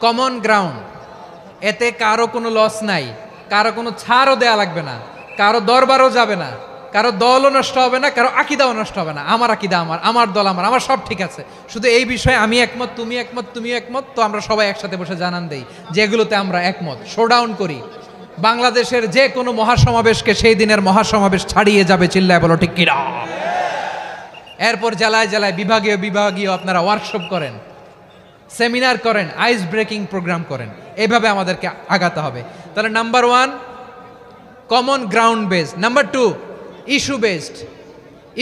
Common ground, এতে কারো কোনো লস নাই, কারো কোনো ছাড়ও দেয়া লাগবে না, কারো দরবারও যাবে না, কারো দলও নষ্ট হবে না, কারো আকীদাও নষ্ট হবে না। আমার আকীদা আমার, আমার দল আমার, আমার সব ঠিক আছে, শুধু এই বিষয়ে আমি একমত, তুমি একমত, তুমি একমত, তো আমরা সবাই একসাথে বসে জানান দেই যে এগুলোতে আমরা একমত, শোডাউন করি। বাংলাদেশের যে কোনো মহাসমাবেশকে সেই দিনের মহাসমাবেশ ছাড়িয়ে যাবে, চিল্লায় বলো ঠিক কিনা? এরপর জেলায় জেলায় বিভাগীয় বিভাগীয় আপনারা ওয়ার্কশপ করেন, সেমিনার করেন, আইস ব্রেকিং প্রোগ্রাম করেন, এইভাবে আমাদেরকে আগাতে হবে। তাহলে number 1 common ground based, number 2 issue based,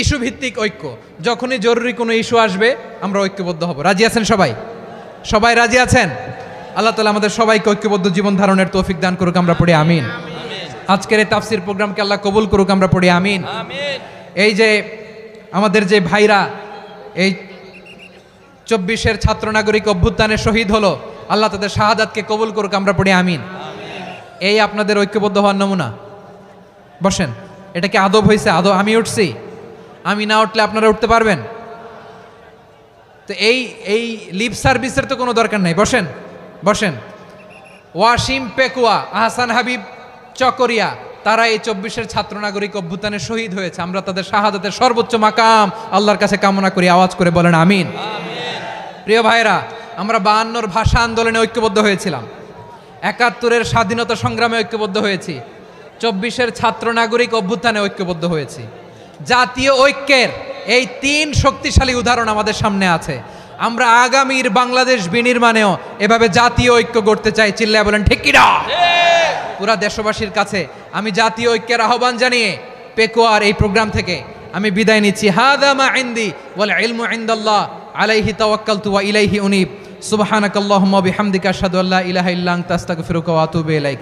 issue ভিত্তিক ঐক্য। যখনই জরুরি কোনো ইস্যু আসবে আমরা ঐক্যবদ্ধ হব। রাজি আছেন সবাই? সবাই রাজি আছেন? আল্লাহ তাআলা আমাদের সবাইকে ঐক্যবদ্ধ জীবন ধারণের তৌফিক দান করুক, আমরা পড়ি আমিন। আজকের এই তাফসীর প্রোগ্রামকে আল্লাহ কবুল করুক, আমরা পড়ি আমিন। এই যে আমাদের যে ভাইরা এই 24-এর ছাত্র নাগরিক অভ্যুত্থানে শহীদ হলো, আল্লাহ তাদের শাহাদাতকে কবুল করুক, আমরা পড়ি আমিন। এই আপনাদের ঐক্যবদ্ধ হওয়ার নমুনা। বসেন, এটা কি আদব হয়েছে? আদব আমি উঠছি, আমি না উঠলে আপনারা উঠতে পারবেন? তো এই লিপ সার্ভিসের তো কোনো দরকার নাই। বসেন বসেন। ওয়াসিম পেকুয়া, আহসান হাবিব চকরিয়া, তারা এই 24-এর ছাত্র নাগরিক অভ্যুত্থানে শহীদ হয়েছে। আমরা তাদের শাহাদাতের সর্বোচ্চ মাকাম আল্লাহর কাছে কামনা করি। আওয়াজ করে বলেন আমিন। প্রিয় ভাইরা, আমরা 52-র ভাষা আন্দোলনে ঐক্যবদ্ধ হয়েছিলাম, 71-এর স্বাধীনতা সংগ্রামে ঐক্যবদ্ধ হয়েছি, 24-এর ছাত্র নাগরিক অভ্যুত্থানে ঐক্যবদ্ধ হয়েছি। জাতীয় ঐক্যের এই 3 শক্তিশালী উদাহরণ আমাদের সামনে আছে। আমরা আগামীর বাংলাদেশ বিনির্মাণেও এভাবে জাতীয় ঐক্য গড়তে চাই। চিল্লায় বলেন ঠিক কি না? পুরা দেশবাসীর কাছে আমি জাতীয় ঐক্যের আহ্বান জানিয়ে পেকুয়ার এই প্রোগ্রাম থেকে আমি বিদায় নিচ্ছি। হাদা মা ইনদি ওয়াল ইলমু ইনদাল্লাহ আলাইহি তাওয়াক্কালতু ওয়া ইলাইহি উনীব। সুবহানাকাল্লাহুম্মা ওয়া বিহামদিকা আশহাদু আল্লা ইলাহা ইল্লা আনতা আস্তাগফিরুকা ওয়া আতুবু ইলাইক।